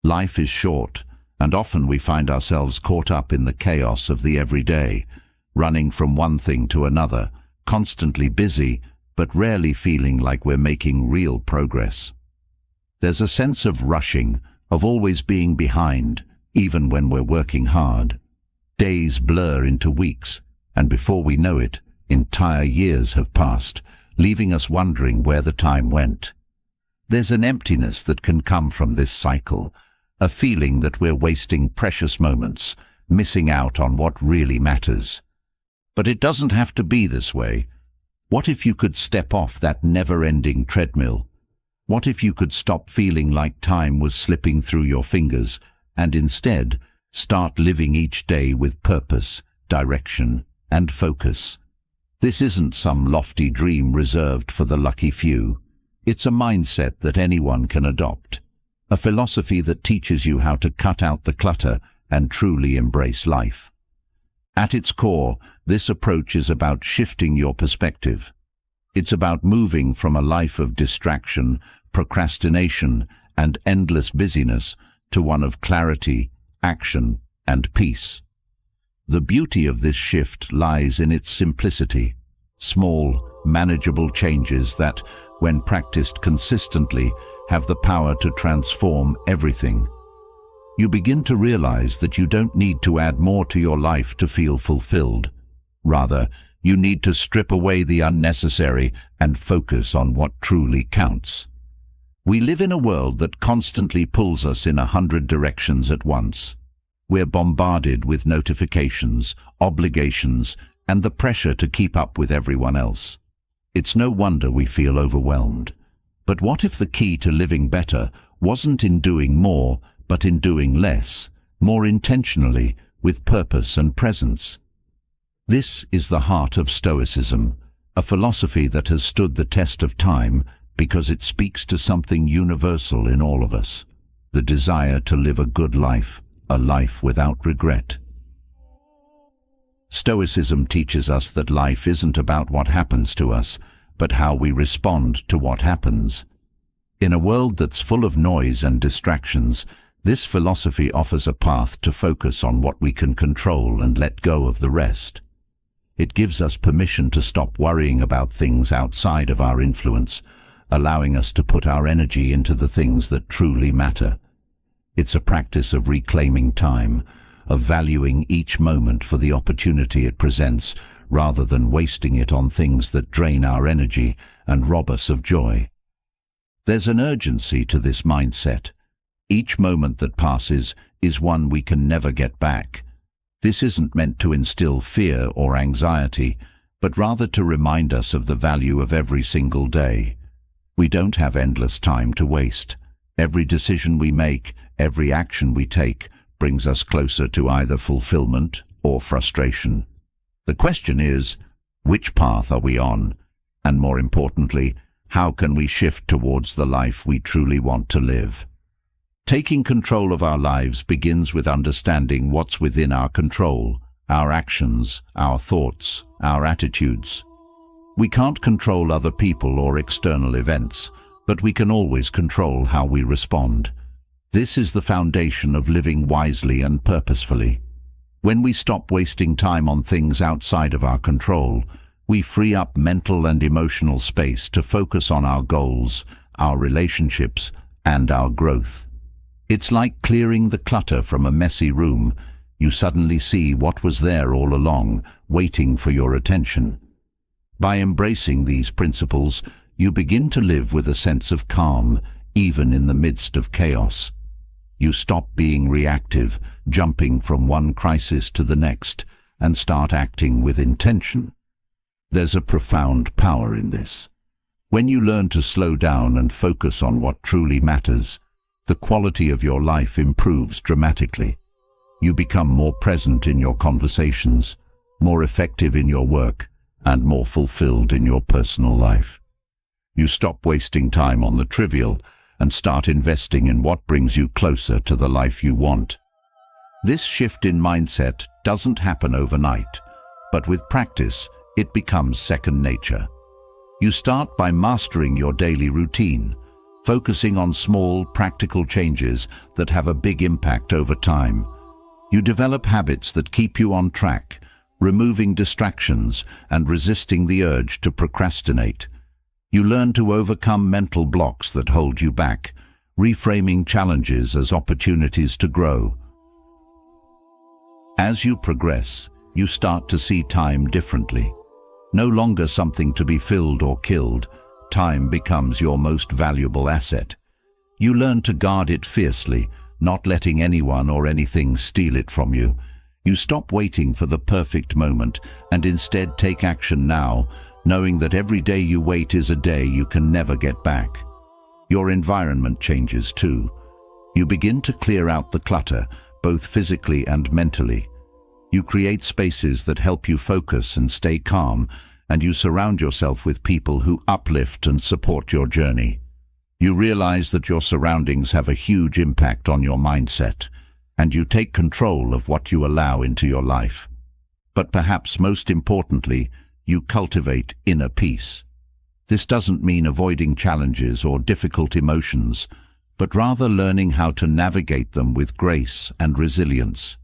Life is short, and often we find ourselves caught up in the chaos of the everyday, running from one thing to another, constantly busy, but rarely feeling like we're making real progress. There's a sense of rushing, of always being behind, even when we're working hard. Days blur into weeks, and before we know it, entire years have passed, leaving us wondering where the time went. There's an emptiness that can come from this cycle, a feeling that we're wasting precious moments, missing out on what really matters. But it doesn't have to be this way. What if you could step off that never-ending treadmill? What if you could stop feeling like time was slipping through your fingers and instead start living each day with purpose, direction, and focus? This isn't some lofty dream reserved for the lucky few. It's a mindset that anyone can adopt, a philosophy that teaches you how to cut out the clutter and truly embrace life. At its core, this approach is about shifting your perspective. It's about moving from a life of distraction, procrastination, and endless busyness to one of clarity, action, and peace. The beauty of this shift lies in its simplicity, small, manageable changes that, when practiced consistently, have the power to transform everything. You begin to realize that you don't need to add more to your life to feel fulfilled. Rather, you need to strip away the unnecessary and focus on what truly counts. We live in a world that constantly pulls us in 100 directions at once. We're bombarded with notifications, obligations, and the pressure to keep up with everyone else. It's no wonder we feel overwhelmed. But what if the key to living better wasn't in doing more, but in doing less, more intentionally, with purpose and presence? This is the heart of Stoicism, a philosophy that has stood the test of time because it speaks to something universal in all of us, the desire to live a good life, a life without regret. Stoicism teaches us that life isn't about what happens to us, but how we respond to what happens. In a world that's full of noise and distractions, this philosophy offers a path to focus on what we can control and let go of the rest. It gives us permission to stop worrying about things outside of our influence, allowing us to put our energy into the things that truly matter. It's a practice of reclaiming time, of valuing each moment for the opportunity it presents, rather than wasting it on things that drain our energy and rob us of joy. There's an urgency to this mindset. Each moment that passes is one we can never get back. This isn't meant to instill fear or anxiety, but rather to remind us of the value of every single day. We don't have endless time to waste. Every decision we make, every action we take, brings us closer to either fulfillment or frustration. The question is, which path are we on? And more importantly, how can we shift towards the life we truly want to live? Taking control of our lives begins with understanding what's within our control, our actions, our thoughts, our attitudes. We can't control other people or external events, but we can always control how we respond. This is the foundation of living wisely and purposefully. When we stop wasting time on things outside of our control, we free up mental and emotional space to focus on our goals, our relationships, and our growth. It's like clearing the clutter from a messy room. You suddenly see what was there all along, waiting for your attention. By embracing these principles, you begin to live with a sense of calm, even in the midst of chaos. You stop being reactive, jumping from one crisis to the next, and start acting with intention. There's a profound power in this. When you learn to slow down and focus on what truly matters, the quality of your life improves dramatically. You become more present in your conversations, more effective in your work, and more fulfilled in your personal life. You stop wasting time on the trivial and start investing in what brings you closer to the life you want. This shift in mindset doesn't happen overnight, but with practice, it becomes second nature. You start by mastering your daily routine, focusing on small, practical changes that have a big impact over time. You develop habits that keep you on track, removing distractions and resisting the urge to procrastinate. You learn to overcome mental blocks that hold you back, reframing challenges as opportunities to grow. As you progress, you start to see time differently. No longer something to be filled or killed, time becomes your most valuable asset. You learn to guard it fiercely, not letting anyone or anything steal it from you. You stop waiting for the perfect moment and instead take action now, knowing that every day you wait is a day you can never get back. Your environment changes too. You begin to clear out the clutter, both physically and mentally. You create spaces that help you focus and stay calm, and you surround yourself with people who uplift and support your journey. You realize that your surroundings have a huge impact on your mindset, and you take control of what you allow into your life. But perhaps most importantly, you cultivate inner peace. This doesn't mean avoiding challenges or difficult emotions, but rather learning how to navigate them with grace and resilience.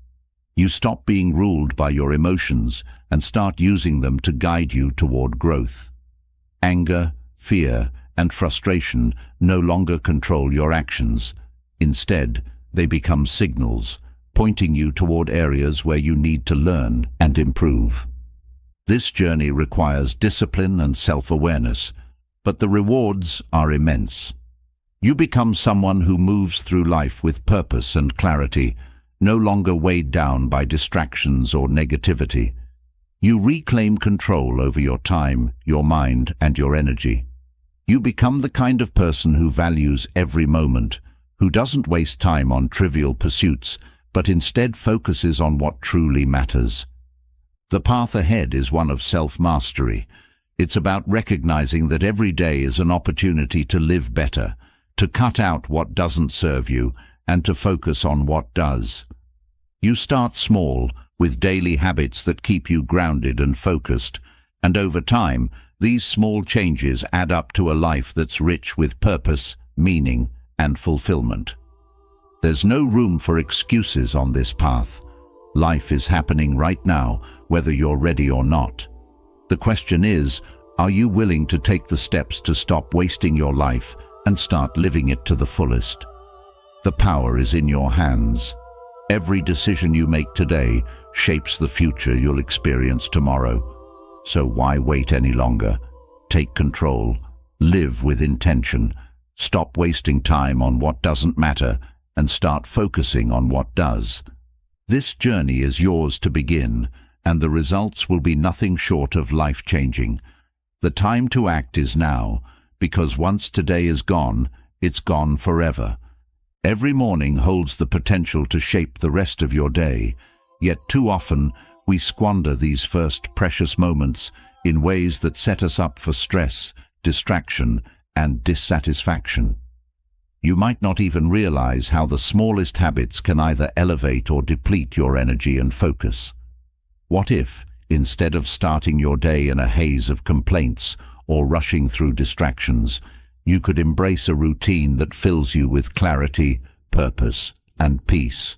You stop being ruled by your emotions and start using them to guide you toward growth. Anger, fear, and frustration no longer control your actions. Instead, they become signals, pointing you toward areas where you need to learn and improve. This journey requires discipline and self-awareness, but the rewards are immense. You become someone who moves through life with purpose and clarity, no longer weighed down by distractions or negativity. You reclaim control over your time, your mind, and your energy. You become the kind of person who values every moment, who doesn't waste time on trivial pursuits, but instead focuses on what truly matters. The path ahead is one of self-mastery. It's about recognizing that every day is an opportunity to live better, to cut out what doesn't serve you, and to focus on what does. You start small, with daily habits that keep you grounded and focused, and over time, these small changes add up to a life that's rich with purpose, meaning, and fulfillment. There's no room for excuses on this path. Life is happening right now, whether you're ready or not. The question is, are you willing to take the steps to stop wasting your life and start living it to the fullest? The power is in your hands. Every decision you make today shapes the future you'll experience tomorrow. So why wait any longer? Take control. Live with intention. Stop wasting time on what doesn't matter and start focusing on what does. This journey is yours to begin, and the results will be nothing short of life-changing. The time to act is now, because once today is gone, it's gone forever. Every morning holds the potential to shape the rest of your day, yet too often we squander these first precious moments in ways that set us up for stress, distraction, and dissatisfaction. You might not even realize how the smallest habits can either elevate or deplete your energy and focus. What if, instead of starting your day in a haze of complaints or rushing through distractions, you could embrace a routine that fills you with clarity, purpose, and peace?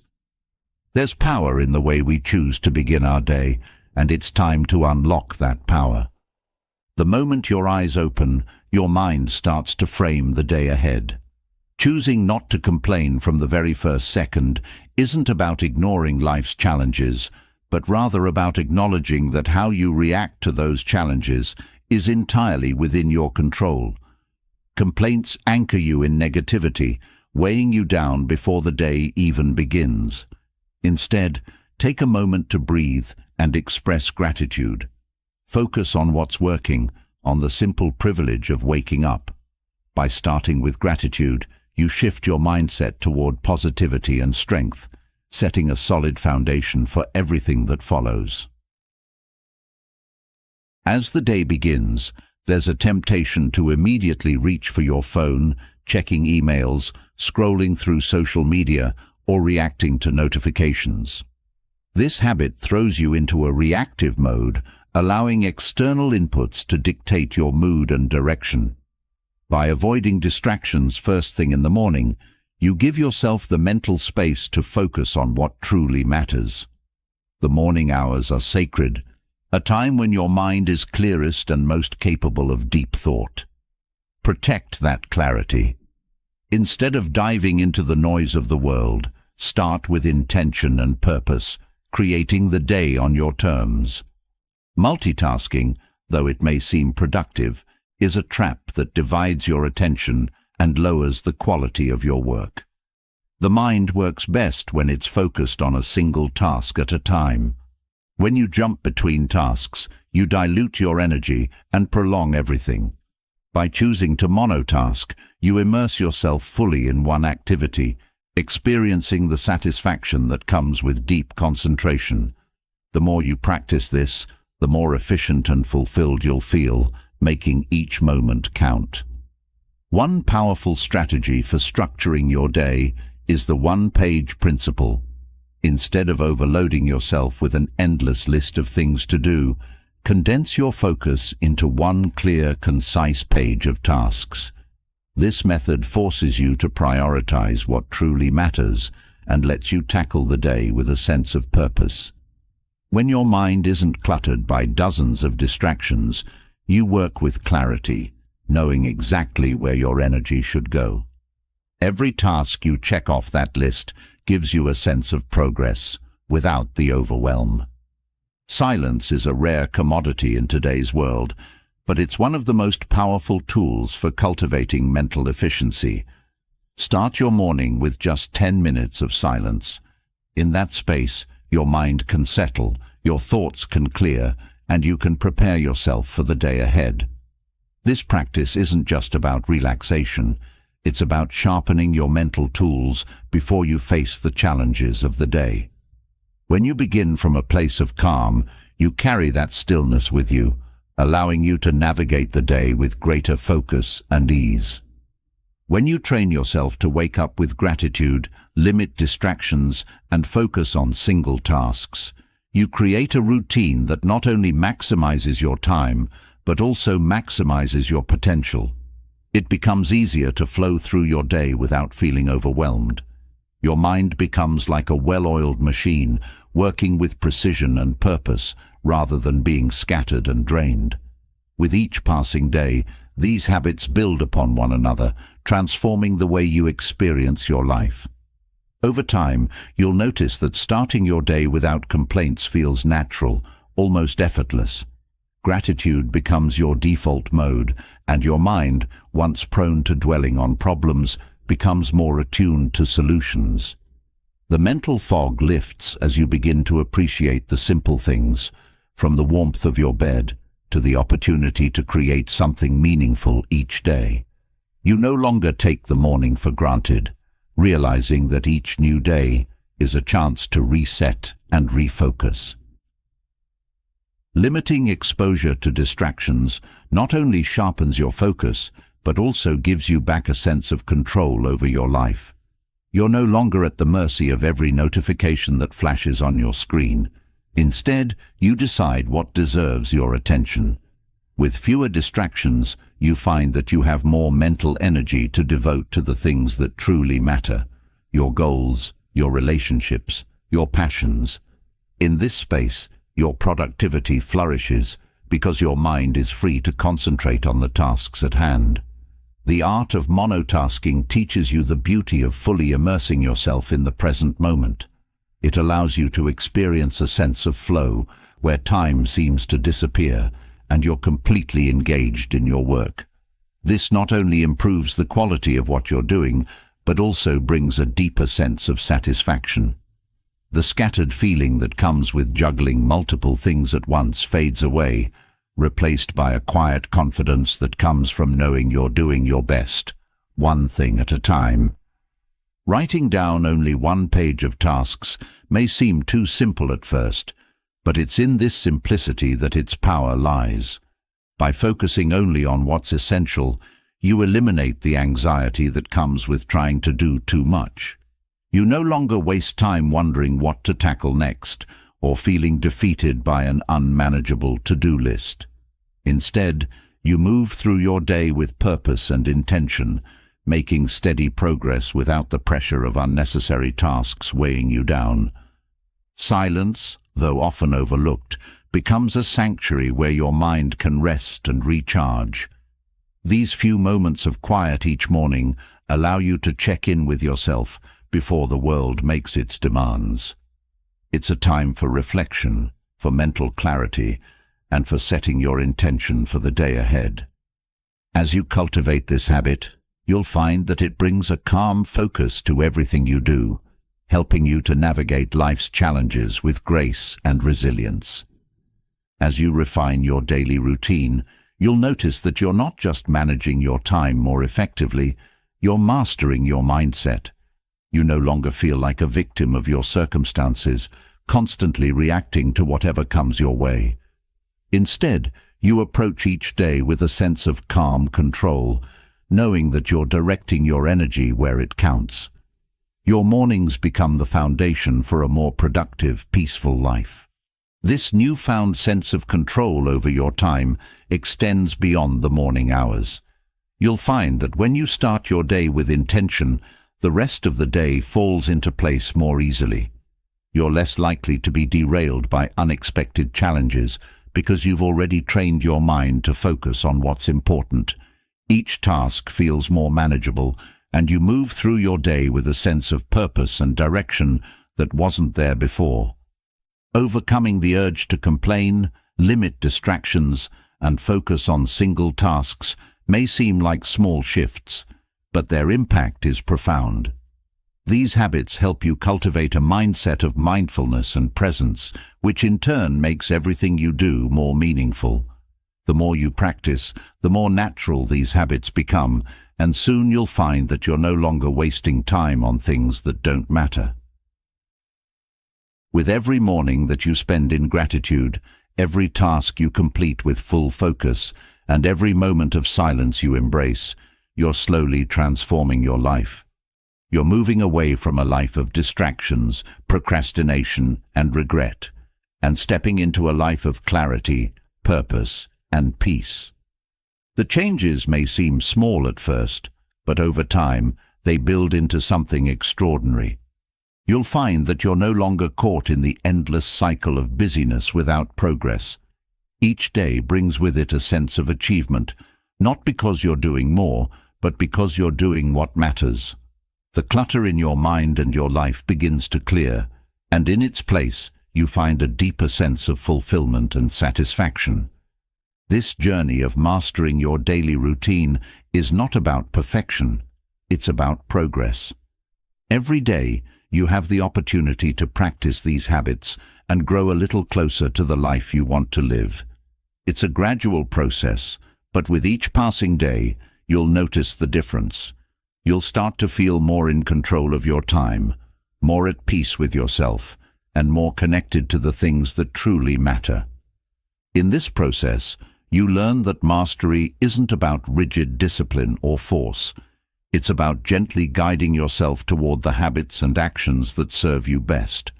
There's power in the way we choose to begin our day, and it's time to unlock that power. The moment your eyes open, your mind starts to frame the day ahead. Choosing not to complain from the very first second isn't about ignoring life's challenges, but rather about acknowledging that how you react to those challenges is entirely within your control. Complaints anchor you in negativity, weighing you down before the day even begins. Instead, take a moment to breathe and express gratitude. Focus on what's working, on the simple privilege of waking up. By starting with gratitude, you shift your mindset toward positivity and strength, setting a solid foundation for everything that follows. As the day begins, there's a temptation to immediately reach for your phone, checking emails, scrolling through social media, or reacting to notifications. This habit throws you into a reactive mode, allowing external inputs to dictate your mood and direction. By avoiding distractions first thing in the morning, you give yourself the mental space to focus on what truly matters. The morning hours are sacred, a time when your mind is clearest and most capable of deep thought. Protect that clarity. Instead of diving into the noise of the world, start with intention and purpose, creating the day on your terms. Multitasking, though it may seem productive, is a trap that divides your attention and lowers the quality of your work. The mind works best when it's focused on a single task at a time. When you jump between tasks, you dilute your energy and prolong everything. By choosing to monotask, you immerse yourself fully in one activity, experiencing the satisfaction that comes with deep concentration. The more you practice this, the more efficient and fulfilled you'll feel, making each moment count. One powerful strategy for structuring your day is the one-page principle. Instead of overloading yourself with an endless list of things to do, condense your focus into one clear, concise page of tasks. This method forces you to prioritize what truly matters and lets you tackle the day with a sense of purpose. When your mind isn't cluttered by dozens of distractions, you work with clarity, knowing exactly where your energy should go. Every task you check off that list gives you a sense of progress, without the overwhelm. Silence is a rare commodity in today's world, but it's one of the most powerful tools for cultivating mental efficiency. Start your morning with just 10 minutes of silence. In that space, your mind can settle, your thoughts can clear, and you can prepare yourself for the day ahead. This practice isn't just about relaxation. It's about sharpening your mental tools before you face the challenges of the day. When you begin from a place of calm, you carry that stillness with you, allowing you to navigate the day with greater focus and ease. When you train yourself to wake up with gratitude, limit distractions, and focus on single tasks, you create a routine that not only maximizes your time, but also maximizes your potential. It becomes easier to flow through your day without feeling overwhelmed. Your mind becomes like a well-oiled machine, working with precision and purpose, rather than being scattered and drained. With each passing day, these habits build upon one another, transforming the way you experience your life. Over time, you'll notice that starting your day without complaints feels natural, almost effortless. Gratitude becomes your default mode, and your mind, once prone to dwelling on problems, becomes more attuned to solutions. The mental fog lifts as you begin to appreciate the simple things, from the warmth of your bed to the opportunity to create something meaningful each day. You no longer take the morning for granted, realizing that each new day is a chance to reset and refocus. Limiting exposure to distractions not only sharpens your focus, but also gives you back a sense of control over your life. You're no longer at the mercy of every notification that flashes on your screen. Instead, you decide what deserves your attention. With fewer distractions, you find that you have more mental energy to devote to the things that truly matter: your goals, your relationships, your passions. In this space, your productivity flourishes because your mind is free to concentrate on the tasks at hand. The art of monotasking teaches you the beauty of fully immersing yourself in the present moment. It allows you to experience a sense of flow, where time seems to disappear and you're completely engaged in your work. This not only improves the quality of what you're doing, but also brings a deeper sense of satisfaction. The scattered feeling that comes with juggling multiple things at once fades away, replaced by a quiet confidence that comes from knowing you're doing your best, one thing at a time. Writing down only one page of tasks may seem too simple at first, but it's in this simplicity that its power lies. By focusing only on what's essential, you eliminate the anxiety that comes with trying to do too much. You no longer waste time wondering what to tackle next, or feeling defeated by an unmanageable to-do list. Instead, You move through your day with purpose and intention, making steady progress without the pressure of unnecessary tasks weighing you down. Silence, though often overlooked, becomes a sanctuary where your mind can rest and recharge. These few moments of quiet each morning allow you to check in with yourself before the world makes its demands. It's a time for reflection, for mental clarity, and for setting your intention for the day ahead. As you cultivate this habit, you'll find that it brings a calm focus to everything you do, helping you to navigate life's challenges with grace and resilience. As you refine your daily routine, you'll notice that you're not just managing your time more effectively, you're mastering your mindset. You no longer feel like a victim of your circumstances, constantly reacting to whatever comes your way. Instead, you approach each day with a sense of calm control, knowing that you're directing your energy where it counts. Your mornings become the foundation for a more productive, peaceful life. This newfound sense of control over your time extends beyond the morning hours. You'll find that when you start your day with intention, the rest of the day falls into place more easily. You're less likely to be derailed by unexpected challenges because you've already trained your mind to focus on what's important. Each task feels more manageable, and you move through your day with a sense of purpose and direction that wasn't there before. Overcoming the urge to complain, limit distractions, and focus on single tasks may seem like small shifts, but their impact is profound. These habits help you cultivate a mindset of mindfulness and presence, which in turn makes everything you do more meaningful. The more you practice, the more natural these habits become, and soon you'll find that you're no longer wasting time on things that don't matter. With every morning that you spend in gratitude, every task you complete with full focus, and every moment of silence you embrace, you're slowly transforming your life. You're moving away from a life of distractions, procrastination, and regret, and stepping into a life of clarity, purpose, and peace. The changes may seem small at first, but over time, they build into something extraordinary. You'll find that you're no longer caught in the endless cycle of busyness without progress. Each day brings with it a sense of achievement, not because you're doing more, but because you're doing what matters. The clutter in your mind and your life begins to clear, and in its place, you find a deeper sense of fulfillment and satisfaction. This journey of mastering your daily routine is not about perfection, it's about progress. Every day, you have the opportunity to practice these habits and grow a little closer to the life you want to live. It's a gradual process, but with each passing day, you'll notice the difference. You'll start to feel more in control of your time, more at peace with yourself, and more connected to the things that truly matter. In this process, you learn that mastery isn't about rigid discipline or force. It's about gently guiding yourself toward the habits and actions that serve you best.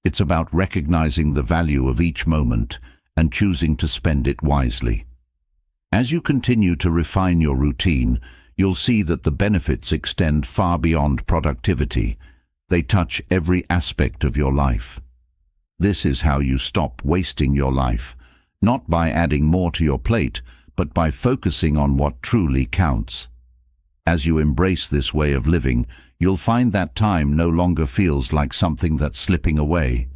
It's about recognizing the value of each moment and choosing to spend it wisely. As you continue to refine your routine, you'll see that the benefits extend far beyond productivity. They touch every aspect of your life. This is how you stop wasting your life, not by adding more to your plate, but by focusing on what truly counts. As you embrace this way of living, you'll find that time no longer feels like something that's slipping away.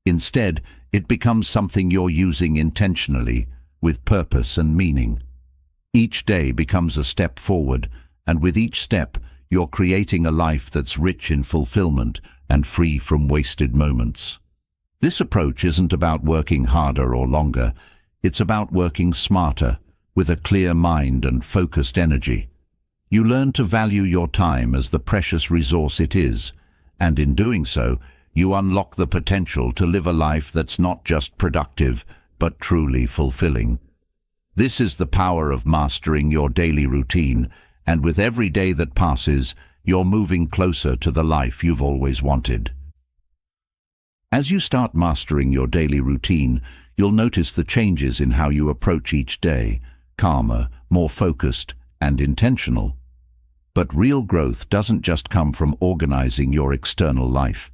Instead, it becomes something you're using intentionally, with purpose and meaning. Each day becomes a step forward, and with each step, you're creating a life that's rich in fulfillment and free from wasted moments. This approach isn't about working harder or longer. It's about working smarter, with a clear mind and focused energy. You learn to value your time as the precious resource it is, and in doing so, you unlock the potential to live a life that's not just productive, but truly fulfilling. This is the power of mastering your daily routine, and with every day that passes, you're moving closer to the life you've always wanted. As you start mastering your daily routine, you'll notice the changes in how you approach each day, calmer, more focused, and intentional. But real growth doesn't just come from organizing your external life.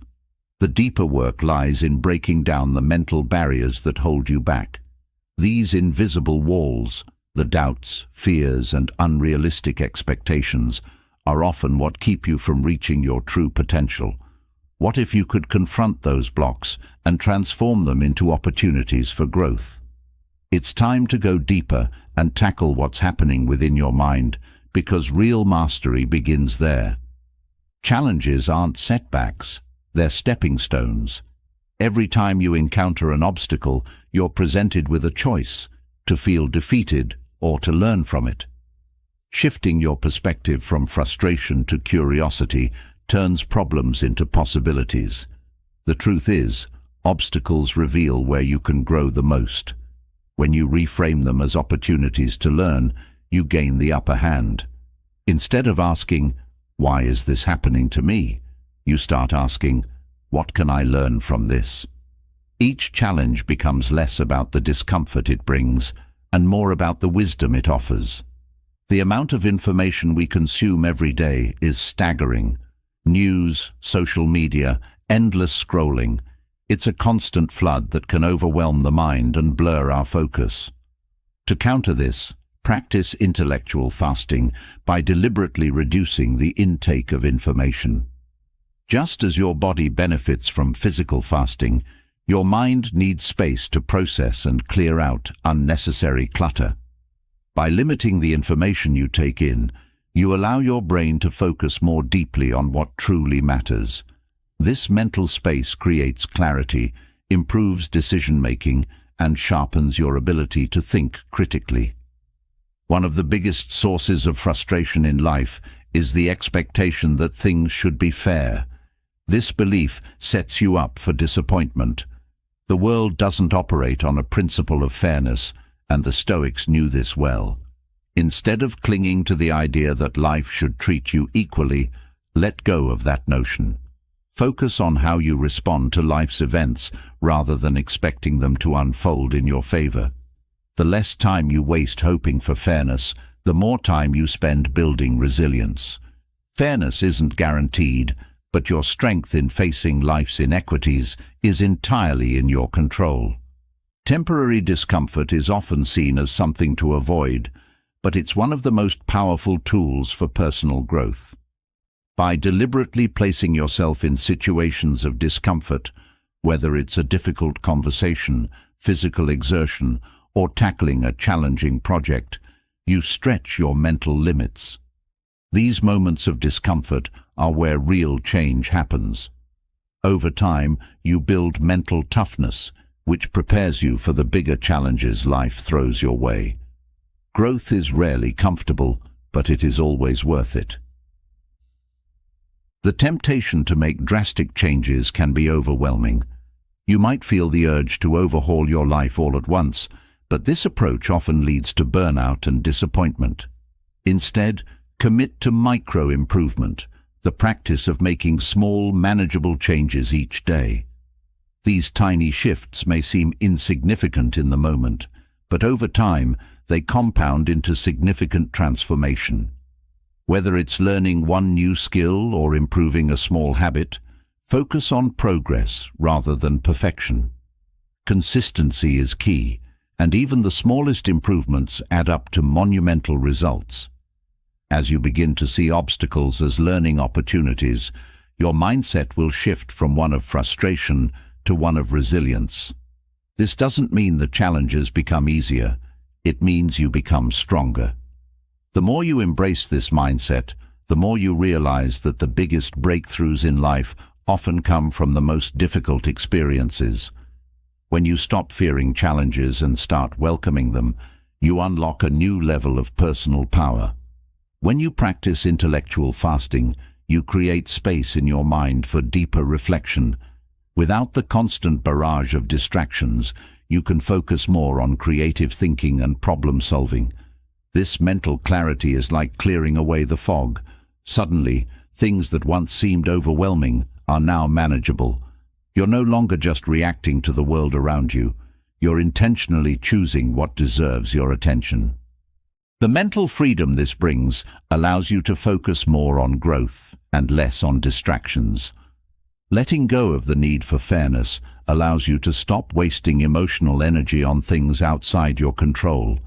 The deeper work lies in breaking down the mental barriers that hold you back. These invisible walls, the doubts, fears, and unrealistic expectations, are often what keep you from reaching your true potential. What if you could confront those blocks and transform them into opportunities for growth? It's time to go deeper and tackle what's happening within your mind, because real mastery begins there. Challenges aren't setbacks, they're stepping stones. Every time you encounter an obstacle, you're presented with a choice: to feel defeated or to learn from it. Shifting your perspective from frustration to curiosity turns problems into possibilities. The truth is, obstacles reveal where you can grow the most. When you reframe them as opportunities to learn, you gain the upper hand. Instead of asking, "Why is this happening to me?" you start asking, "What can I learn from this?" Each challenge becomes less about the discomfort it brings and more about the wisdom it offers. The amount of information we consume every day is staggering. News, social media, endless scrolling. It's a constant flood that can overwhelm the mind and blur our focus. To counter this, practice intellectual fasting by deliberately reducing the intake of information. Just as your body benefits from physical fasting, your mind needs space to process and clear out unnecessary clutter. By limiting the information you take in, you allow your brain to focus more deeply on what truly matters. This mental space creates clarity, improves decision-making, and sharpens your ability to think critically. One of the biggest sources of frustration in life is the expectation that things should be fair. This belief sets you up for disappointment. The world doesn't operate on a principle of fairness, and the Stoics knew this well. Instead of clinging to the idea that life should treat you equally, let go of that notion. Focus on how you respond to life's events rather than expecting them to unfold in your favor. The less time you waste hoping for fairness, the more time you spend building resilience. Fairness isn't guaranteed, but your strength in facing life's inequities is entirely in your control. Temporary discomfort is often seen as something to avoid, but it's one of the most powerful tools for personal growth. By deliberately placing yourself in situations of discomfort, whether it's a difficult conversation, physical exertion, or tackling a challenging project, you stretch your mental limits. These moments of discomfort are where real change happens. Over time, you build mental toughness, which prepares you for the bigger challenges life throws your way. Growth is rarely comfortable, but it is always worth it. The temptation to make drastic changes can be overwhelming. You might feel the urge to overhaul your life all at once, but this approach often leads to burnout and disappointment. Instead, commit to micro-improvement, the practice of making small, manageable changes each day. These tiny shifts may seem insignificant in the moment, but over time they compound into significant transformation. Whether it's learning one new skill or improving a small habit, focus on progress rather than perfection. Consistency is key, and even the smallest improvements add up to monumental results. As you begin to see obstacles as learning opportunities, your mindset will shift from one of frustration to one of resilience. This doesn't mean the challenges become easier, it means you become stronger. The more you embrace this mindset, the more you realize that the biggest breakthroughs in life often come from the most difficult experiences. When you stop fearing challenges and start welcoming them, you unlock a new level of personal power. When you practice intellectual fasting, you create space in your mind for deeper reflection. Without the constant barrage of distractions, you can focus more on creative thinking and problem solving. This mental clarity is like clearing away the fog. Suddenly, things that once seemed overwhelming are now manageable. You're no longer just reacting to the world around you. You're intentionally choosing what deserves your attention. The mental freedom this brings allows you to focus more on growth and less on distractions. Letting go of the need for fairness allows you to stop wasting emotional energy on things outside your control.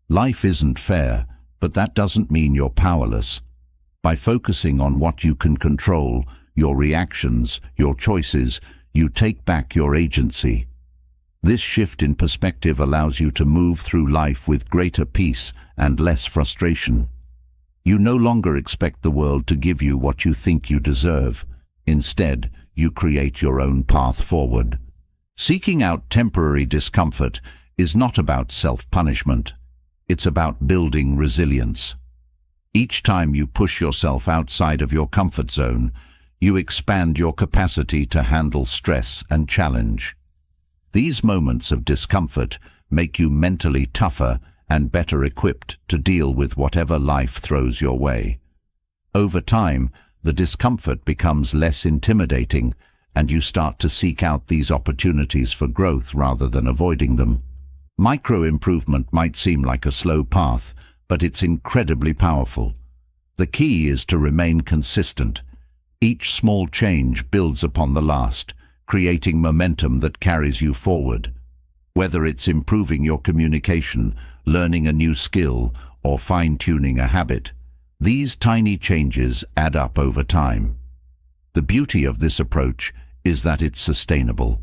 Life isn't fair, but that doesn't mean you're powerless. By focusing on what you can control, your reactions, your choices, you take back your agency. This shift in perspective allows you to move through life with greater peace and less frustration. You no longer expect the world to give you what you think you deserve. Instead, you create your own path forward. Seeking out temporary discomfort is not about self-punishment. It's about building resilience. Each time you push yourself outside of your comfort zone, you expand your capacity to handle stress and challenge. These moments of discomfort make you mentally tougher and better equipped to deal with whatever life throws your way. Over time, the discomfort becomes less intimidating, and you start to seek out these opportunities for growth rather than avoiding them. Micro-improvement might seem like a slow path, but it's incredibly powerful. The key is to remain consistent. Each small change builds upon the last, creating momentum that carries you forward. Whether it's improving your communication, learning a new skill, or fine-tuning a habit, these tiny changes add up over time. The beauty of this approach is that it's sustainable.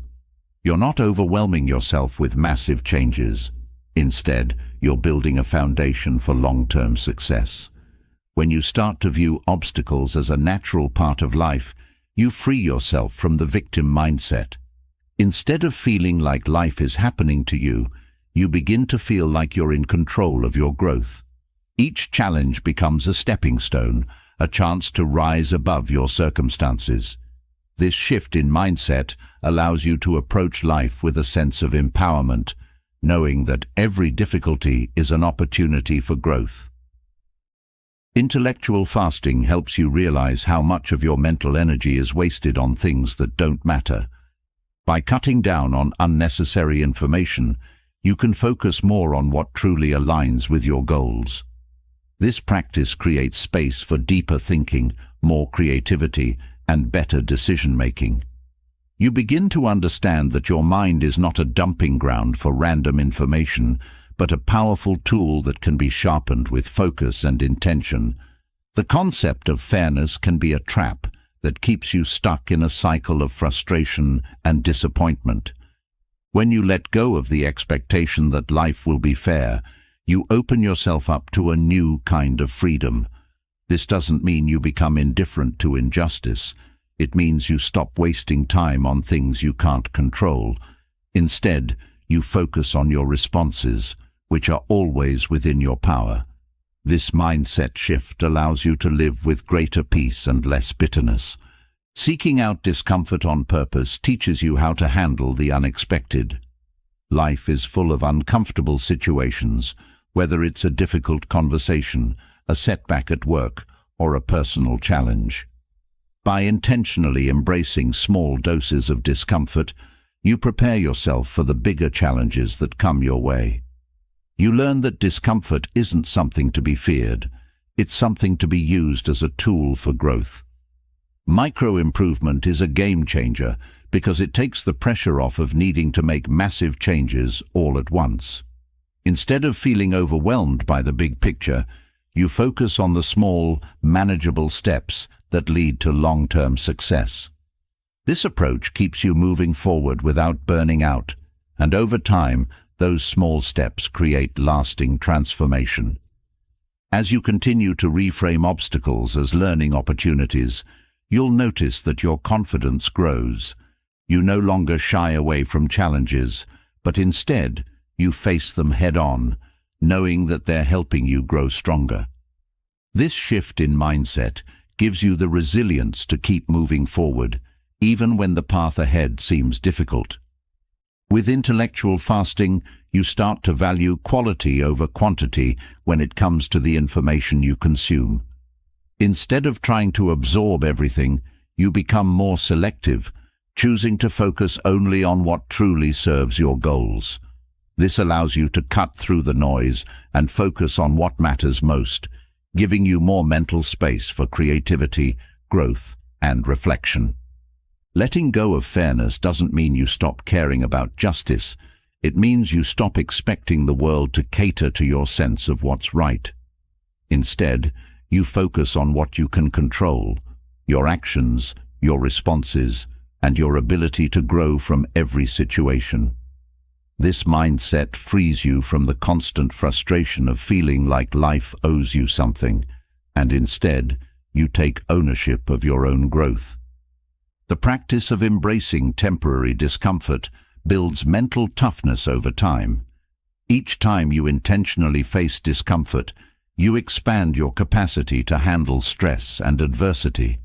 You're not overwhelming yourself with massive changes. Instead, you're building a foundation for long-term success. When you start to view obstacles as a natural part of life, you free yourself from the victim mindset. Instead of feeling like life is happening to you, you begin to feel like you're in control of your growth. Each challenge becomes a stepping stone, a chance to rise above your circumstances. This shift in mindset allows you to approach life with a sense of empowerment, knowing that every difficulty is an opportunity for growth. Intellectual fasting helps you realize how much of your mental energy is wasted on things that don't matter. By cutting down on unnecessary information, you can focus more on what truly aligns with your goals. This practice creates space for deeper thinking, more creativity, and better decision-making. You begin to understand that your mind is not a dumping ground for random information, but a powerful tool that can be sharpened with focus and intention. The concept of fairness can be a trap that keeps you stuck in a cycle of frustration and disappointment. When you let go of the expectation that life will be fair, you open yourself up to a new kind of freedom. This doesn't mean you become indifferent to injustice. It means you stop wasting time on things you can't control. Instead, you focus on your responses, which are always within your power. This mindset shift allows you to live with greater peace and less bitterness. Seeking out discomfort on purpose teaches you how to handle the unexpected. Life is full of uncomfortable situations, whether it's a difficult conversation, a setback at work, or a personal challenge. By intentionally embracing small doses of discomfort, you prepare yourself for the bigger challenges that come your way. You learn that discomfort isn't something to be feared. It's something to be used as a tool for growth. Micro-improvement is a game changer because it takes the pressure off of needing to make massive changes all at once. Instead of feeling overwhelmed by the big picture, you focus on the small, manageable steps that lead to long-term success. This approach keeps you moving forward without burning out, and over time, those small steps create lasting transformation. As you continue to reframe obstacles as learning opportunities, you'll notice that your confidence grows. You no longer shy away from challenges, but instead, you face them head-on, knowing that they're helping you grow stronger. This shift in mindset gives you the resilience to keep moving forward, even when the path ahead seems difficult. With intellectual fasting, you start to value quality over quantity when it comes to the information you consume. Instead of trying to absorb everything, you become more selective, choosing to focus only on what truly serves your goals. This allows you to cut through the noise and focus on what matters most, giving you more mental space for creativity, growth, and reflection. Letting go of fairness doesn't mean you stop caring about justice. It means you stop expecting the world to cater to your sense of what's right. Instead, you focus on what you can control, your actions, your responses, and your ability to grow from every situation. This mindset frees you from the constant frustration of feeling like life owes you something, and instead, you take ownership of your own growth. The practice of embracing temporary discomfort builds mental toughness over time. Each time you intentionally face discomfort, you expand your capacity to handle stress and adversity.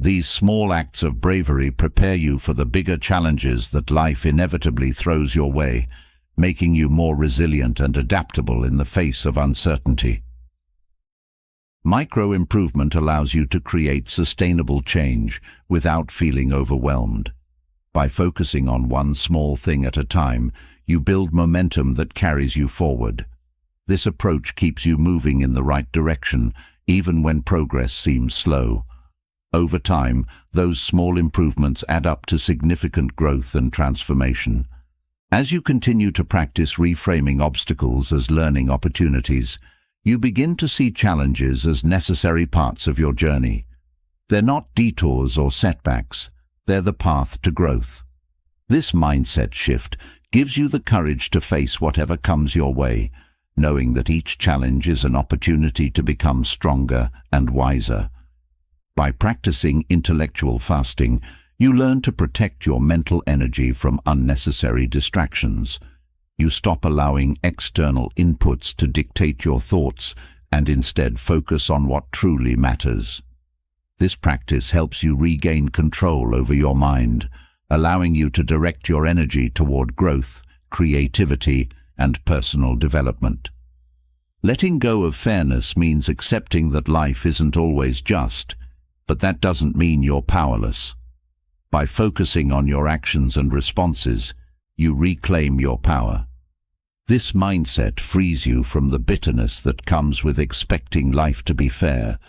These small acts of bravery prepare you for the bigger challenges that life inevitably throws your way, making you more resilient and adaptable in the face of uncertainty. Micro-improvement allows you to create sustainable change without feeling overwhelmed. By focusing on one small thing at a time, you build momentum that carries you forward. This approach keeps you moving in the right direction, even when progress seems slow. Over time, those small improvements add up to significant growth and transformation. As you continue to practice reframing obstacles as learning opportunities, you begin to see challenges as necessary parts of your journey. They're not detours or setbacks, they're the path to growth. This mindset shift gives you the courage to face whatever comes your way, knowing that each challenge is an opportunity to become stronger and wiser. By practicing intellectual fasting, you learn to protect your mental energy from unnecessary distractions. You stop allowing external inputs to dictate your thoughts and instead focus on what truly matters. This practice helps you regain control over your mind, allowing you to direct your energy toward growth, creativity, and personal development. Letting go of fairness means accepting that life isn't always just, but that doesn't mean you're powerless. By focusing on your actions and responses, you reclaim your power. This mindset frees you from the bitterness that comes with expecting life to be fair,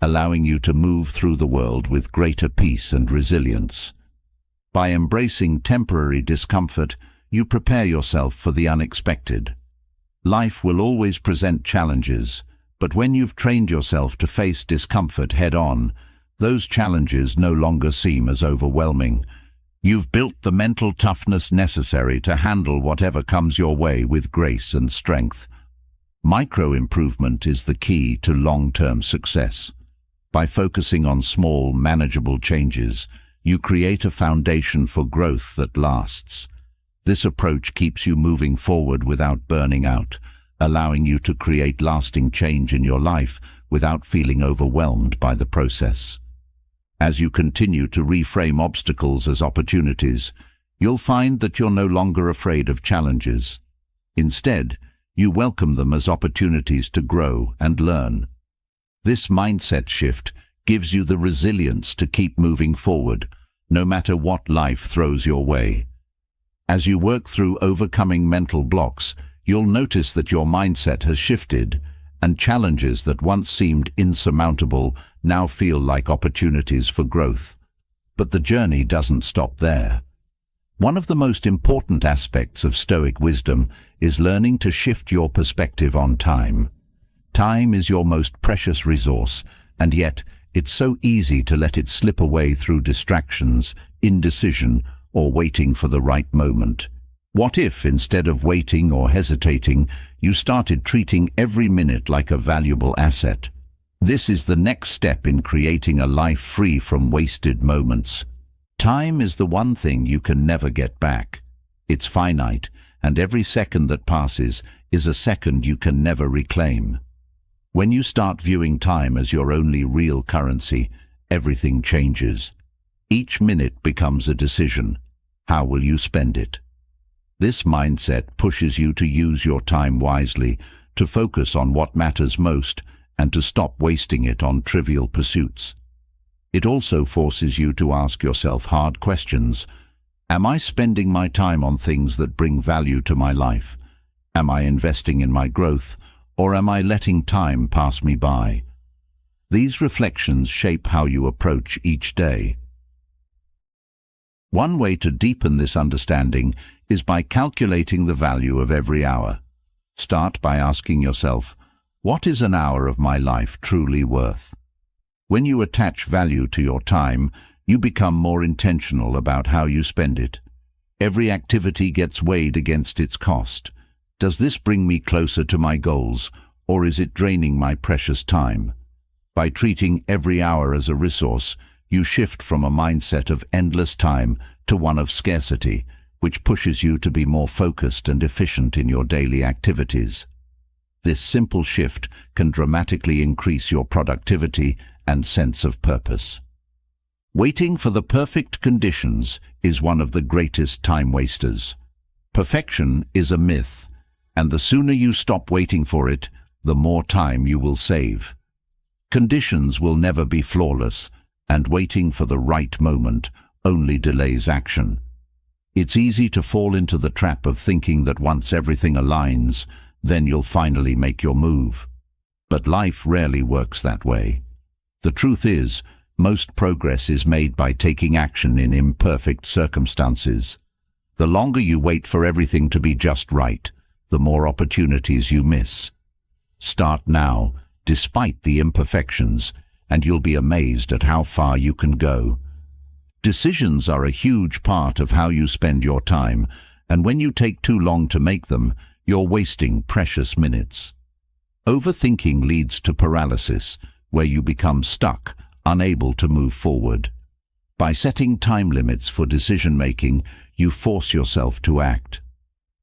allowing you to move through the world with greater peace and resilience. By embracing temporary discomfort, you prepare yourself for the unexpected. Life will always present challenges, but when you've trained yourself to face discomfort head-on, those challenges no longer seem as overwhelming. You've built the mental toughness necessary to handle whatever comes your way with grace and strength. Micro-improvement is the key to long-term success. By focusing on small, manageable changes, you create a foundation for growth that lasts. This approach keeps you moving forward without burning out, allowing you to create lasting change in your life without feeling overwhelmed by the process. As you continue to reframe obstacles as opportunities, you'll find that you're no longer afraid of challenges. Instead, you welcome them as opportunities to grow and learn. This mindset shift gives you the resilience to keep moving forward, no matter what life throws your way. As you work through overcoming mental blocks, you'll notice that your mindset has shifted, and challenges that once seemed insurmountable now feel like opportunities for growth. But the journey doesn't stop there. One of the most important aspects of Stoic wisdom is learning to shift your perspective on time. Time is your most precious resource, and yet it's so easy to let it slip away through distractions, indecision, or waiting for the right moment. What if, instead of waiting or hesitating, you started treating every minute like a valuable asset? This is the next step in creating a life free from wasted moments. Time is the one thing you can never get back. It's finite, and every second that passes is a second you can never reclaim. When you start viewing time as your only real currency, everything changes. Each minute becomes a decision. How will you spend it? This mindset pushes you to use your time wisely, to focus on what matters most, and to stop wasting it on trivial pursuits. It also forces you to ask yourself hard questions. Am I spending my time on things that bring value to my life? Am I investing in my growth, or am I letting time pass me by? These reflections shape how you approach each day. One way to deepen this understanding is by calculating the value of every hour. Start by asking yourself, what is an hour of my life truly worth? When you attach value to your time, you become more intentional about how you spend it. Every activity gets weighed against its cost. Does this bring me closer to my goals, or is it draining my precious time? By treating every hour as a resource, you shift from a mindset of endless time to one of scarcity, which pushes you to be more focused and efficient in your daily activities. This simple shift can dramatically increase your productivity and sense of purpose. Waiting for the perfect conditions is one of the greatest time wasters. Perfection is a myth, and the sooner you stop waiting for it, the more time you will save. Conditions will never be flawless, and waiting for the right moment only delays action. It's easy to fall into the trap of thinking that once everything aligns, then you'll finally make your move. But life rarely works that way. The truth is, most progress is made by taking action in imperfect circumstances. The longer you wait for everything to be just right, the more opportunities you miss. Start now, despite the imperfections, and you'll be amazed at how far you can go. Decisions are a huge part of how you spend your time, and when you take too long to make them, you're wasting precious minutes. Overthinking leads to paralysis, where you become stuck, unable to move forward. By setting time limits for decision-making, you force yourself to act.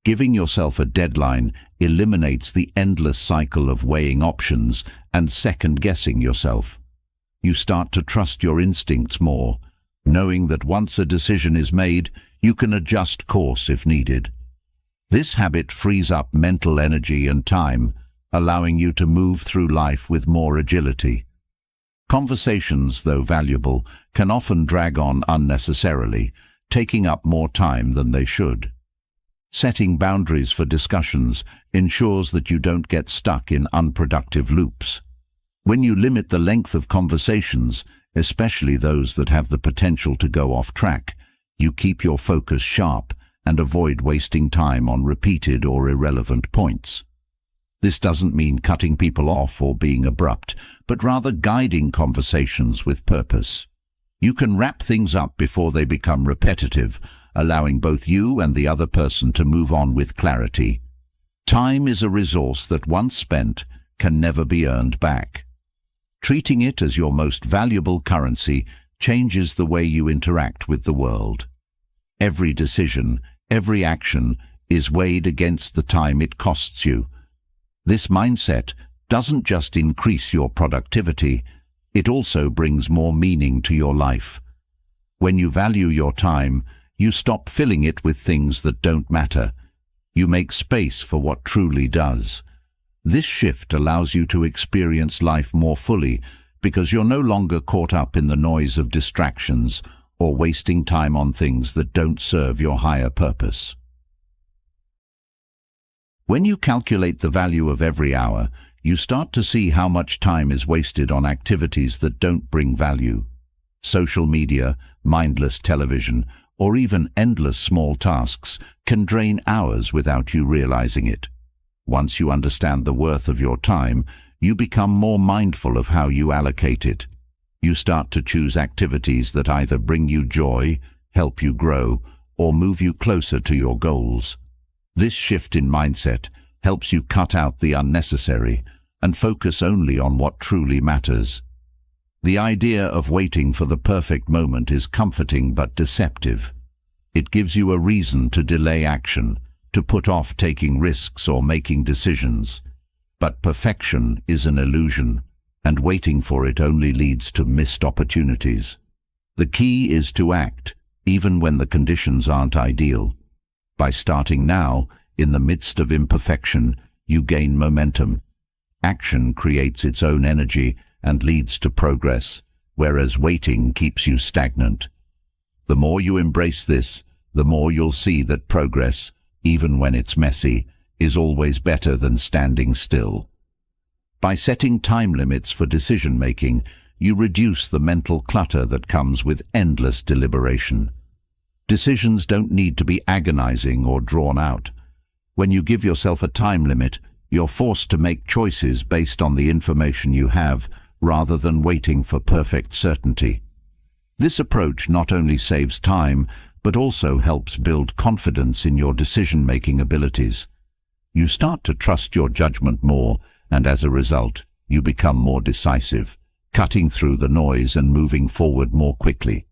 Giving yourself a deadline eliminates the endless cycle of weighing options and second-guessing yourself. You start to trust your instincts more, knowing that once a decision is made, you can adjust course if needed. This habit frees up mental energy and time, allowing you to move through life with more agility. Conversations, though valuable, can often drag on unnecessarily, taking up more time than they should. Setting boundaries for discussions ensures that you don't get stuck in unproductive loops. When you limit the length of conversations, especially those that have the potential to go off track, you keep your focus sharp and avoid wasting time on repeated or irrelevant points. This doesn't mean cutting people off or being abrupt, but rather guiding conversations with purpose. You can wrap things up before they become repetitive, allowing both you and the other person to move on with clarity. Time is a resource that once spent can never be earned back. Treating it as your most valuable currency changes the way you interact with the world. Every decision, every action is weighed against the time it costs you. This mindset doesn't just increase your productivity, it also brings more meaning to your life. When you value your time, you stop filling it with things that don't matter. You make space for what truly does. This shift allows you to experience life more fully because you're no longer caught up in the noise of distractions or wasting time on things that don't serve your higher purpose. When you calculate the value of every hour, you start to see how much time is wasted on activities that don't bring value. Social media, mindless television, or even endless small tasks can drain hours without you realizing it. Once you understand the worth of your time, you become more mindful of how you allocate it. You start to choose activities that either bring you joy, help you grow, or move you closer to your goals. This shift in mindset helps you cut out the unnecessary and focus only on what truly matters. The idea of waiting for the perfect moment is comforting but deceptive. It gives you a reason to delay action, to put off taking risks or making decisions. But perfection is an illusion, and waiting for it only leads to missed opportunities. The key is to act, even when the conditions aren't ideal. By starting now, in the midst of imperfection, you gain momentum. Action creates its own energy and leads to progress, whereas waiting keeps you stagnant. The more you embrace this, the more you'll see that progress, even when it's messy, is always better than standing still. By setting time limits for decision-making, you reduce the mental clutter that comes with endless deliberation. Decisions don't need to be agonizing or drawn out. When you give yourself a time limit, you're forced to make choices based on the information you have, rather than waiting for perfect certainty. This approach not only saves time, but also helps build confidence in your decision-making abilities. You start to trust your judgment more, and as a result, you become more decisive, cutting through the noise and moving forward more quickly.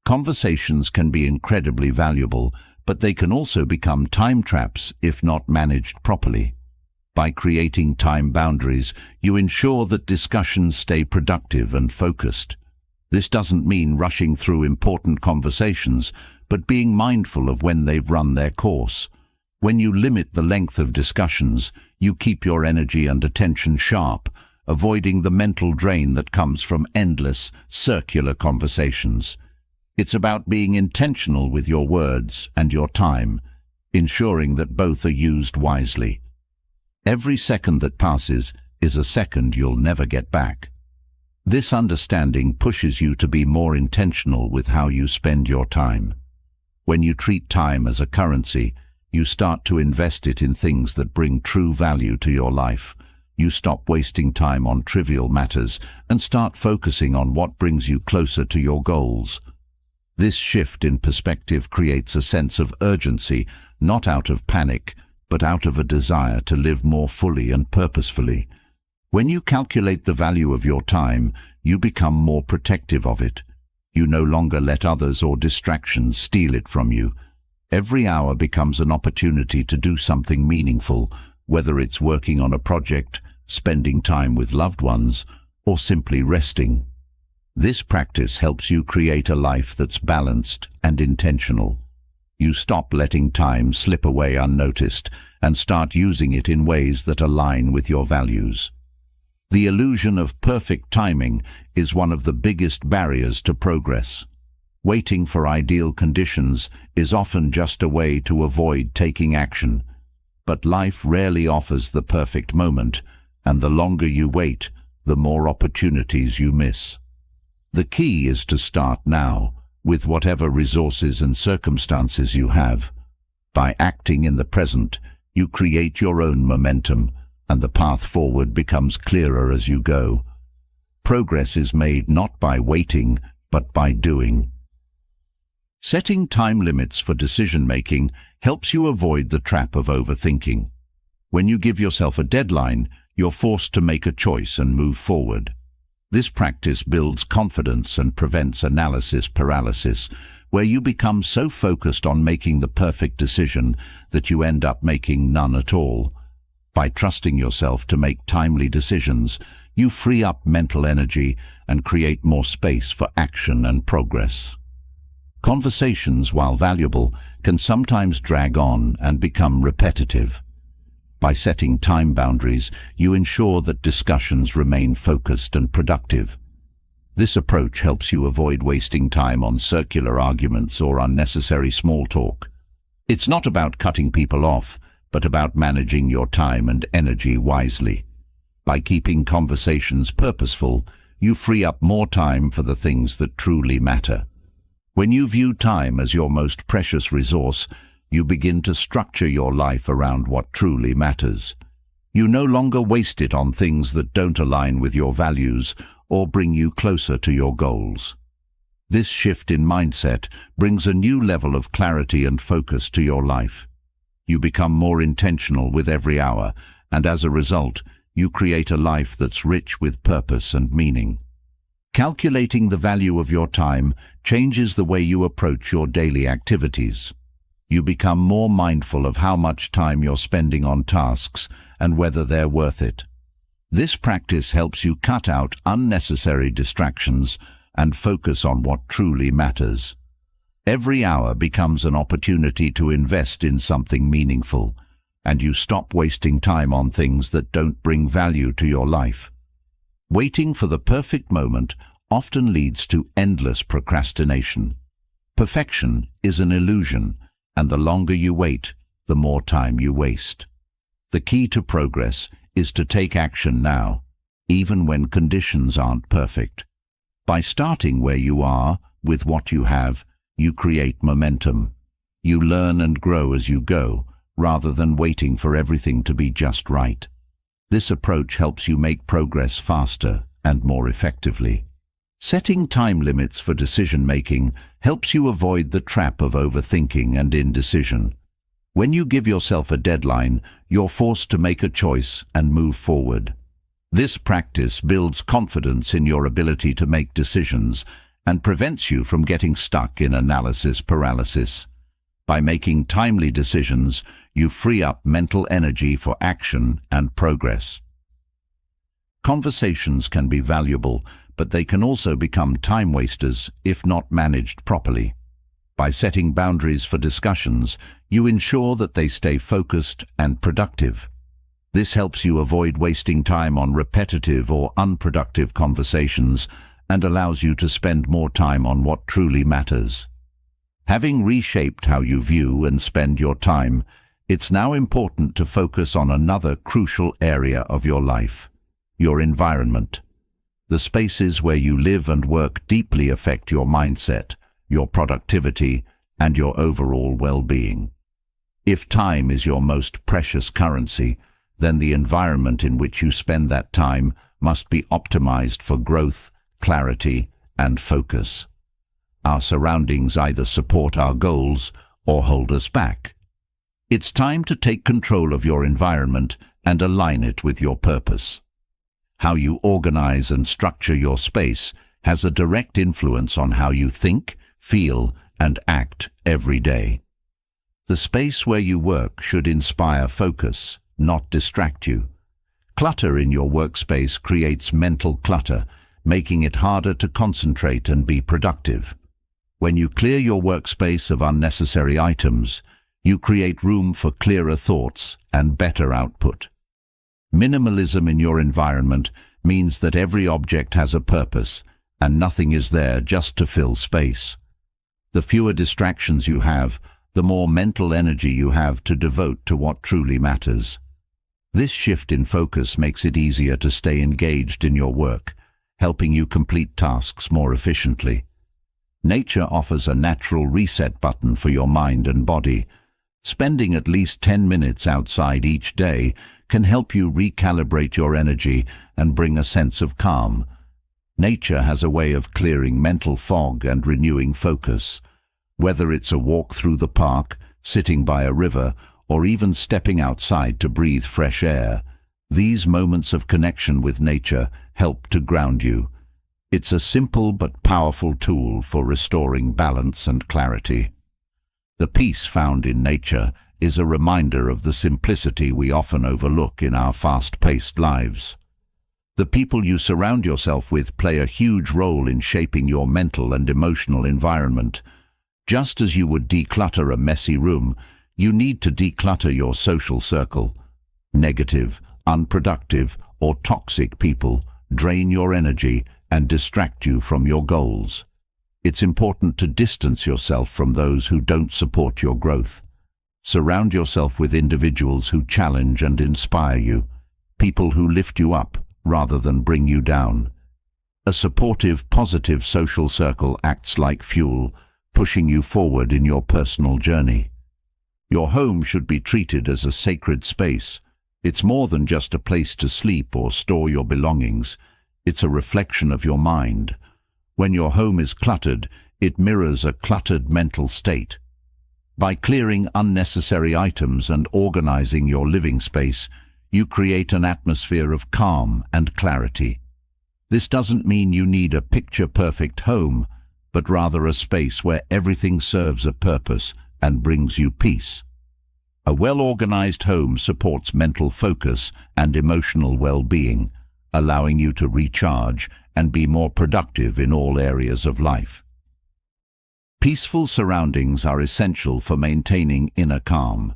Conversations can be incredibly valuable, but they can also become time traps if not managed properly. By creating time boundaries, you ensure that discussions stay productive and focused. This doesn't mean rushing through important conversations, but being mindful of when they've run their course. When you limit the length of discussions, you keep your energy and attention sharp, avoiding the mental drain that comes from endless, circular conversations. It's about being intentional with your words and your time, ensuring that both are used wisely. Every second that passes is a second you'll never get back. This understanding pushes you to be more intentional with how you spend your time. When you treat time as a currency, you start to invest it in things that bring true value to your life. You stop wasting time on trivial matters and start focusing on what brings you closer to your goals. This shift in perspective creates a sense of urgency, not out of panic, but out of a desire to live more fully and purposefully. When you calculate the value of your time, you become more protective of it. You no longer let others or distractions steal it from you. Every hour becomes an opportunity to do something meaningful, whether it's working on a project, spending time with loved ones, or simply resting. This practice helps you create a life that's balanced and intentional. You stop letting time slip away unnoticed and start using it in ways that align with your values. The illusion of perfect timing is one of the biggest barriers to progress. Waiting for ideal conditions is often just a way to avoid taking action. But life rarely offers the perfect moment, and the longer you wait, the more opportunities you miss. The key is to start now, with whatever resources and circumstances you have. By acting in the present, you create your own momentum, and the path forward becomes clearer as you go. Progress is made not by waiting, but by doing. Setting time limits for decision-making helps you avoid the trap of overthinking. When you give yourself a deadline, you're forced to make a choice and move forward. This practice builds confidence and prevents analysis paralysis, where you become so focused on making the perfect decision that you end up making none at all. By trusting yourself to make timely decisions, you free up mental energy and create more space for action and progress. Conversations, while valuable, can sometimes drag on and become repetitive. By setting time boundaries, you ensure that discussions remain focused and productive. This approach helps you avoid wasting time on circular arguments or unnecessary small talk. It's not about cutting people off, but about managing your time and energy wisely. By keeping conversations purposeful, you free up more time for the things that truly matter. When you view time as your most precious resource, you begin to structure your life around what truly matters. You no longer waste it on things that don't align with your values or bring you closer to your goals. This shift in mindset brings a new level of clarity and focus to your life. You become more intentional with every hour, and as a result, you create a life that's rich with purpose and meaning. Calculating the value of your time changes the way you approach your daily activities. You become more mindful of how much time you're spending on tasks and whether they're worth it. This practice helps you cut out unnecessary distractions and focus on what truly matters. Every hour becomes an opportunity to invest in something meaningful, and you stop wasting time on things that don't bring value to your life. Waiting for the perfect moment often leads to endless procrastination. Perfection is an illusion, and the longer you wait, the more time you waste. The key to progress is to take action now, even when conditions aren't perfect. By starting where you are, with what you have, you create momentum. You learn and grow as you go, rather than waiting for everything to be just right. This approach helps you make progress faster and more effectively. Setting time limits for decision-making helps you avoid the trap of overthinking and indecision. When you give yourself a deadline, you're forced to make a choice and move forward. This practice builds confidence in your ability to make decisions and prevents you from getting stuck in analysis paralysis. By making timely decisions, you free up mental energy for action and progress. Conversations can be valuable, but they can also become time wasters if not managed properly. By setting boundaries for discussions, you ensure that they stay focused and productive. This helps you avoid wasting time on repetitive or unproductive conversations and allows you to spend more time on what truly matters. Having reshaped how you view and spend your time, it's now important to focus on another crucial area of your life: your environment. The spaces where you live and work deeply affect your mindset, your productivity, and your overall well-being. If time is your most precious currency, then the environment in which you spend that time must be optimized for growth, clarity, and focus. Our surroundings either support our goals or hold us back. It's time to take control of your environment and align it with your purpose. How you organize and structure your space has a direct influence on how you think, feel, and act every day. The space where you work should inspire focus, not distract you. Clutter in your workspace creates mental clutter, making it harder to concentrate and be productive. When you clear your workspace of unnecessary items, you create room for clearer thoughts and better output. Minimalism in your environment means that every object has a purpose and nothing is there just to fill space. The fewer distractions you have, the more mental energy you have to devote to what truly matters. This shift in focus makes it easier to stay engaged in your work, helping you complete tasks more efficiently. Nature offers a natural reset button for your mind and body. Spending at least 10 minutes outside each day can help you recalibrate your energy and bring a sense of calm. Nature has a way of clearing mental fog and renewing focus. Whether it's a walk through the park, sitting by a river, or even stepping outside to breathe fresh air, these moments of connection with nature help to ground you. It's a simple but powerful tool for restoring balance and clarity. The peace found in nature is a reminder of the simplicity we often overlook in our fast-paced lives. The people you surround yourself with play a huge role in shaping your mental and emotional environment. Just as you would declutter a messy room, you need to declutter your social circle. Negative, unproductive, or toxic people drain your energy and distract you from your goals. It's important to distance yourself from those who don't support your growth. Surround yourself with individuals who challenge and inspire you, people who lift you up rather than bring you down. A supportive, positive social circle acts like fuel, pushing you forward in your personal journey. Your home should be treated as a sacred space. It's more than just a place to sleep or store your belongings. It's a reflection of your mind. When your home is cluttered, it mirrors a cluttered mental state. By clearing unnecessary items and organizing your living space, you create an atmosphere of calm and clarity. This doesn't mean you need a picture-perfect home, but rather a space where everything serves a purpose and brings you peace. A well-organized home supports mental focus and emotional well-being, allowing you to recharge and be more productive in all areas of life. Peaceful surroundings are essential for maintaining inner calm.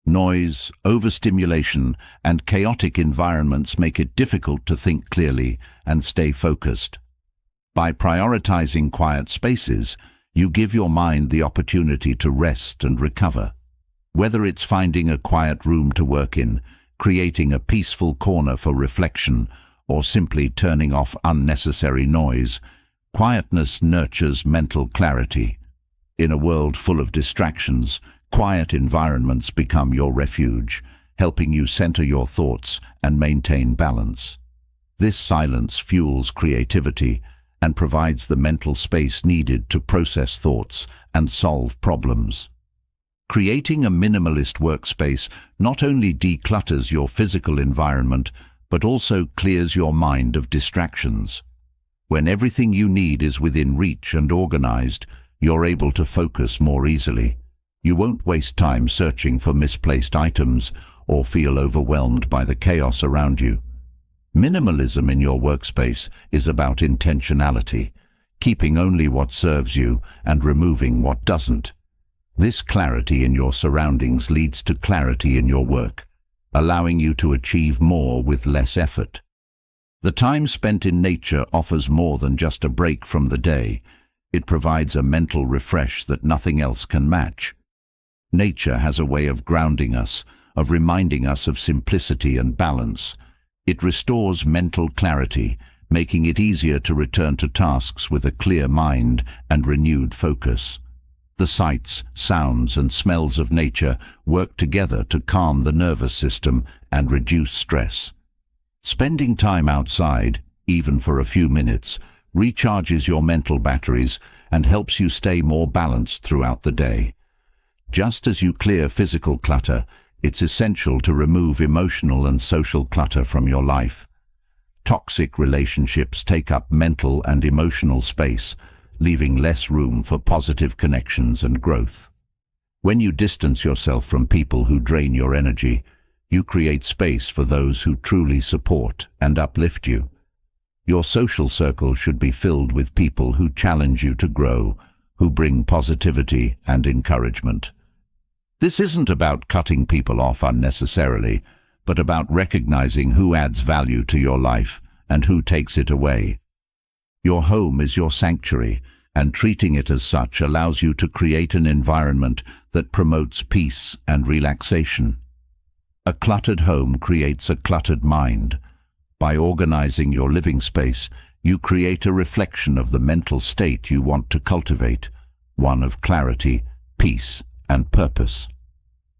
Noise, overstimulation, and chaotic environments make it difficult to think clearly and stay focused. By prioritizing quiet spaces, you give your mind the opportunity to rest and recover. Whether it's finding a quiet room to work in, creating a peaceful corner for reflection, or simply turning off unnecessary noise, quietness nurtures mental clarity. In a world full of distractions, quiet environments become your refuge, helping you center your thoughts and maintain balance. This silence fuels creativity and provides the mental space needed to process thoughts and solve problems. Creating a minimalist workspace not only declutters your physical environment, but also clears your mind of distractions. When everything you need is within reach and organized, you're able to focus more easily. You won't waste time searching for misplaced items or feel overwhelmed by the chaos around you. Minimalism in your workspace is about intentionality, keeping only what serves you and removing what doesn't. This clarity in your surroundings leads to clarity in your work, allowing you to achieve more with less effort. The time spent in nature offers more than just a break from the day. It provides a mental refresh that nothing else can match. Nature has a way of grounding us, of reminding us of simplicity and balance. It restores mental clarity, making it easier to return to tasks with a clear mind and renewed focus. The sights, sounds, and smells of nature work together to calm the nervous system and reduce stress. Spending time outside, even for a few minutes, recharges your mental batteries and helps you stay more balanced throughout the day. Just as you clear physical clutter, it's essential to remove emotional and social clutter from your life. Toxic relationships take up mental and emotional space, leaving less room for positive connections and growth. When you distance yourself from people who drain your energy, you create space for those who truly support and uplift you. Your social circle should be filled with people who challenge you to grow, who bring positivity and encouragement. This isn't about cutting people off unnecessarily, but about recognizing who adds value to your life and who takes it away. Your home is your sanctuary, and treating it as such allows you to create an environment that promotes peace and relaxation. A cluttered home creates a cluttered mind. By organizing your living space, you create a reflection of the mental state you want to cultivate, one of clarity, peace, and purpose.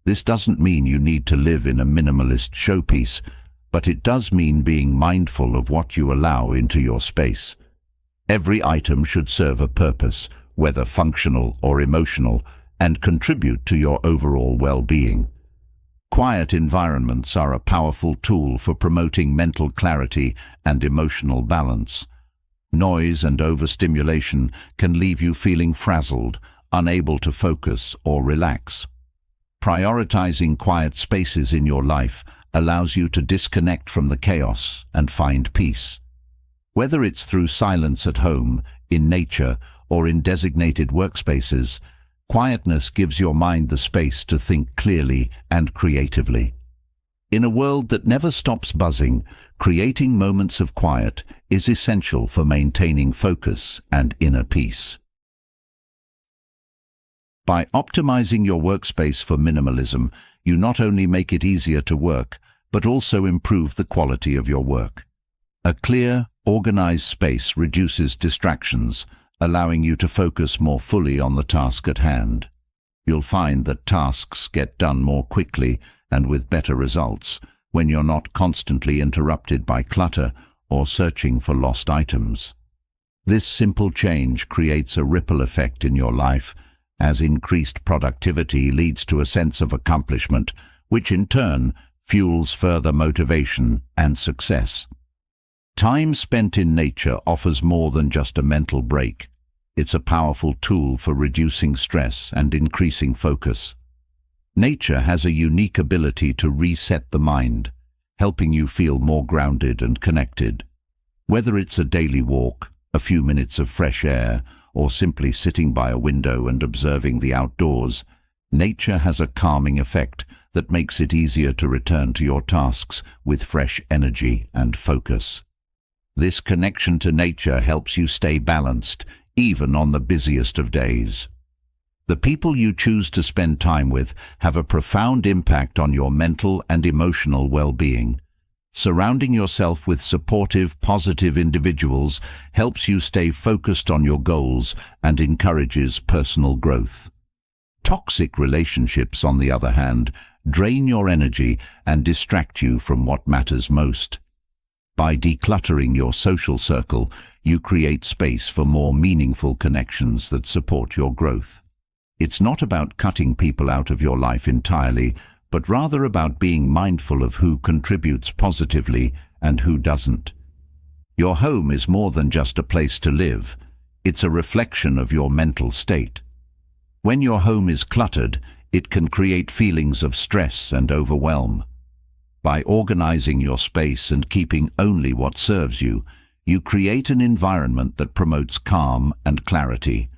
This doesn't mean you need to live in a minimalist showpiece, but it does mean being mindful of what you allow into your space. Every item should serve a purpose, whether functional or emotional, and contribute to your overall well-being. Quiet environments are a powerful tool for promoting mental clarity and emotional balance. Noise and overstimulation can leave you feeling frazzled, unable to focus or relax. Prioritizing quiet spaces in your life allows you to disconnect from the chaos and find peace. Whether it's through silence at home, in nature, or in designated workspaces, quietness gives your mind the space to think clearly and creatively. In a world that never stops buzzing, creating moments of quiet is essential for maintaining focus and inner peace. By optimizing your workspace for minimalism, you not only make it easier to work, but also improve the quality of your work. A clear, organized space reduces distractions, allowing you to focus more fully on the task at hand. You'll find that tasks get done more quickly and with better results when you're not constantly interrupted by clutter or searching for lost items. This simple change creates a ripple effect in your life, as increased productivity leads to a sense of accomplishment, which in turn fuels further motivation and success. Time spent in nature offers more than just a mental break. It's a powerful tool for reducing stress and increasing focus. Nature has a unique ability to reset the mind, helping you feel more grounded and connected. Whether it's a daily walk, a few minutes of fresh air, or simply sitting by a window and observing the outdoors, nature has a calming effect that makes it easier to return to your tasks with fresh energy and focus. This connection to nature helps you stay balanced, even on the busiest of days. The people you choose to spend time with have a profound impact on your mental and emotional well-being. Surrounding yourself with supportive, positive individuals helps you stay focused on your goals and encourages personal growth. Toxic relationships, on the other hand, drain your energy and distract you from what matters most. By decluttering your social circle, you create space for more meaningful connections that support your growth. It's not about cutting people out of your life entirely, but rather about being mindful of who contributes positively and who doesn't. Your home is more than just a place to live. It's a reflection of your mental state. When your home is cluttered, it can create feelings of stress and overwhelm. By organizing your space and keeping only what serves you, you create an environment that promotes calm and clarity.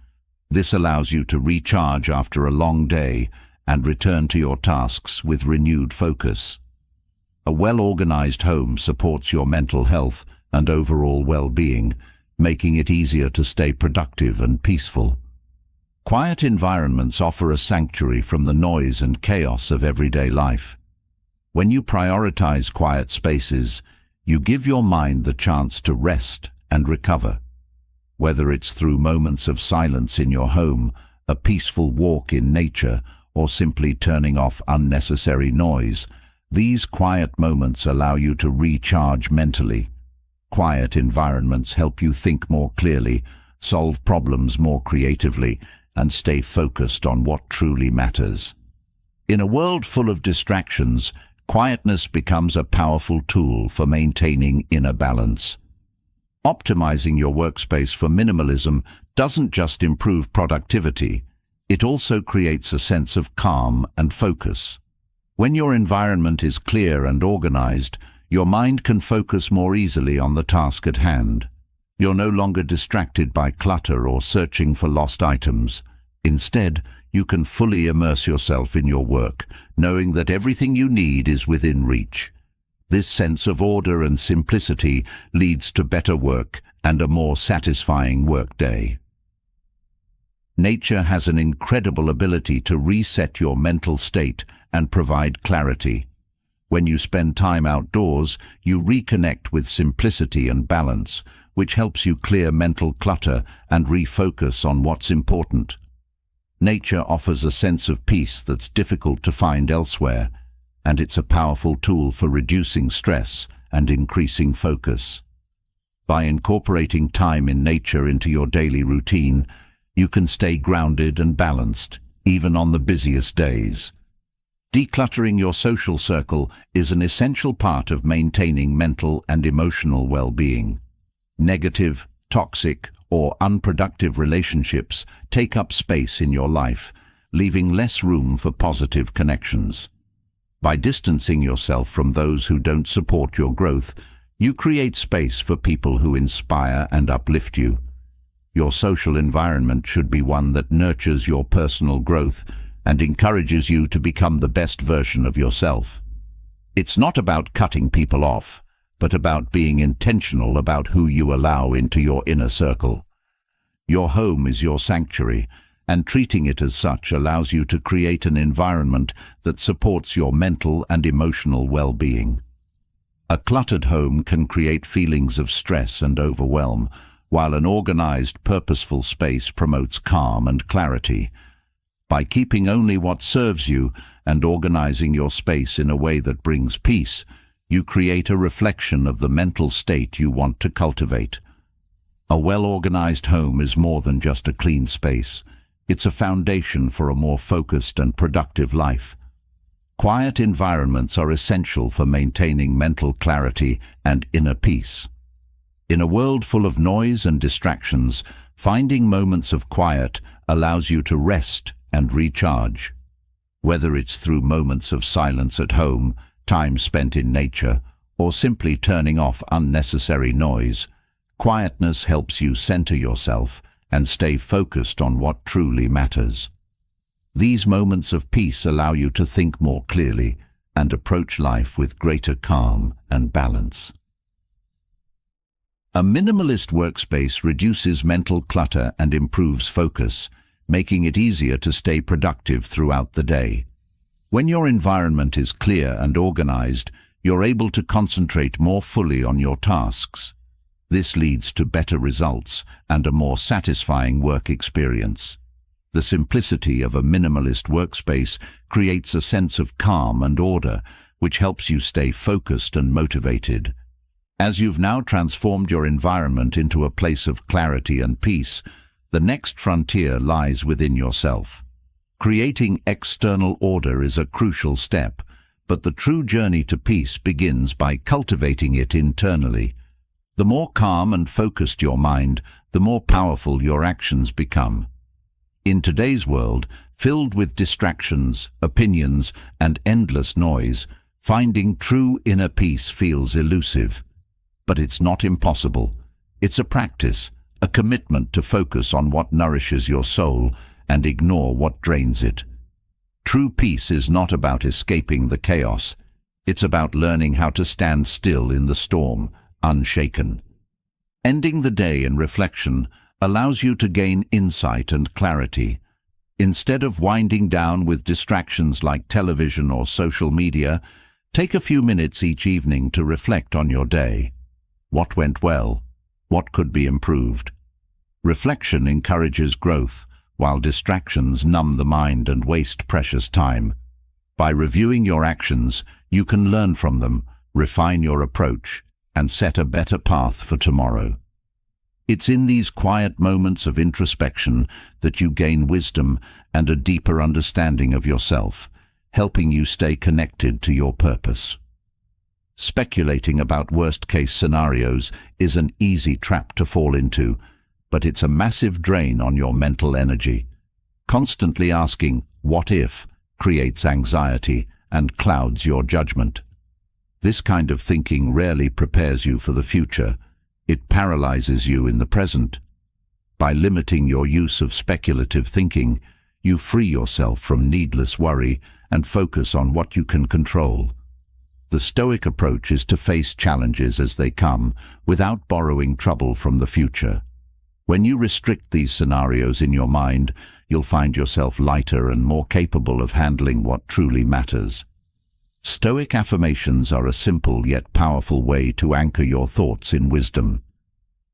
This allows you to recharge after a long day and return to your tasks with renewed focus. A well-organized home supports your mental health and overall well-being, making it easier to stay productive and peaceful. Quiet environments offer a sanctuary from the noise and chaos of everyday life. When you prioritize quiet spaces, you give your mind the chance to rest and recover. Whether it's through moments of silence in your home, a peaceful walk in nature, or simply turning off unnecessary noise, these quiet moments allow you to recharge mentally. Quiet environments help you think more clearly, solve problems more creatively, and stay focused on what truly matters. In a world full of distractions, quietness becomes a powerful tool for maintaining inner balance. Optimizing your workspace for minimalism doesn't just improve productivity, it also creates a sense of calm and focus. When your environment is clear and organized, your mind can focus more easily on the task at hand. You're no longer distracted by clutter or searching for lost items. Instead, you can fully immerse yourself in your work, knowing that everything you need is within reach. This sense of order and simplicity leads to better work and a more satisfying workday. Nature has an incredible ability to reset your mental state and provide clarity. When you spend time outdoors, you reconnect with simplicity and balance, which helps you clear mental clutter and refocus on what's important. Nature offers a sense of peace that's difficult to find elsewhere, and it's a powerful tool for reducing stress and increasing focus. By incorporating time in nature into your daily routine, you can stay grounded and balanced, even on the busiest days. Decluttering your social circle is an essential part of maintaining mental and emotional well-being. Negative, toxic, or unproductive relationships take up space in your life, leaving less room for positive connections. By distancing yourself from those who don't support your growth, you create space for people who inspire and uplift you. Your social environment should be one that nurtures your personal growth and encourages you to become the best version of yourself. It's not about cutting people off, but about being intentional about who you allow into your inner circle. Your home is your sanctuary, and treating it as such allows you to create an environment that supports your mental and emotional well-being. A cluttered home can create feelings of stress and overwhelm, while an organized, purposeful space promotes calm and clarity. By keeping only what serves you and organizing your space in a way that brings peace, you create a reflection of the mental state you want to cultivate. A well-organized home is more than just a clean space. It's a foundation for a more focused and productive life. Quiet environments are essential for maintaining mental clarity and inner peace. In a world full of noise and distractions, finding moments of quiet allows you to rest and recharge. Whether it's through moments of silence at home, time spent in nature, or simply turning off unnecessary noise, quietness helps you center yourself and stay focused on what truly matters. These moments of peace allow you to think more clearly and approach life with greater calm and balance. A minimalist workspace reduces mental clutter and improves focus, making it easier to stay productive throughout the day. When your environment is clear and organized, you're able to concentrate more fully on your tasks. This leads to better results and a more satisfying work experience. The simplicity of a minimalist workspace creates a sense of calm and order, which helps you stay focused and motivated. As you've now transformed your environment into a place of clarity and peace, the next frontier lies within yourself. Creating external order is a crucial step, but the true journey to peace begins by cultivating it internally. The more calm and focused your mind, the more powerful your actions become. In today's world, filled with distractions, opinions, and endless noise, finding true inner peace feels elusive. But it's not impossible. It's a practice, a commitment to focus on what nourishes your soul and ignore what drains it. True peace is not about escaping the chaos. It's about learning how to stand still in the storm, unshaken. Ending the day in reflection allows you to gain insight and clarity. Instead of winding down with distractions like television or social media, take a few minutes each evening to reflect on your day. What went well? What could be improved? Reflection encourages growth, while distractions numb the mind and waste precious time. By reviewing your actions, you can learn from them, refine your approach, and set a better path for tomorrow. It's in these quiet moments of introspection that you gain wisdom and a deeper understanding of yourself, helping you stay connected to your purpose. Speculating about worst-case scenarios is an easy trap to fall into, but it's a massive drain on your mental energy. Constantly asking, "What if?" creates anxiety and clouds your judgment. This kind of thinking rarely prepares you for the future. It paralyzes you in the present. By limiting your use of speculative thinking, you free yourself from needless worry and focus on what you can control. The Stoic approach is to face challenges as they come, without borrowing trouble from the future. When you restrict these scenarios in your mind, you'll find yourself lighter and more capable of handling what truly matters. Stoic affirmations are a simple yet powerful way to anchor your thoughts in wisdom.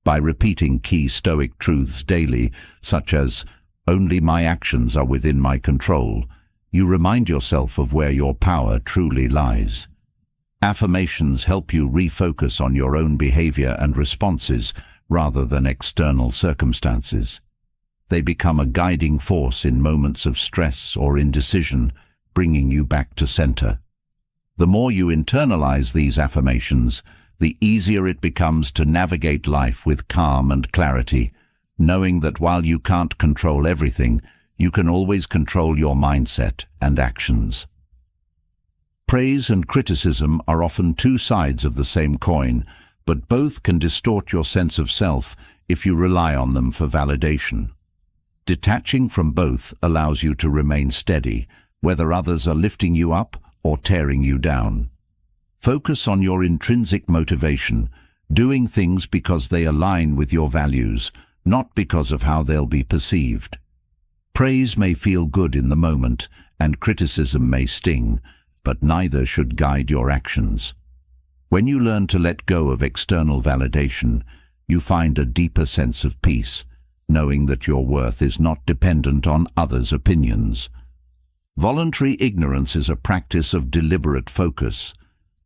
By repeating key Stoic truths daily, such as, "Only my actions are within my control," you remind yourself of where your power truly lies. Affirmations help you refocus on your own behavior and responses rather than external circumstances. They become a guiding force in moments of stress or indecision, bringing you back to center. The more you internalize these affirmations, the easier it becomes to navigate life with calm and clarity, knowing that while you can't control everything, you can always control your mindset and actions. Praise and criticism are often two sides of the same coin, but both can distort your sense of self if you rely on them for validation. Detaching from both allows you to remain steady, whether others are lifting you up or tearing you down. Focus on your intrinsic motivation, doing things because they align with your values, not because of how they'll be perceived. Praise may feel good in the moment, and criticism may sting, but neither should guide your actions. When you learn to let go of external validation, you find a deeper sense of peace, knowing that your worth is not dependent on others' opinions. Voluntary ignorance is a practice of deliberate focus.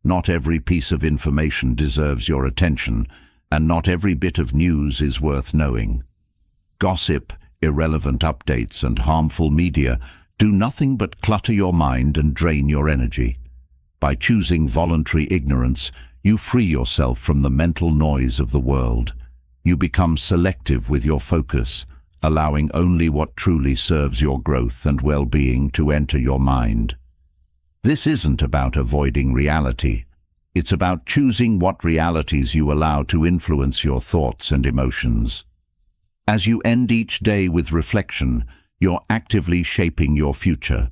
Not every piece of information deserves your attention, and not every bit of news is worth knowing. Gossip, irrelevant updates, and harmful media do nothing but clutter your mind and drain your energy. By choosing voluntary ignorance, you free yourself from the mental noise of the world. You become selective with your focus, allowing only what truly serves your growth and well-being to enter your mind. This isn't about avoiding reality. It's about choosing what realities you allow to influence your thoughts and emotions. As you end each day with reflection, you're actively shaping your future.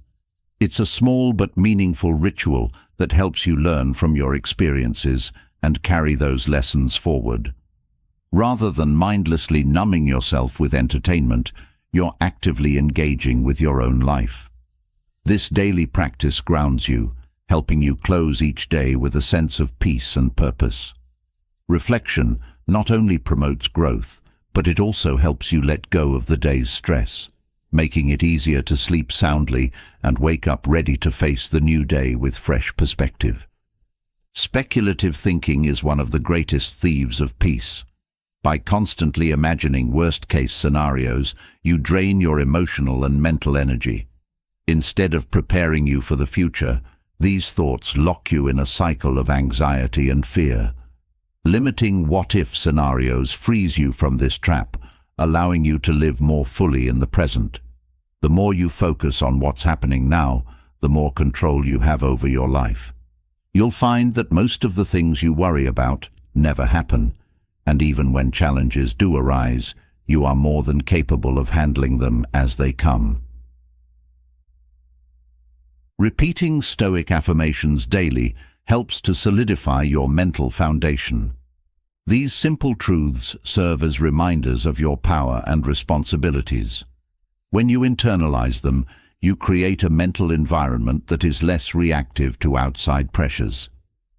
It's a small but meaningful ritual that helps you learn from your experiences and carry those lessons forward. Rather than mindlessly numbing yourself with entertainment, you're actively engaging with your own life. This daily practice grounds you, helping you close each day with a sense of peace and purpose. Reflection not only promotes growth, but it also helps you let go of the day's stress, making it easier to sleep soundly and wake up ready to face the new day with fresh perspective. Speculative thinking is one of the greatest thieves of peace. By constantly imagining worst-case scenarios, you drain your emotional and mental energy. Instead of preparing you for the future, these thoughts lock you in a cycle of anxiety and fear. Limiting what-if scenarios frees you from this trap, allowing you to live more fully in the present. The more you focus on what's happening now, the more control you have over your life. You'll find that most of the things you worry about never happen, and even when challenges do arise, you are more than capable of handling them as they come. Repeating Stoic affirmations daily helps to solidify your mental foundation. These simple truths serve as reminders of your power and responsibilities. When you internalize them, you create a mental environment that is less reactive to outside pressures.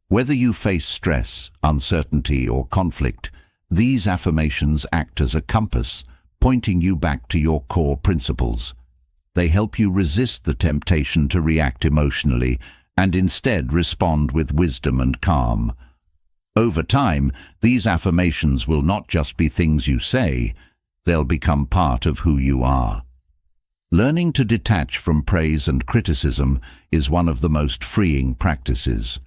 Whether you face stress, uncertainty, or conflict, these affirmations act as a compass, pointing you back to your core principles. They help you resist the temptation to react emotionally and instead respond with wisdom and calm. Over time, these affirmations will not just be things you say, they'll become part of who you are. Learning to detach from praise and criticism is one of the most freeing practices.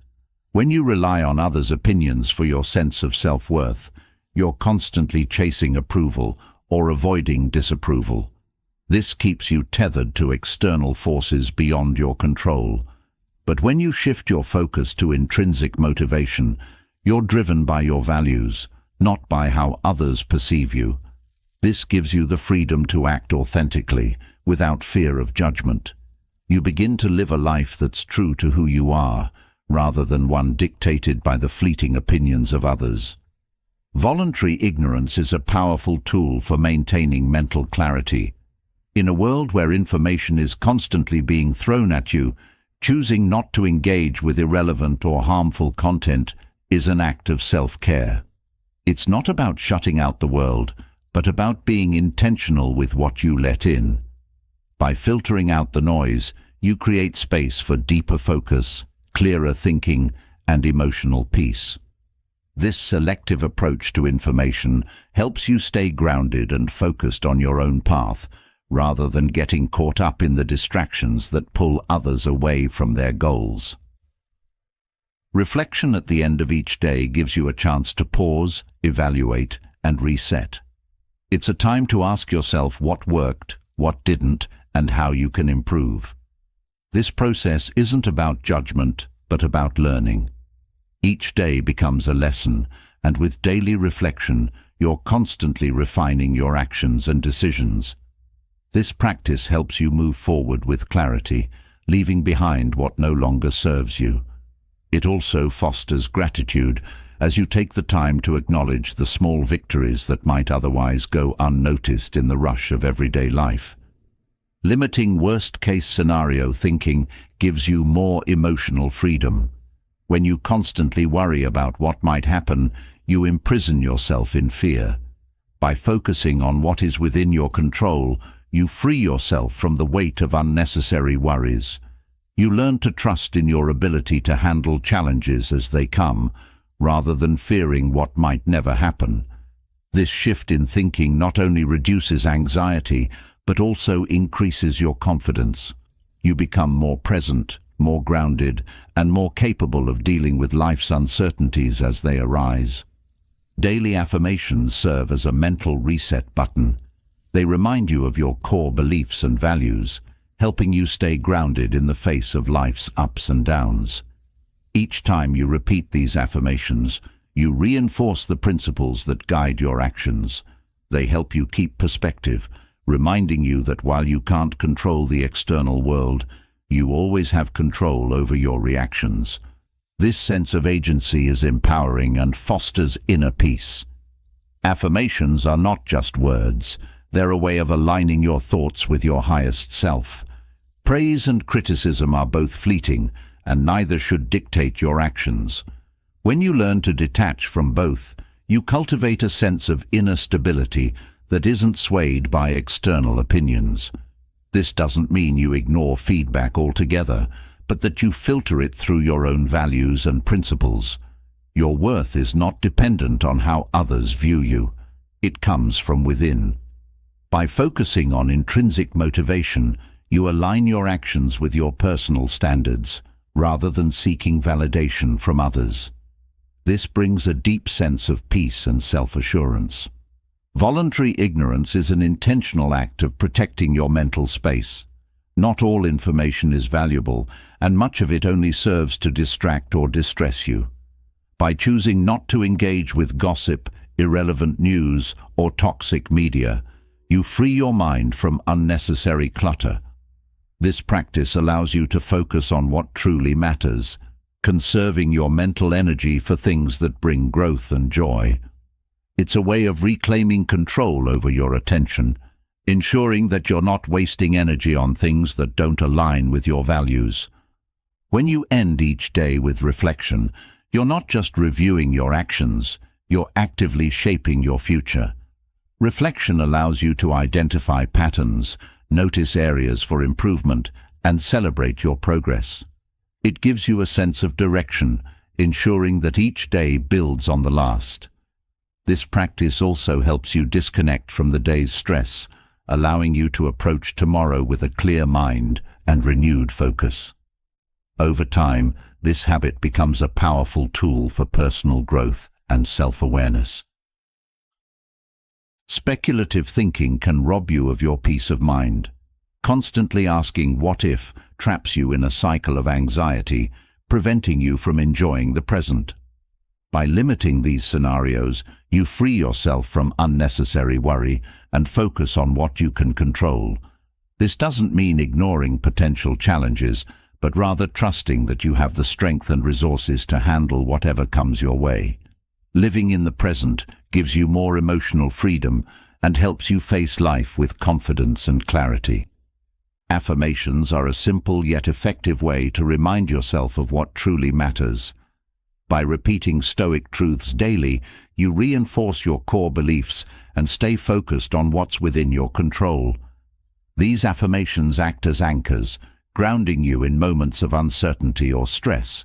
When you rely on others' opinions for your sense of self-worth, you're constantly chasing approval or avoiding disapproval. This keeps you tethered to external forces beyond your control. But when you shift your focus to intrinsic motivation, you're driven by your values, not by how others perceive you. This gives you the freedom to act authentically, without fear of judgment. You begin to live a life that's true to who you are, rather than one dictated by the fleeting opinions of others. Voluntary ignorance is a powerful tool for maintaining mental clarity. In a world where information is constantly being thrown at you, choosing not to engage with irrelevant or harmful content is an act of self-care. It's not about shutting out the world, but about being intentional with what you let in. By filtering out the noise, you create space for deeper focus, clearer thinking, and emotional peace. This selective approach to information helps you stay grounded and focused on your own path, rather than getting caught up in the distractions that pull others away from their goals. Reflection at the end of each day gives you a chance to pause, evaluate, and reset. It's a time to ask yourself what worked, what didn't, and how you can improve. This process isn't about judgment, but about learning. Each day becomes a lesson, and with daily reflection, you're constantly refining your actions and decisions. This practice helps you move forward with clarity, leaving behind what no longer serves you. It also fosters gratitude, as you take the time to acknowledge the small victories that might otherwise go unnoticed in the rush of everyday life. Limiting worst-case scenario thinking gives you more emotional freedom. When you constantly worry about what might happen, you imprison yourself in fear. By focusing on what is within your control, you free yourself from the weight of unnecessary worries. You learn to trust in your ability to handle challenges as they come, rather than fearing what might never happen. This shift in thinking not only reduces anxiety, but also increases your confidence. You become more present, more grounded, and more capable of dealing with life's uncertainties as they arise. Daily affirmations serve as a mental reset button. They remind you of your core beliefs and values, helping you stay grounded in the face of life's ups and downs. Each time you repeat these affirmations, you reinforce the principles that guide your actions. They help you keep perspective, reminding you that while you can't control the external world, you always have control over your reactions. This sense of agency is empowering and fosters inner peace. Affirmations are not just words, They're a way of aligning your thoughts with your highest self. Praise and criticism are both fleeting, and neither should dictate your actions. When you learn to detach from both, you cultivate a sense of inner stability that isn't swayed by external opinions. This doesn't mean you ignore feedback altogether, but that you filter it through your own values and principles. Your worth is not dependent on how others view you. It comes from within. By focusing on intrinsic motivation, you align your actions with your personal standards, rather than seeking validation from others. This brings a deep sense of peace and self-assurance. Voluntary ignorance is an intentional act of protecting your mental space. Not all information is valuable, and much of it only serves to distract or distress you. By choosing not to engage with gossip, irrelevant news, or toxic media, you free your mind from unnecessary clutter. This practice allows you to focus on what truly matters, conserving your mental energy for things that bring growth and joy. It's a way of reclaiming control over your attention, ensuring that you're not wasting energy on things that don't align with your values. When you end each day with reflection, you're not just reviewing your actions, you're actively shaping your future. Reflection allows you to identify patterns, notice areas for improvement, and celebrate your progress. It gives you a sense of direction, ensuring that each day builds on the last. This practice also helps you disconnect from the day's stress, allowing you to approach tomorrow with a clear mind and renewed focus. Over time, this habit becomes a powerful tool for personal growth and self-awareness. Speculative thinking can rob you of your peace of mind. Constantly asking "what if" traps you in a cycle of anxiety, preventing you from enjoying the present. By limiting these scenarios, you free yourself from unnecessary worry and focus on what you can control. This doesn't mean ignoring potential challenges, but rather trusting that you have the strength and resources to handle whatever comes your way. Living in the present gives you more emotional freedom and helps you face life with confidence and clarity. Affirmations are a simple yet effective way to remind yourself of what truly matters. By repeating Stoic truths daily, you reinforce your core beliefs and stay focused on what's within your control. These affirmations act as anchors, grounding you in moments of uncertainty or stress.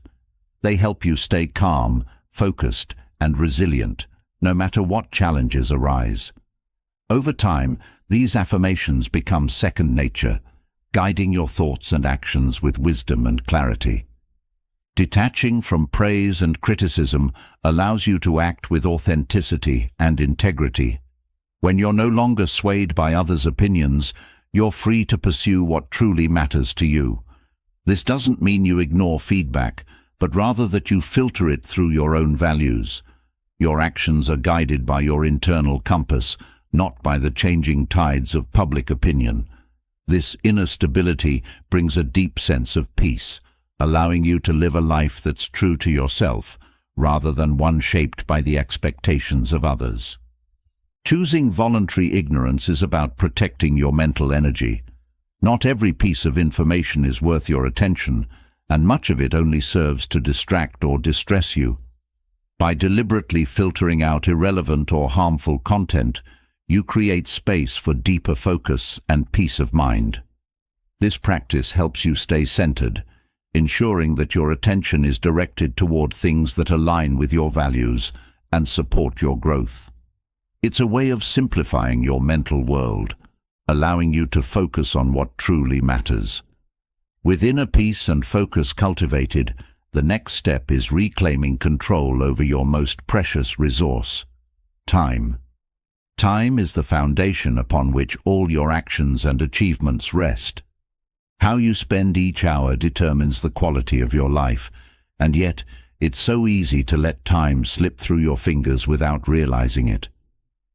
They help you stay calm, focused, and resilient, no matter what challenges arise. Over time, these affirmations become second nature, guiding your thoughts and actions with wisdom and clarity. Detaching from praise and criticism allows you to act with authenticity and integrity. When you're no longer swayed by others' opinions, you're free to pursue what truly matters to you. This doesn't mean you ignore feedback, but rather that you filter it through your own values. Your actions are guided by your internal compass, not by the changing tides of public opinion. This inner stability brings a deep sense of peace, allowing you to live a life that's true to yourself, rather than one shaped by the expectations of others. Choosing voluntary ignorance is about protecting your mental energy. Not every piece of information is worth your attention, and much of it only serves to distract or distress you. By deliberately filtering out irrelevant or harmful content, you create space for deeper focus and peace of mind. This practice helps you stay centered, ensuring that your attention is directed toward things that align with your values and support your growth. It's a way of simplifying your mental world, allowing you to focus on what truly matters. With inner peace and focus cultivated, the next step is reclaiming control over your most precious resource, time. Time is the foundation upon which all your actions and achievements rest. How you spend each hour determines the quality of your life, and yet it's so easy to let time slip through your fingers without realizing it.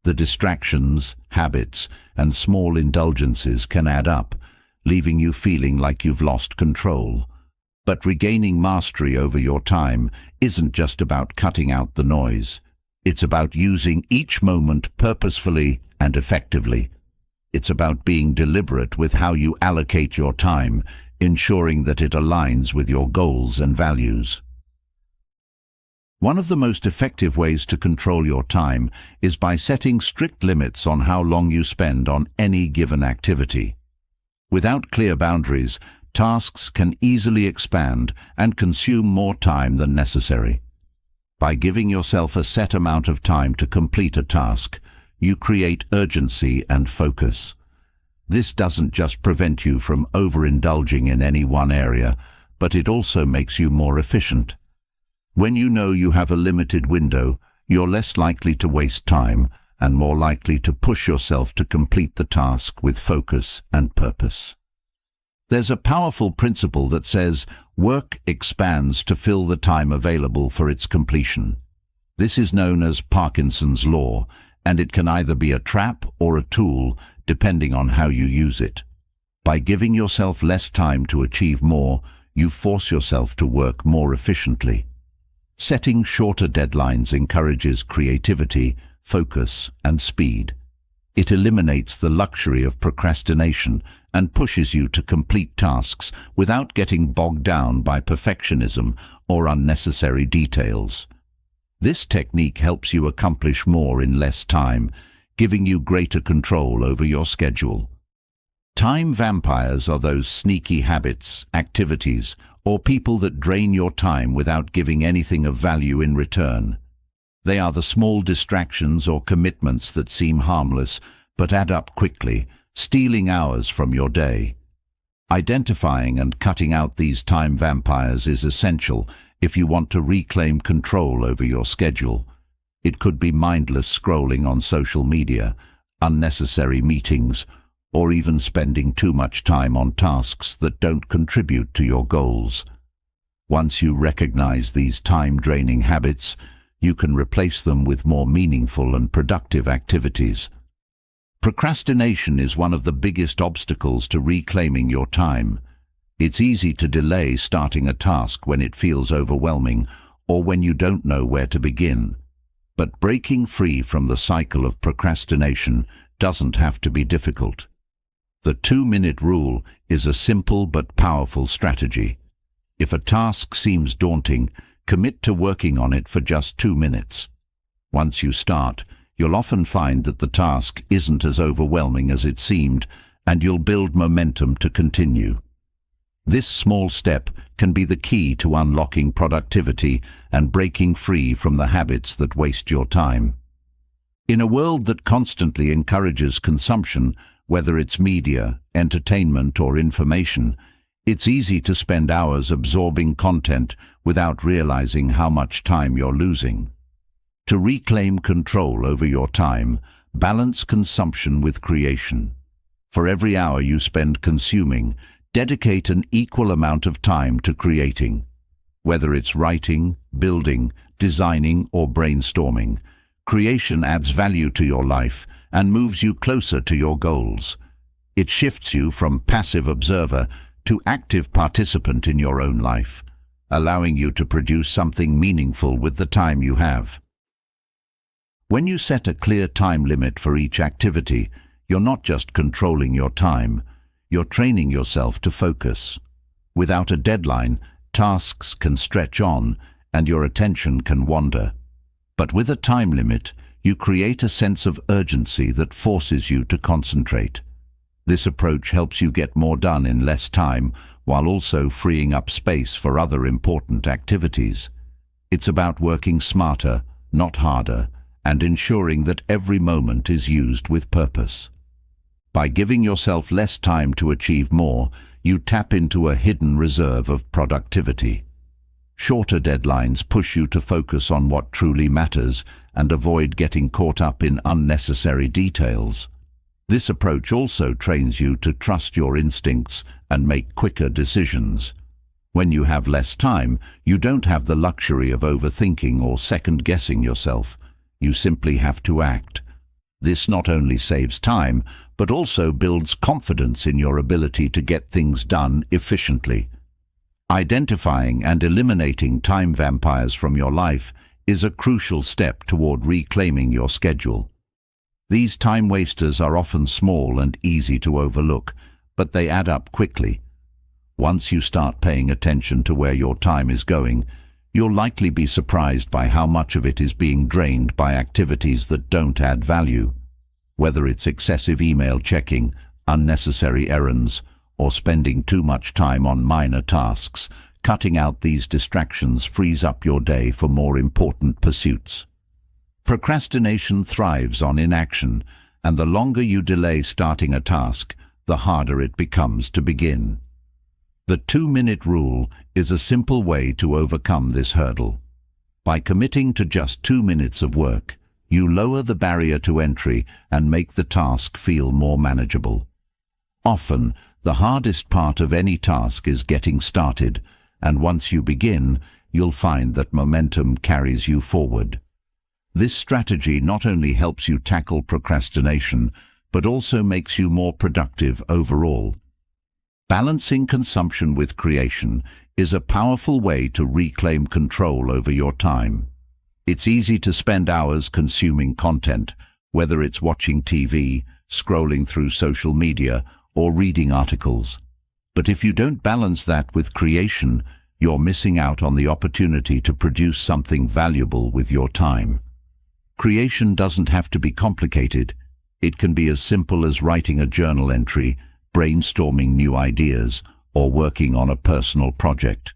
The distractions, habits, and small indulgences can add up, leaving you feeling like you've lost control. But regaining mastery over your time isn't just about cutting out the noise. It's about using each moment purposefully and effectively. It's about being deliberate with how you allocate your time, ensuring that it aligns with your goals and values. One of the most effective ways to control your time is by setting strict limits on how long you spend on any given activity. Without clear boundaries, tasks can easily expand and consume more time than necessary. By giving yourself a set amount of time to complete a task, you create urgency and focus. This doesn't just prevent you from overindulging in any one area, but it also makes you more efficient. When you know you have a limited window, you're less likely to waste time and more likely to push yourself to complete the task with focus and purpose. There's a powerful principle that says work expands to fill the time available for its completion. This is known as Parkinson's law, and it can either be a trap or a tool, depending on how you use it. By giving yourself less time to achieve more, you force yourself to work more efficiently. Setting shorter deadlines encourages creativity, focus, and speed. It eliminates the luxury of procrastination and pushes you to complete tasks without getting bogged down by perfectionism or unnecessary details. This technique helps you accomplish more in less time, giving you greater control over your schedule. Time vampires are those sneaky habits, activities, or people that drain your time without giving anything of value in return. They are the small distractions or commitments that seem harmless but add up quickly, stealing hours from your day. Identifying and cutting out these time vampires is essential if you want to reclaim control over your schedule. It could be mindless scrolling on social media, unnecessary meetings, or even spending too much time on tasks that don't contribute to your goals. Once you recognize these time-draining habits, you can replace them with more meaningful and productive activities. Procrastination is one of the biggest obstacles to reclaiming your time. It's easy to delay starting a task when it feels overwhelming or when you don't know where to begin. But breaking free from the cycle of procrastination doesn't have to be difficult. The 2-minute rule is a simple but powerful strategy. If a task seems daunting, commit to working on it for just 2 minutes. Once you start, you'll often find that the task isn't as overwhelming as it seemed, and you'll build momentum to continue. This small step can be the key to unlocking productivity and breaking free from the habits that waste your time. In a world that constantly encourages consumption, whether it's media, entertainment, or information, it's easy to spend hours absorbing content without realizing how much time you're losing. To reclaim control over your time, balance consumption with creation. For every hour you spend consuming, dedicate an equal amount of time to creating. Whether it's writing, building, designing, or brainstorming, creation adds value to your life and moves you closer to your goals. It shifts you from passive observer to active participant in your own life, allowing you to produce something meaningful with the time you have. When you set a clear time limit for each activity, you're not just controlling your time, you're training yourself to focus. Without a deadline, tasks can stretch on and your attention can wander. But with a time limit, you create a sense of urgency that forces you to concentrate. This approach helps you get more done in less time while also freeing up space for other important activities. It's about working smarter, not harder, and ensuring that every moment is used with purpose. By giving yourself less time to achieve more, you tap into a hidden reserve of productivity. Shorter deadlines push you to focus on what truly matters and avoid getting caught up in unnecessary details. This approach also trains you to trust your instincts and make quicker decisions. When you have less time, you don't have the luxury of overthinking or second-guessing yourself. You simply have to act. This not only saves time, but also builds confidence in your ability to get things done efficiently. Identifying and eliminating time vampires from your life is a crucial step toward reclaiming your schedule. These time wasters are often small and easy to overlook, but they add up quickly. Once you start paying attention to where your time is going, you'll likely be surprised by how much of it is being drained by activities that don't add value. Whether it's excessive email checking, unnecessary errands, or spending too much time on minor tasks, cutting out these distractions frees up your day for more important pursuits. Procrastination thrives on inaction, and the longer you delay starting a task, the harder it becomes to begin. The 2-minute rule is a simple way to overcome this hurdle. By committing to just 2 minutes of work, you lower the barrier to entry and make the task feel more manageable. Often, the hardest part of any task is getting started, and once you begin, you'll find that momentum carries you forward. This strategy not only helps you tackle procrastination, but also makes you more productive overall. Balancing consumption with creation is a powerful way to reclaim control over your time. It's easy to spend hours consuming content, whether it's watching TV, scrolling through social media, or reading articles. But if you don't balance that with creation, you're missing out on the opportunity to produce something valuable with your time. Creation doesn't have to be complicated. It can be as simple as writing a journal entry, brainstorming new ideas, or working on a personal project.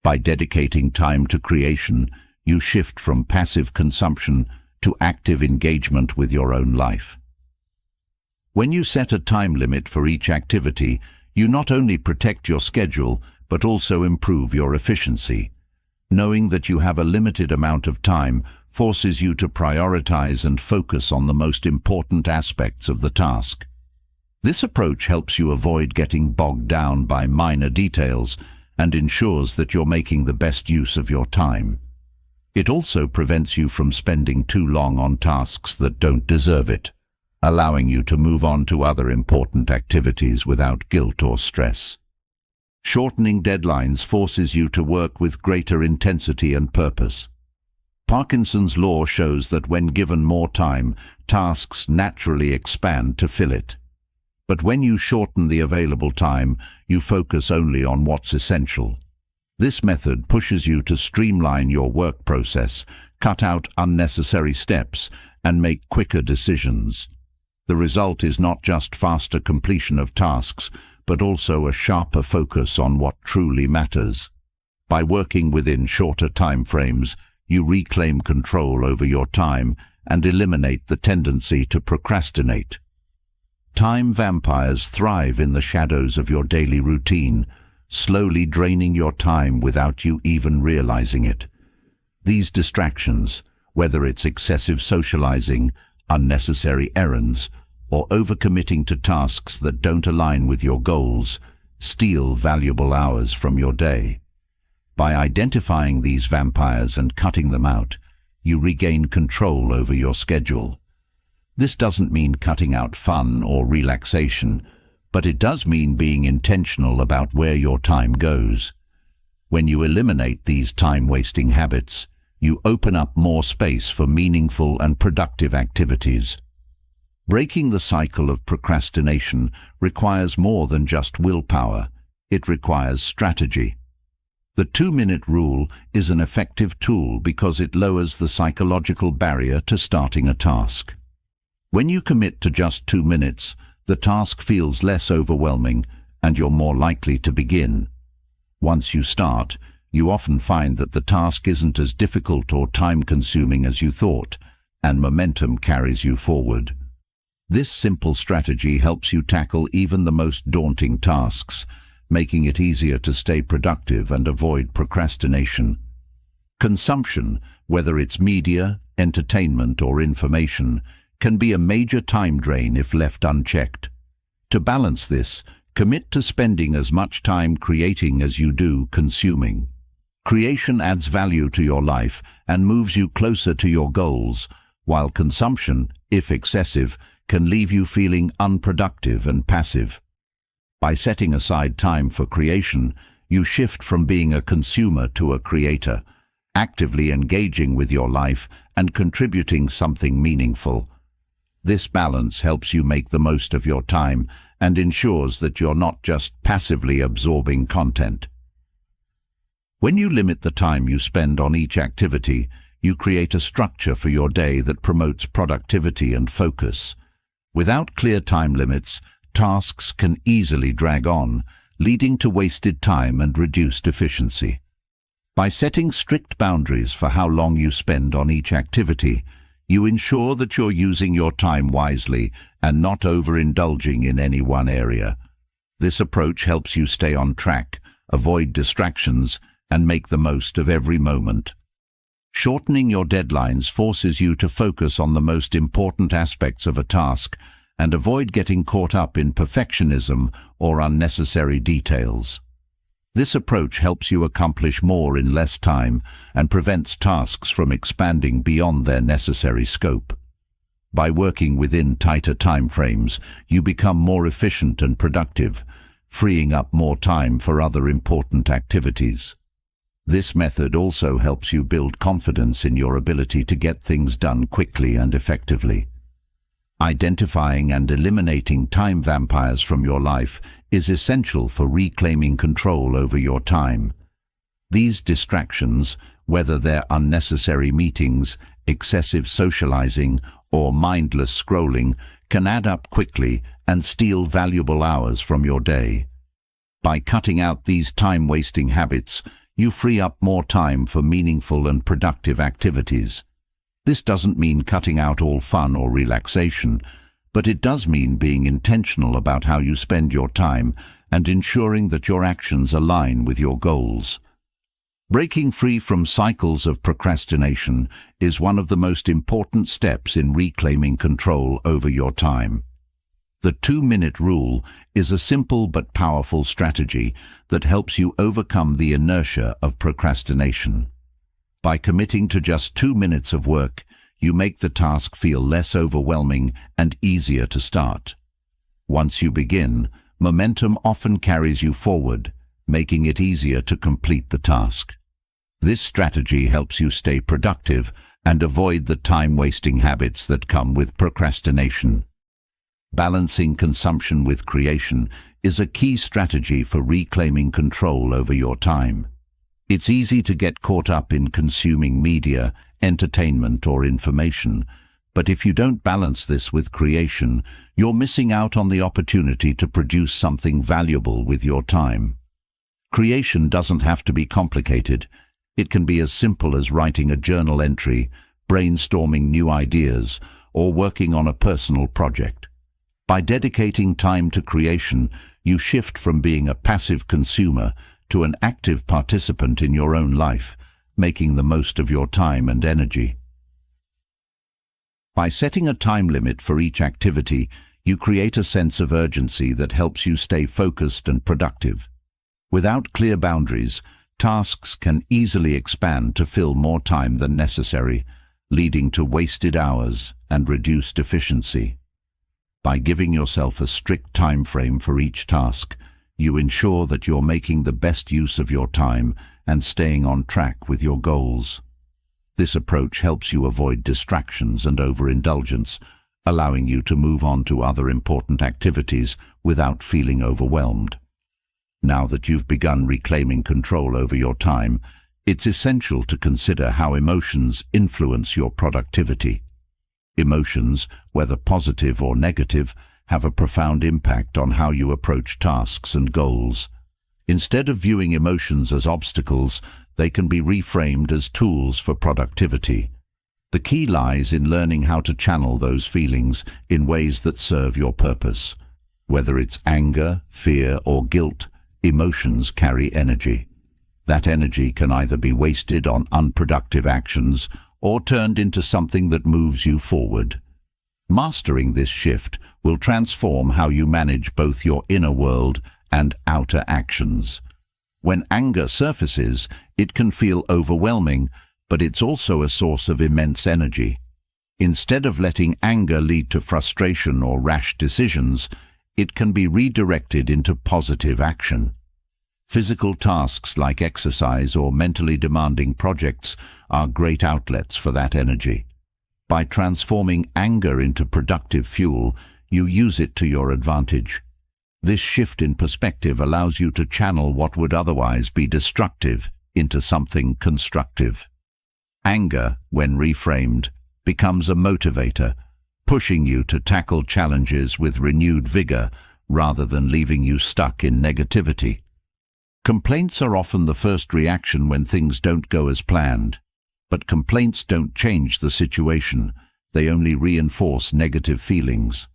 By dedicating time to creation, you shift from passive consumption to active engagement with your own life. When you set a time limit for each activity, you not only protect your schedule, but also improve your efficiency. Knowing that you have a limited amount of time forces you to prioritize and focus on the most important aspects of the task. This approach helps you avoid getting bogged down by minor details and ensures that you're making the best use of your time. It also prevents you from spending too long on tasks that don't deserve it, allowing you to move on to other important activities without guilt or stress. Shortening deadlines forces you to work with greater intensity and purpose. Parkinson's law shows that when given more time, tasks naturally expand to fill it. But when you shorten the available time, you focus only on what's essential. This method pushes you to streamline your work process, cut out unnecessary steps, and make quicker decisions. The result is not just faster completion of tasks, but also a sharper focus on what truly matters. By working within shorter time frames, you reclaim control over your time and eliminate the tendency to procrastinate. Time vampires thrive in the shadows of your daily routine, slowly draining your time without you even realizing it. These distractions, whether it's excessive socializing, unnecessary errands, or overcommitting to tasks that don't align with your goals, steal valuable hours from your day. By identifying these vampires and cutting them out, you regain control over your schedule. This doesn't mean cutting out fun or relaxation, but it does mean being intentional about where your time goes. When you eliminate these time-wasting habits, you open up more space for meaningful and productive activities. Breaking the cycle of procrastination requires more than just willpower. It requires strategy. The 2-minute rule is an effective tool because it lowers the psychological barrier to starting a task. When you commit to just 2 minutes, the task feels less overwhelming and you're more likely to begin. Once you start, you often find that the task isn't as difficult or time-consuming as you thought, and momentum carries you forward. This simple strategy helps you tackle even the most daunting tasks, making it easier to stay productive and avoid procrastination. Consumption, whether it's media, entertainment, or information, can be a major time drain if left unchecked. To balance this, commit to spending as much time creating as you do consuming. Creation adds value to your life and moves you closer to your goals, while consumption, if excessive, can leave you feeling unproductive and passive. By setting aside time for creation, you shift from being a consumer to a creator, actively engaging with your life and contributing something meaningful. This balance helps you make the most of your time and ensures that you're not just passively absorbing content. When you limit the time you spend on each activity, you create a structure for your day that promotes productivity and focus. Without clear time limits, tasks can easily drag on, leading to wasted time and reduced efficiency. By setting strict boundaries for how long you spend on each activity, you ensure that you're using your time wisely and not overindulging in any one area. This approach helps you stay on track, avoid distractions, and make the most of every moment. Shortening your deadlines forces you to focus on the most important aspects of a task and avoid getting caught up in perfectionism or unnecessary details. This approach helps you accomplish more in less time and prevents tasks from expanding beyond their necessary scope. By working within tighter time frames, you become more efficient and productive, freeing up more time for other important activities. This method also helps you build confidence in your ability to get things done quickly and effectively. Identifying and eliminating time vampires from your life is essential for reclaiming control over your time. These distractions, whether they're unnecessary meetings, excessive socializing, or mindless scrolling, can add up quickly and steal valuable hours from your day. By cutting out these time-wasting habits, you free up more time for meaningful and productive activities. This doesn't mean cutting out all fun or relaxation, but it does mean being intentional about how you spend your time and ensuring that your actions align with your goals. Breaking free from cycles of procrastination is one of the most important steps in reclaiming control over your time. The 2-minute rule is a simple but powerful strategy that helps you overcome the inertia of procrastination. By committing to just 2 minutes of work, you make the task feel less overwhelming and easier to start. Once you begin, momentum often carries you forward, making it easier to complete the task. This strategy helps you stay productive and avoid the time-wasting habits that come with procrastination. Balancing consumption with creation is a key strategy for reclaiming control over your time. It's easy to get caught up in consuming media, entertainment, or information, but if you don't balance this with creation, you're missing out on the opportunity to produce something valuable with your time. Creation doesn't have to be complicated. It can be as simple as writing a journal entry, brainstorming new ideas, or working on a personal project. By dedicating time to creation, you shift from being a passive consumer to an active participant in your own life, making the most of your time and energy. By setting a time limit for each activity, you create a sense of urgency that helps you stay focused and productive. Without clear boundaries, tasks can easily expand to fill more time than necessary, leading to wasted hours and reduced efficiency. By giving yourself a strict time frame for each task, you ensure that you're making the best use of your time and staying on track with your goals. This approach helps you avoid distractions and overindulgence, allowing you to move on to other important activities without feeling overwhelmed. Now that you've begun reclaiming control over your time, it's essential to consider how emotions influence your productivity. Emotions, whether positive or negative, have a profound impact on how you approach tasks and goals. Instead of viewing emotions as obstacles, they can be reframed as tools for productivity. The key lies in learning how to channel those feelings in ways that serve your purpose. Whether it's anger, fear, or guilt, emotions carry energy. That energy can either be wasted on unproductive actions or turned into something that moves you forward. Mastering this shift will transform how you manage both your inner world and outer actions. When anger surfaces, it can feel overwhelming, but it's also a source of immense energy. Instead of letting anger lead to frustration or rash decisions, it can be redirected into positive action. Physical tasks like exercise or mentally demanding projects are great outlets for that energy. By transforming anger into productive fuel, you use it to your advantage. This shift in perspective allows you to channel what would otherwise be destructive into something constructive. Anger, when reframed, becomes a motivator, pushing you to tackle challenges with renewed vigor rather than leaving you stuck in negativity. Complaints are often the first reaction when things don't go as planned, but complaints don't change the situation, they only reinforce negative feelings.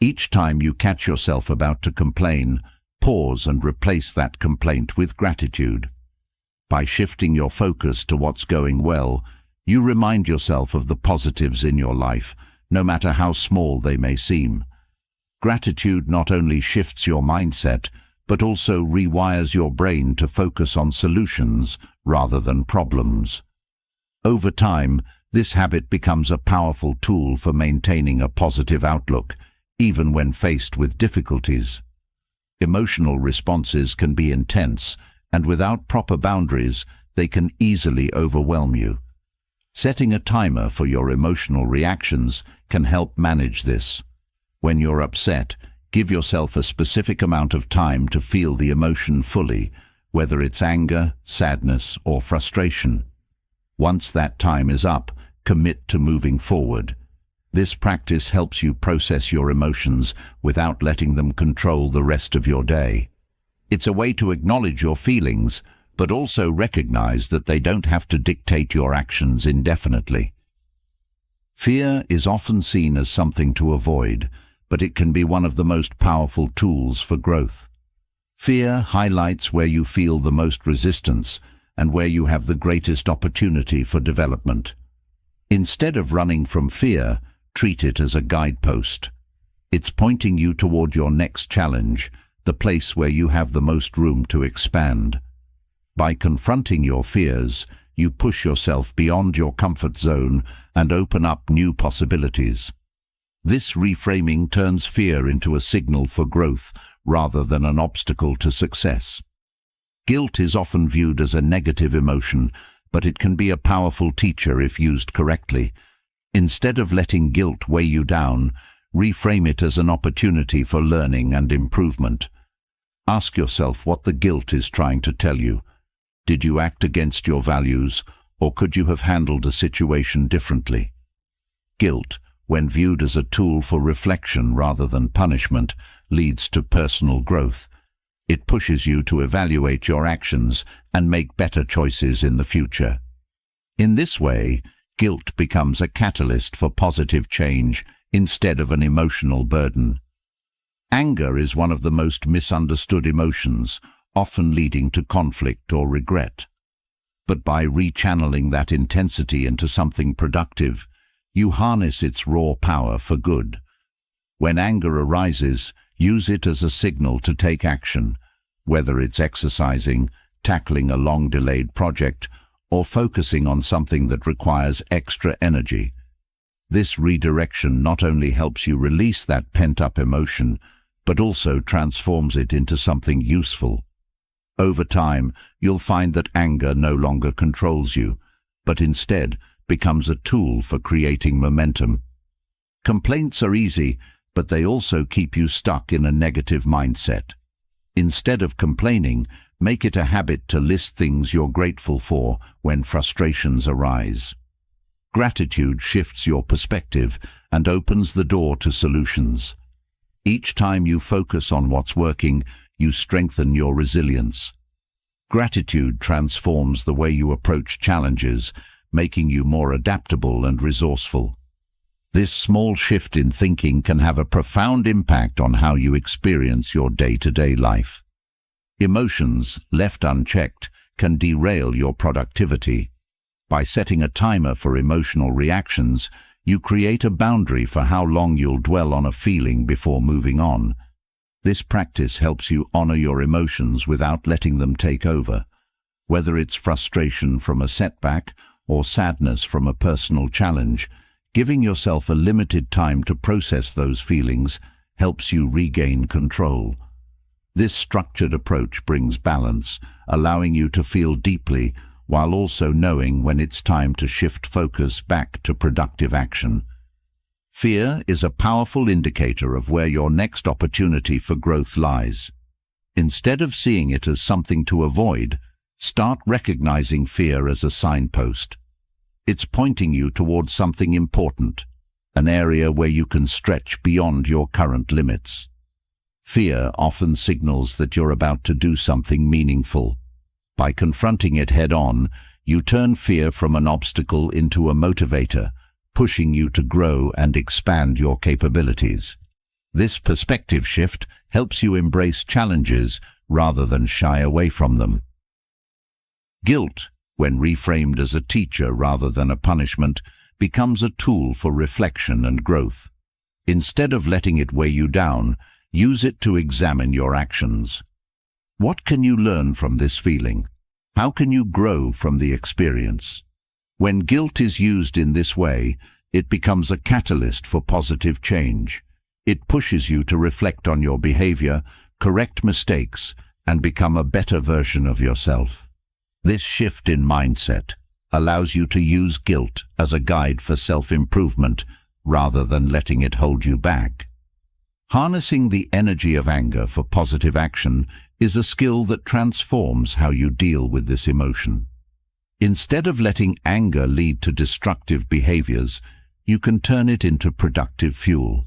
Each time you catch yourself about to complain, pause and replace that complaint with gratitude. By shifting your focus to what's going well, you remind yourself of the positives in your life, no matter how small they may seem. Gratitude not only shifts your mindset, but also rewires your brain to focus on solutions rather than problems. Over time, this habit becomes a powerful tool for maintaining a positive outlook, even when faced with difficulties. Emotional responses can be intense, and without proper boundaries, they can easily overwhelm you. Setting a timer for your emotional reactions can help manage this. When you're upset, give yourself a specific amount of time to feel the emotion fully, whether it's anger, sadness, or frustration. Once that time is up, commit to moving forward. This practice helps you process your emotions without letting them control the rest of your day. It's a way to acknowledge your feelings, but also recognize that they don't have to dictate your actions indefinitely. Fear is often seen as something to avoid, but it can be one of the most powerful tools for growth. Fear highlights where you feel the most resistance and where you have the greatest opportunity for development. Instead of running from fear, treat it as a guidepost. It's pointing you toward your next challenge, the place where you have the most room to expand. By confronting your fears, you push yourself beyond your comfort zone and open up new possibilities. This reframing turns fear into a signal for growth rather than an obstacle to success. Guilt is often viewed as a negative emotion, but it can be a powerful teacher if used correctly. Instead of letting guilt weigh you down, reframe it as an opportunity for learning and improvement. Ask yourself what the guilt is trying to tell you. Did you act against your values, or could you have handled a situation differently? Guilt, when viewed as a tool for reflection rather than punishment, leads to personal growth. It pushes you to evaluate your actions and make better choices in the future. In this way, guilt becomes a catalyst for positive change instead of an emotional burden. Anger is one of the most misunderstood emotions, often leading to conflict or regret. But by rechanneling that intensity into something productive, you harness its raw power for good. When anger arises, use it as a signal to take action, whether it's exercising, tackling a long-delayed project, or focusing on something that requires extra energy. This redirection not only helps you release that pent-up emotion, but also transforms it into something useful. Over time, you'll find that anger no longer controls you, but instead becomes a tool for creating momentum. Complaints are easy, but they also keep you stuck in a negative mindset. Instead of complaining, make it a habit to list things you're grateful for when frustrations arise. Gratitude shifts your perspective and opens the door to solutions. Each time you focus on what's working, you strengthen your resilience. Gratitude transforms the way you approach challenges, making you more adaptable and resourceful. This small shift in thinking can have a profound impact on how you experience your day-to-day life. Emotions, left unchecked, can derail your productivity. By setting a timer for emotional reactions, you create a boundary for how long you'll dwell on a feeling before moving on. This practice helps you honor your emotions without letting them take over. Whether it's frustration from a setback or sadness from a personal challenge, giving yourself a limited time to process those feelings helps you regain control. This structured approach brings balance, allowing you to feel deeply while also knowing when it's time to shift focus back to productive action. Fear is a powerful indicator of where your next opportunity for growth lies. Instead of seeing it as something to avoid, start recognizing fear as a signpost. It's pointing you towards something important, an area where you can stretch beyond your current limits. Fear often signals that you're about to do something meaningful. By confronting it head-on, you turn fear from an obstacle into a motivator, pushing you to grow and expand your capabilities. This perspective shift helps you embrace challenges rather than shy away from them. Guilt, when reframed as a teacher rather than a punishment, becomes a tool for reflection and growth. Instead of letting it weigh you down, use it to examine your actions. What can you learn from this feeling? How can you grow from the experience? When guilt is used in this way, it becomes a catalyst for positive change. It pushes you to reflect on your behavior, correct mistakes, and become a better version of yourself. This shift in mindset allows you to use guilt as a guide for self-improvement rather than letting it hold you back. Harnessing the energy of anger for positive action is a skill that transforms how you deal with this emotion. Instead of letting anger lead to destructive behaviors, you can turn it into productive fuel.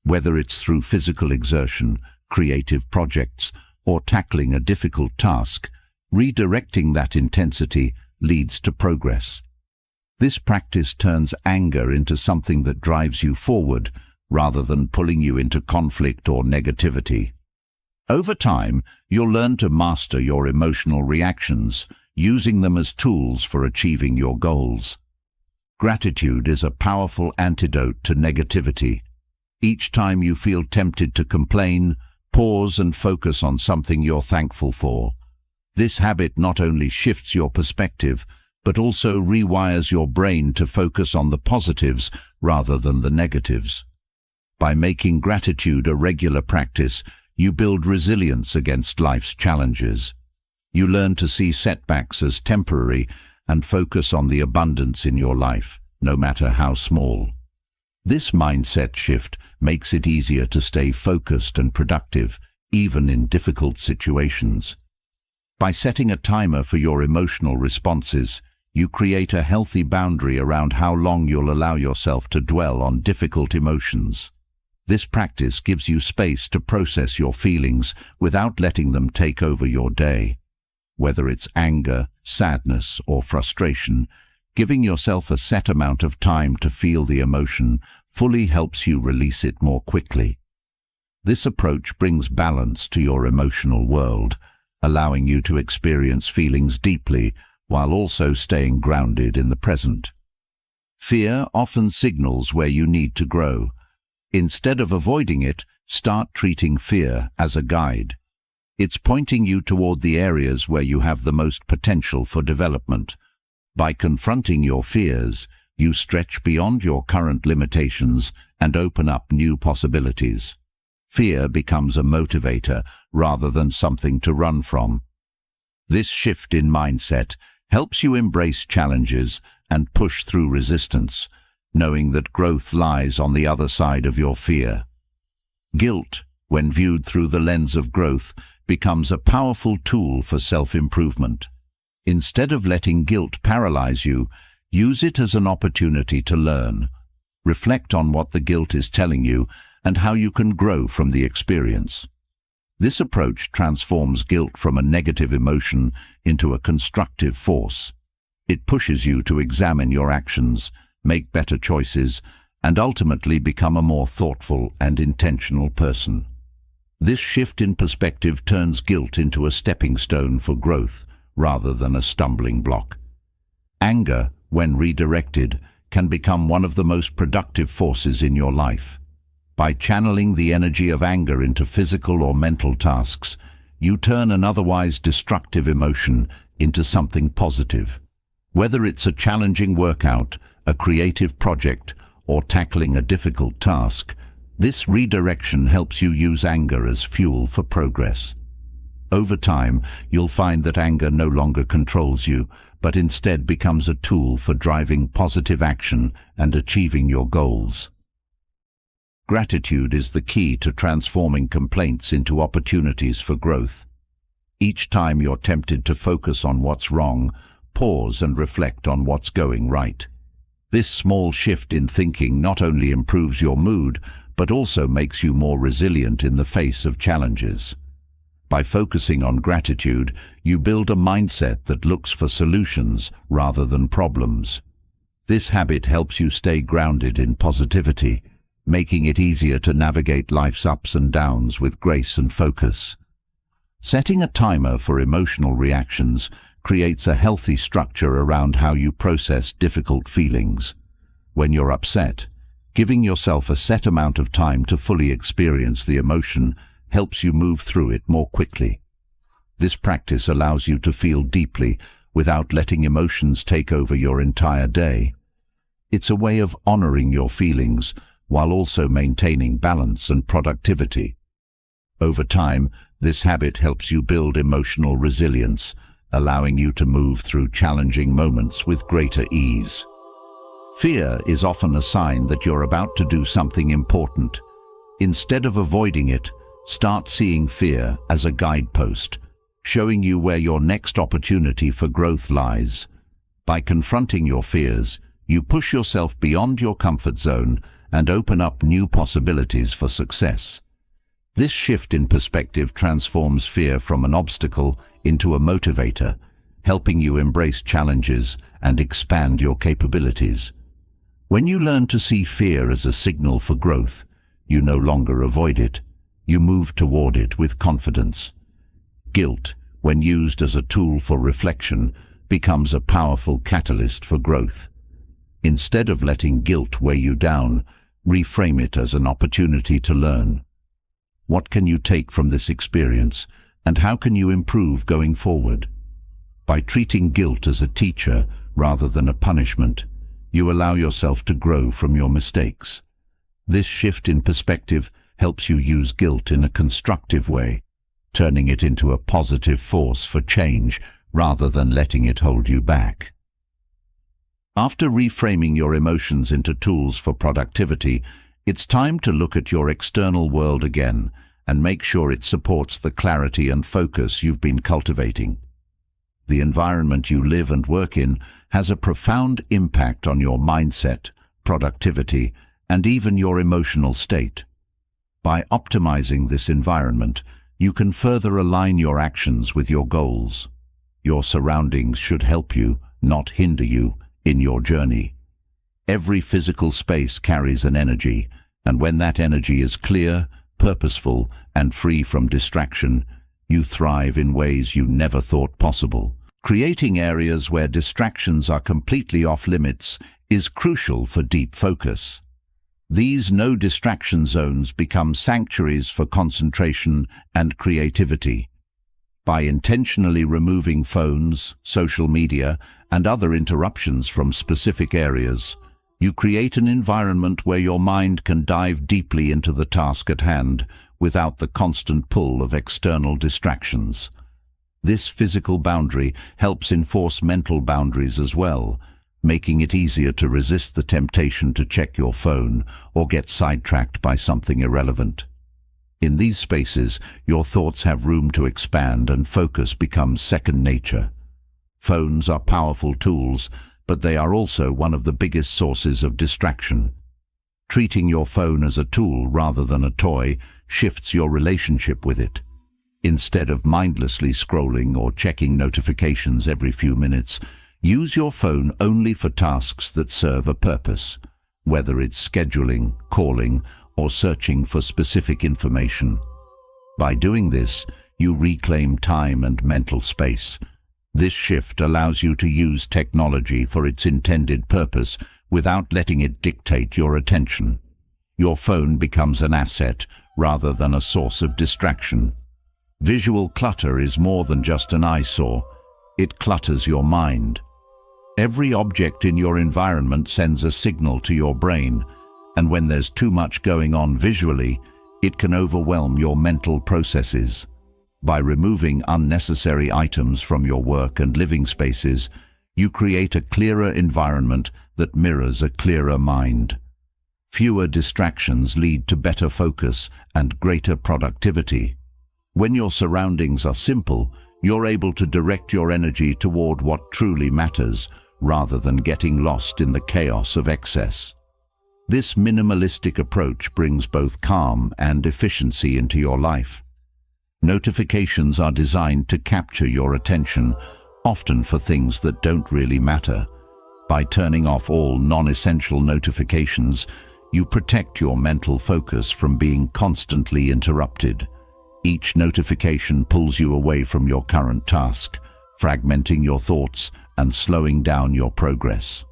Whether it's through physical exertion, creative projects, or tackling a difficult task, redirecting that intensity leads to progress. This practice turns anger into something that drives you forward, rather than pulling you into conflict or negativity. Over time, you'll learn to master your emotional reactions, using them as tools for achieving your goals. Gratitude is a powerful antidote to negativity. Each time you feel tempted to complain, pause and focus on something you're thankful for. This habit not only shifts your perspective, but also rewires your brain to focus on the positives rather than the negatives. By making gratitude a regular practice, you build resilience against life's challenges. You learn to see setbacks as temporary and focus on the abundance in your life, no matter how small. This mindset shift makes it easier to stay focused and productive, even in difficult situations. By setting a timer for your emotional responses, you create a healthy boundary around how long you'll allow yourself to dwell on difficult emotions. This practice gives you space to process your feelings without letting them take over your day. Whether it's anger, sadness, or frustration, giving yourself a set amount of time to feel the emotion fully helps you release it more quickly. This approach brings balance to your emotional world, allowing you to experience feelings deeply while also staying grounded in the present. Fear often signals where you need to grow. Instead of avoiding it, start treating fear as a guide. It's pointing you toward the areas where you have the most potential for development. By confronting your fears, you stretch beyond your current limitations and open up new possibilities. Fear becomes a motivator rather than something to run from. This shift in mindset helps you embrace challenges and push through resistance, knowing that growth lies on the other side of your fear. Guilt, when viewed through the lens of growth, becomes a powerful tool for self-improvement. Instead of letting guilt paralyze you, use it as an opportunity to learn. Reflect on what the guilt is telling you and how you can grow from the experience. This approach transforms guilt from a negative emotion into a constructive force. It pushes you to examine your actions, make better choices, and ultimately become a more thoughtful and intentional person. This shift in perspective turns guilt into a stepping stone for growth rather than a stumbling block. Anger, when redirected, can become one of the most productive forces in your life. By channeling the energy of anger into physical or mental tasks, you turn an otherwise destructive emotion into something positive. Whether it's a challenging workout, a creative project, or tackling a difficult task, this redirection helps you use anger as fuel for progress. Over time, you'll find that anger no longer controls you, but instead becomes a tool for driving positive action and achieving your goals. Gratitude is the key to transforming complaints into opportunities for growth. Each time you're tempted to focus on what's wrong, pause and reflect on what's going right. This small shift in thinking not only improves your mood, but also makes you more resilient in the face of challenges. By focusing on gratitude, you build a mindset that looks for solutions rather than problems. This habit helps you stay grounded in positivity, making it easier to navigate life's ups and downs with grace and focus. Setting a timer for emotional reactions creates a healthy structure around how you process difficult feelings. When you're upset, giving yourself a set amount of time to fully experience the emotion helps you move through it more quickly. This practice allows you to feel deeply without letting emotions take over your entire day. It's a way of honoring your feelings while also maintaining balance and productivity. Over time, this habit helps you build emotional resilience, allowing you to move through challenging moments with greater ease. Fear is often a sign that you're about to do something important. Instead of avoiding it, start seeing fear as a guidepost, showing you where your next opportunity for growth lies. By confronting your fears, you push yourself beyond your comfort zone and open up new possibilities for success. This shift in perspective transforms fear from an obstacle into a motivator, helping you embrace challenges and expand your capabilities. When you learn to see fear as a signal for growth, you no longer avoid it. You move toward it with confidence. Guilt, when used as a tool for reflection, becomes a powerful catalyst for growth. Instead of letting guilt weigh you down, reframe it as an opportunity to learn. What can you take from this experience, and how can you improve going forward? By treating guilt as a teacher rather than a punishment, you allow yourself to grow from your mistakes. This shift in perspective helps you use guilt in a constructive way, turning it into a positive force for change rather than letting it hold you back. After reframing your emotions into tools for productivity, it's time to look at your external world again and make sure it supports the clarity and focus you've been cultivating. The environment you live and work in has a profound impact on your mindset, productivity, and even your emotional state. By optimizing this environment, you can further align your actions with your goals. Your surroundings should help you, not hinder you, in your journey. Every physical space carries an energy, and when that energy is clear, purposeful, and free from distraction, you thrive in ways you never thought possible. Creating areas where distractions are completely off limits is crucial for deep focus. These no-distraction zones become sanctuaries for concentration and creativity. By intentionally removing phones, social media, and other interruptions from specific areas, you create an environment where your mind can dive deeply into the task at hand without the constant pull of external distractions. This physical boundary helps enforce mental boundaries as well, making it easier to resist the temptation to check your phone or get sidetracked by something irrelevant. In these spaces, your thoughts have room to expand and focus becomes second nature. Phones are powerful tools, but they are also one of the biggest sources of distraction. Treating your phone as a tool rather than a toy shifts your relationship with it. Instead of mindlessly scrolling or checking notifications every few minutes, use your phone only for tasks that serve a purpose, whether it's scheduling, calling, or searching for specific information. By doing this, you reclaim time and mental space. This shift allows you to use technology for its intended purpose without letting it dictate your attention. Your phone becomes an asset rather than a source of distraction. Visual clutter is more than just an eyesore. It clutters your mind. Every object in your environment sends a signal to your brain, and when there's too much going on visually, it can overwhelm your mental processes. By removing unnecessary items from your work and living spaces, you create a clearer environment that mirrors a clearer mind. Fewer distractions lead to better focus and greater productivity. When your surroundings are simple, you're able to direct your energy toward what truly matters, rather than getting lost in the chaos of excess. This minimalistic approach brings both calm and efficiency into your life. Notifications are designed to capture your attention, often for things that don't really matter. By turning off all non-essential notifications, you protect your mental focus from being constantly interrupted. Each notification pulls you away from your current task, fragmenting your thoughts and slowing down your progress.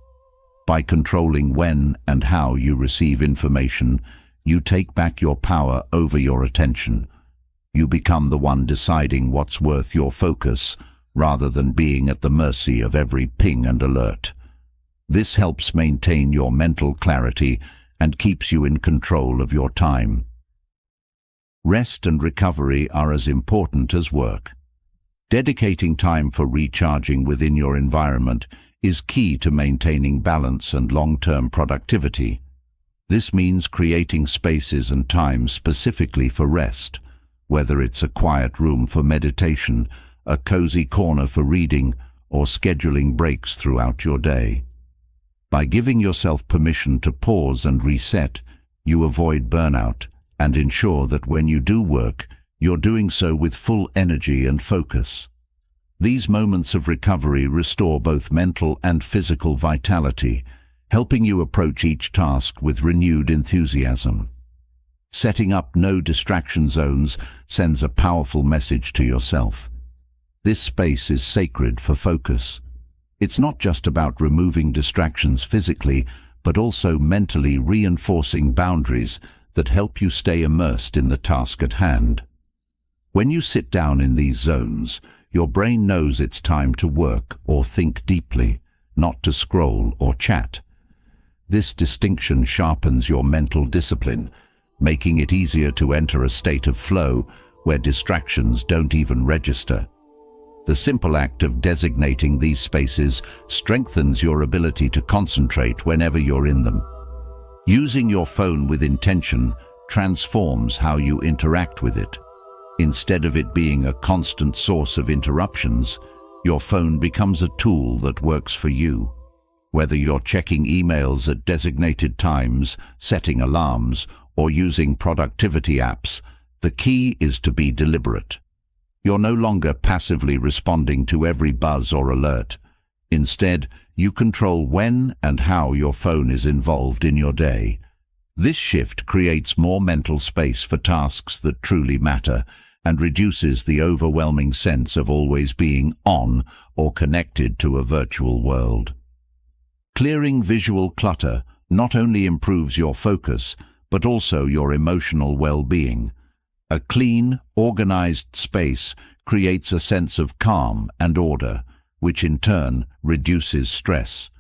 By controlling when and how you receive information, you take back your power over your attention. You become the one deciding what's worth your focus, rather than being at the mercy of every ping and alert. This helps maintain your mental clarity and keeps you in control of your time. Rest and recovery are as important as work. Dedicating time for recharging within your environment is key to maintaining balance and long-term productivity. This means creating spaces and time specifically for rest, whether it's a quiet room for meditation, a cozy corner for reading, or scheduling breaks throughout your day. By giving yourself permission to pause and reset, you avoid burnout and ensure that when you do work, you're doing so with full energy and focus. These moments of recovery restore both mental and physical vitality, helping you approach each task with renewed enthusiasm. Setting up no distraction zones sends a powerful message to yourself. This space is sacred for focus. It's not just about removing distractions physically, but also mentally reinforcing boundaries that help you stay immersed in the task at hand. When you sit down in these zones, your brain knows it's time to work or think deeply, not to scroll or chat. This distinction sharpens your mental discipline, making it easier to enter a state of flow where distractions don't even register. The simple act of designating these spaces strengthens your ability to concentrate whenever you're in them. Using your phone with intention transforms how you interact with it. Instead of it being a constant source of interruptions, your phone becomes a tool that works for you. Whether you're checking emails at designated times, setting alarms, or using productivity apps, the key is to be deliberate. You're no longer passively responding to every buzz or alert. Instead, you control when and how your phone is involved in your day. This shift creates more mental space for tasks that truly matter and reduces the overwhelming sense of always being on or connected to a virtual world. Clearing visual clutter not only improves your focus, but also your emotional well-being. A clean, organized space creates a sense of calm and order, which in turn reduces stress.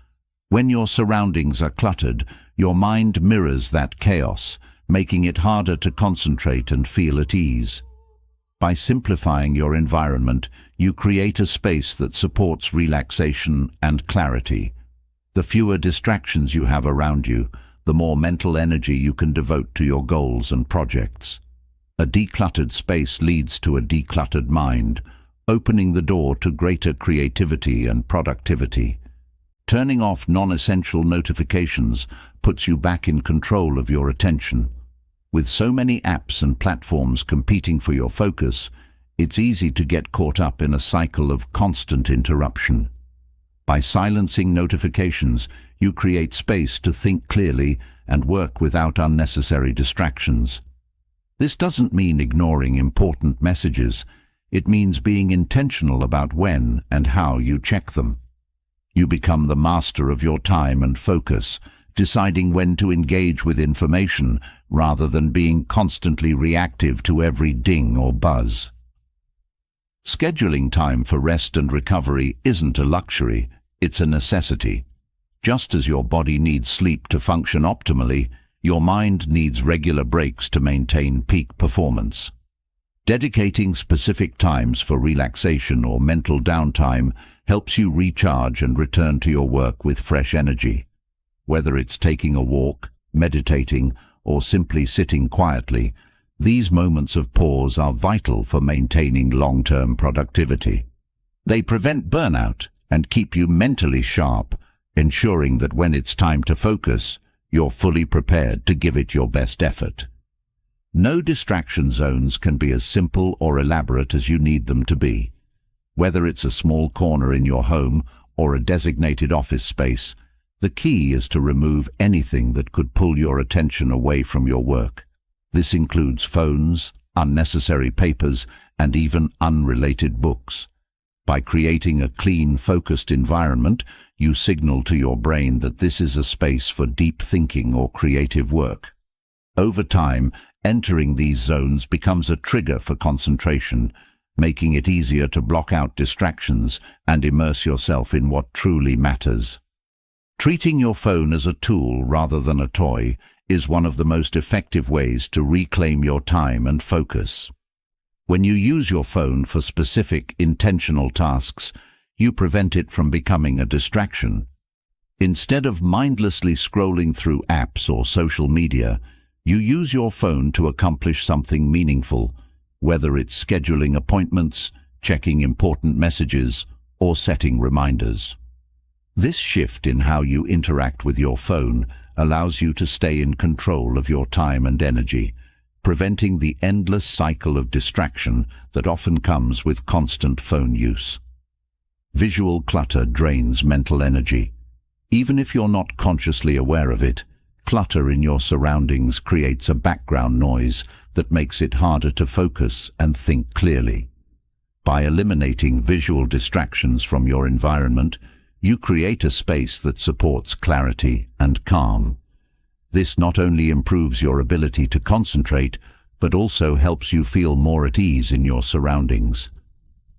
When your surroundings are cluttered, your mind mirrors that chaos, making it harder to concentrate and feel at ease. By simplifying your environment, you create a space that supports relaxation and clarity. The fewer distractions you have around you, the more mental energy you can devote to your goals and projects. A decluttered space leads to a decluttered mind, opening the door to greater creativity and productivity. Turning off non-essential notifications puts you back in control of your attention. With so many apps and platforms competing for your focus, it's easy to get caught up in a cycle of constant interruption. By silencing notifications, you create space to think clearly and work without unnecessary distractions. This doesn't mean ignoring important messages. It means being intentional about when and how you check them. You become the master of your time and focus, deciding when to engage with information rather than being constantly reactive to every ding or buzz. Scheduling time for rest and recovery isn't a luxury, it's a necessity. Just as your body needs sleep to function optimally, your mind needs regular breaks to maintain peak performance. Dedicating specific times for relaxation or mental downtime helps you recharge and return to your work with fresh energy. Whether it's taking a walk, meditating, or simply sitting quietly, these moments of pause are vital for maintaining long-term productivity. They prevent burnout and keep you mentally sharp, ensuring that when it's time to focus, you're fully prepared to give it your best effort. No distraction zones can be as simple or elaborate as you need them to be. Whether it's a small corner in your home or a designated office space, the key is to remove anything that could pull your attention away from your work. This includes phones, unnecessary papers, and even unrelated books. By creating a clean, focused environment, you signal to your brain that this is a space for deep thinking or creative work. Over time, entering these zones becomes a trigger for concentration, making it easier to block out distractions and immerse yourself in what truly matters. Treating your phone as a tool rather than a toy is one of the most effective ways to reclaim your time and focus. When you use your phone for specific, intentional tasks, you prevent it from becoming a distraction. Instead of mindlessly scrolling through apps or social media, you use your phone to accomplish something meaningful, whether it's scheduling appointments, checking important messages, or setting reminders. This shift in how you interact with your phone allows you to stay in control of your time and energy, preventing the endless cycle of distraction that often comes with constant phone use. Visual clutter drains mental energy. Even if you're not consciously aware of it, clutter in your surroundings creates a background noise that makes it harder to focus and think clearly. By eliminating visual distractions from your environment, you create a space that supports clarity and calm. This not only improves your ability to concentrate, but also helps you feel more at ease in your surroundings.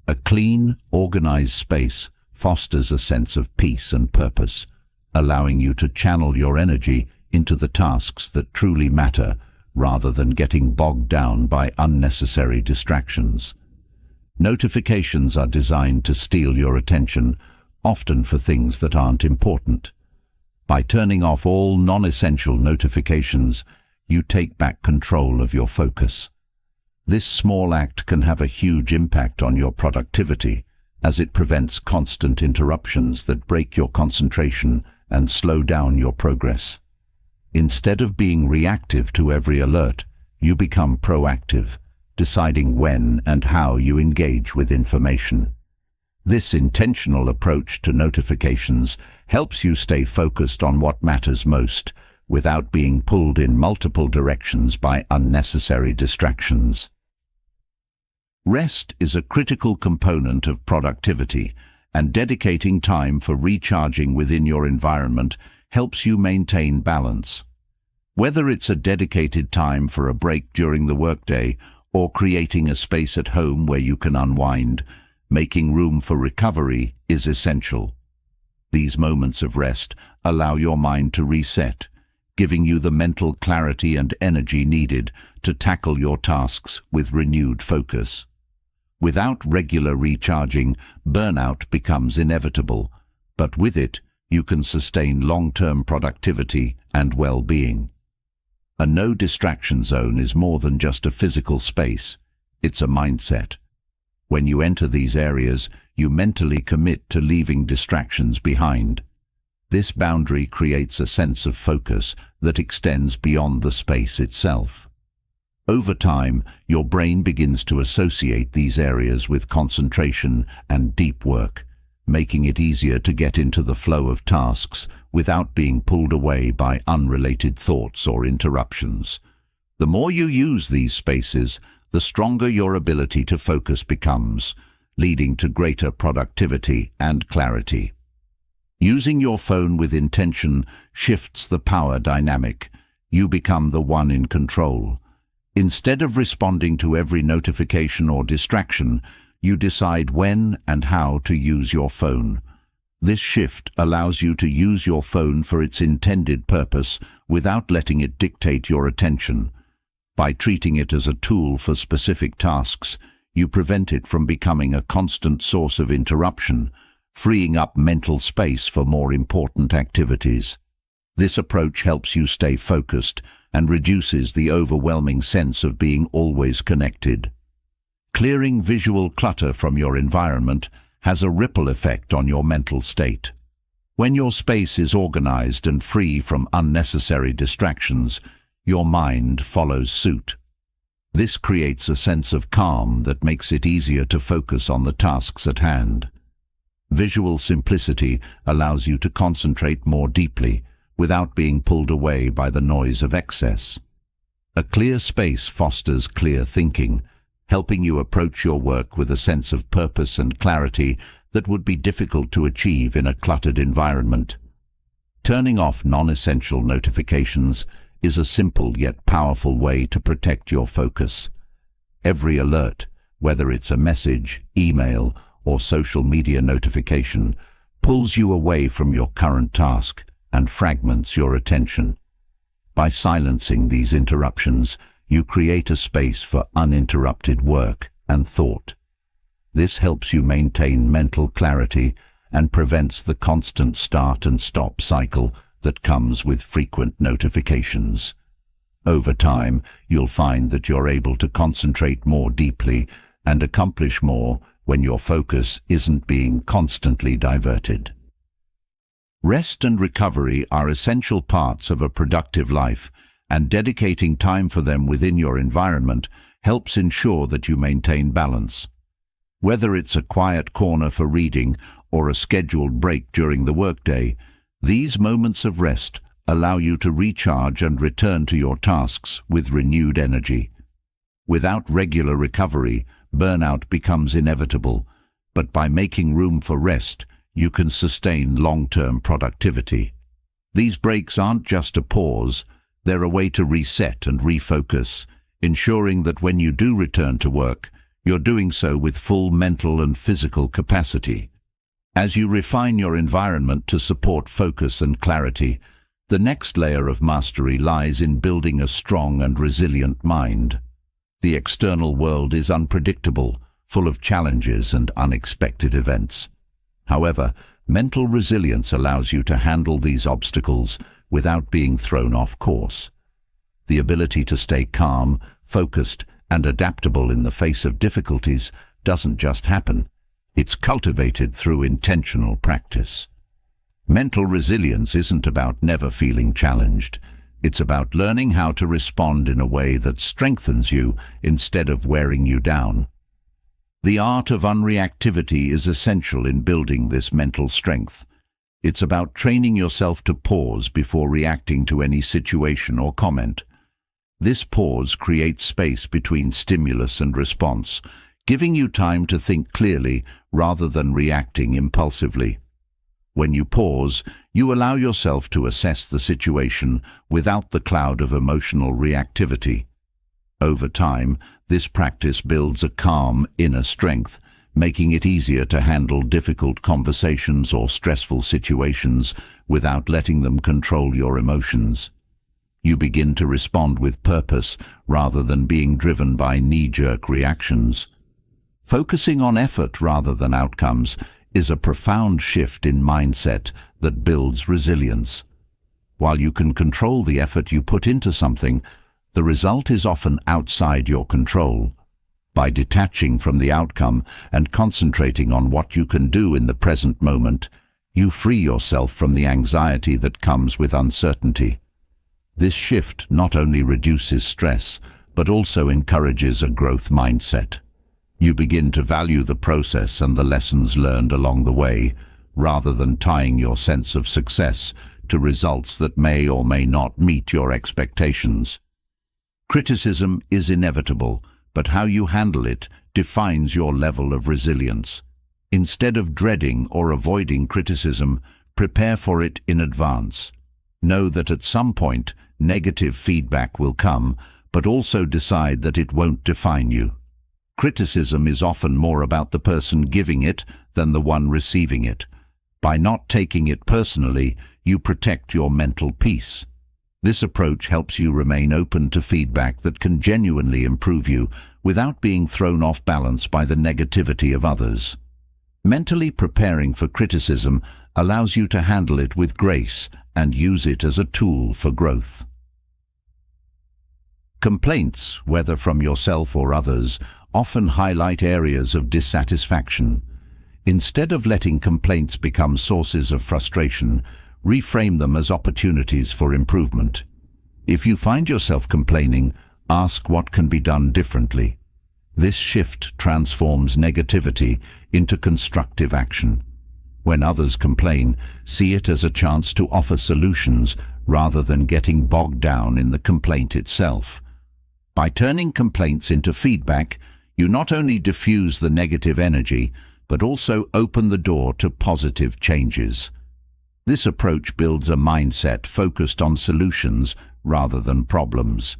A clean, organized space fosters a sense of peace and purpose, allowing you to channel your energy into the tasks that truly matter, rather than getting bogged down by unnecessary distractions. Notifications are designed to steal your attention, often for things that aren't important. By turning off all non-essential notifications, you take back control of your focus. This small act can have a huge impact on your productivity, as it prevents constant interruptions that break your concentration and slow down your progress. Instead of being reactive to every alert, you become proactive, deciding when and how you engage with information. This intentional approach to notifications helps you stay focused on what matters most, without being pulled in multiple directions by unnecessary distractions. Rest is a critical component of productivity, and dedicating time for recharging within your environment helps you maintain balance. Whether it's a dedicated time for a break during the workday or creating a space at home where you can unwind, making room for recovery is essential. These moments of rest allow your mind to reset, giving you the mental clarity and energy needed to tackle your tasks with renewed focus. Without regular recharging, burnout becomes inevitable, but with it, you can sustain long-term productivity and well-being. A no-distraction zone is more than just a physical space. It's a mindset. When you enter these areas, you mentally commit to leaving distractions behind. This boundary creates a sense of focus that extends beyond the space itself. Over time, your brain begins to associate these areas with concentration and deep work, making it easier to get into the flow of tasks without being pulled away by unrelated thoughts or interruptions. The more you use these spaces, the stronger your ability to focus becomes, leading to greater productivity and clarity. Using your phone with intention shifts the power dynamic. You become the one in control. Instead of responding to every notification or distraction, you decide when and how to use your phone. This shift allows you to use your phone for its intended purpose without letting it dictate your attention. By treating it as a tool for specific tasks, you prevent it from becoming a constant source of interruption, freeing up mental space for more important activities. This approach helps you stay focused and reduces the overwhelming sense of being always connected. Clearing visual clutter from your environment has a ripple effect on your mental state. When your space is organized and free from unnecessary distractions, your mind follows suit. This creates a sense of calm that makes it easier to focus on the tasks at hand. Visual simplicity allows you to concentrate more deeply without being pulled away by the noise of excess. A clear space fosters clear thinking, helping you approach your work with a sense of purpose and clarity that would be difficult to achieve in a cluttered environment. Turning off non-essential notifications is a simple yet powerful way to protect your focus. Every alert, whether it's a message, email, or social media notification, pulls you away from your current task and fragments your attention. By silencing these interruptions, you create a space for uninterrupted work and thought. This helps you maintain mental clarity and prevents the constant start and stop cycle that comes with frequent notifications. Over time, you'll find that you're able to concentrate more deeply and accomplish more when your focus isn't being constantly diverted. Rest and recovery are essential parts of a productive life, and dedicating time for them within your environment helps ensure that you maintain balance. Whether it's a quiet corner for reading or a scheduled break during the workday, these moments of rest allow you to recharge and return to your tasks with renewed energy. Without regular recovery, burnout becomes inevitable, but by making room for rest, you can sustain long-term productivity. These breaks aren't just a pause, they're a way to reset and refocus, ensuring that when you do return to work, you're doing so with full mental and physical capacity. As you refine your environment to support focus and clarity, the next layer of mastery lies in building a strong and resilient mind. The external world is unpredictable, full of challenges and unexpected events. However, mental resilience allows you to handle these obstacles without being thrown off course. The ability to stay calm, focused, and adaptable in the face of difficulties doesn't just happen. It's cultivated through intentional practice. Mental resilience isn't about never feeling challenged. It's about learning how to respond in a way that strengthens you instead of wearing you down. The art of unreactivity is essential in building this mental strength. It's about training yourself to pause before reacting to any situation or comment. This pause creates space between stimulus and response, giving you time to think clearly rather than reacting impulsively. When you pause, you allow yourself to assess the situation without the cloud of emotional reactivity. Over time, this practice builds a calm inner strength, making it easier to handle difficult conversations or stressful situations without letting them control your emotions. You begin to respond with purpose rather than being driven by knee-jerk reactions. Focusing on effort rather than outcomes is a profound shift in mindset that builds resilience. While you can control the effort you put into something, the result is often outside your control. By detaching from the outcome and concentrating on what you can do in the present moment, you free yourself from the anxiety that comes with uncertainty. This shift not only reduces stress, but also encourages a growth mindset. You begin to value the process and the lessons learned along the way, rather than tying your sense of success to results that may or may not meet your expectations. Criticism is inevitable, but how you handle it defines your level of resilience. Instead of dreading or avoiding criticism, prepare for it in advance. Know that at some point, negative feedback will come, but also decide that it won't define you. Criticism is often more about the person giving it than the one receiving it. By not taking it personally, you protect your mental peace. This approach helps you remain open to feedback that can genuinely improve you without being thrown off balance by the negativity of others. Mentally preparing for criticism allows you to handle it with grace and use it as a tool for growth. Complaints, whether from yourself or others, often highlight areas of dissatisfaction. Instead of letting complaints become sources of frustration, reframe them as opportunities for improvement. If you find yourself complaining, ask what can be done differently. This shift transforms negativity into constructive action. When others complain, see it as a chance to offer solutions rather than getting bogged down in the complaint itself. By turning complaints into feedback, you not only diffuse the negative energy, but also open the door to positive changes. This approach builds a mindset focused on solutions rather than problems.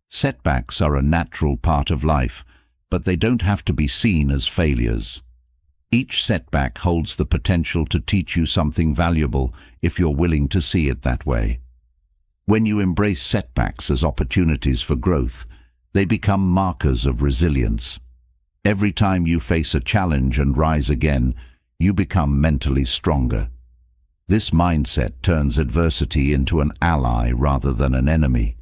Setbacks are a natural part of life, but they don't have to be seen as failures. Each setback holds the potential to teach you something valuable if you're willing to see it that way. When you embrace setbacks as opportunities for growth, they become markers of resilience. Every time you face a challenge and rise again, you become mentally stronger. This mindset turns adversity into an ally rather than an enemy.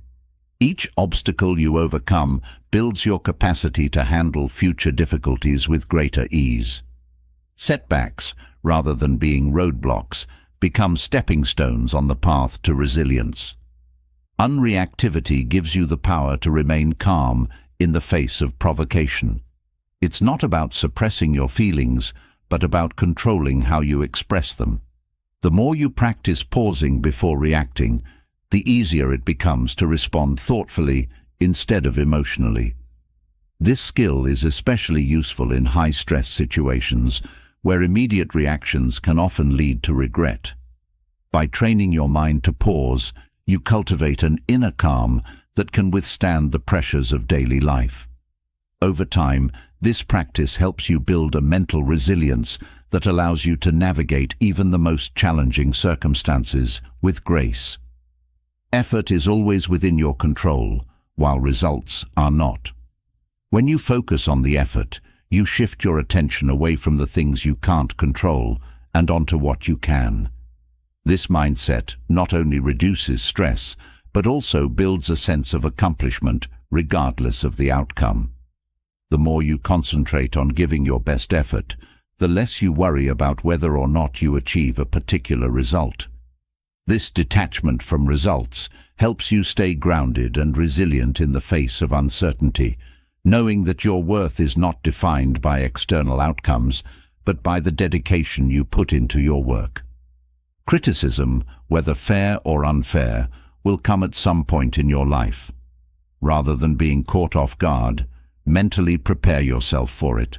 Each obstacle you overcome builds your capacity to handle future difficulties with greater ease. Setbacks, rather than being roadblocks, become stepping stones on the path to resilience. Unreactivity gives you the power to remain calm in the face of provocation. It's not about suppressing your feelings, but about controlling how you express them. The more you practice pausing before reacting, the easier it becomes to respond thoughtfully instead of emotionally. This skill is especially useful in high-stress situations where immediate reactions can often lead to regret. By training your mind to pause, you cultivate an inner calm that can withstand the pressures of daily life. Over time, this practice helps you build a mental resilience that allows you to navigate even the most challenging circumstances with grace. Effort is always within your control, while results are not. When you focus on the effort, you shift your attention away from the things you can't control and onto what you can. This mindset not only reduces stress, but also builds a sense of accomplishment regardless of the outcome. The more you concentrate on giving your best effort, the less you worry about whether or not you achieve a particular result. This detachment from results helps you stay grounded and resilient in the face of uncertainty, knowing that your worth is not defined by external outcomes, but by the dedication you put into your work. Criticism, whether fair or unfair, will come at some point in your life. Rather than being caught off guard, mentally prepare yourself for it.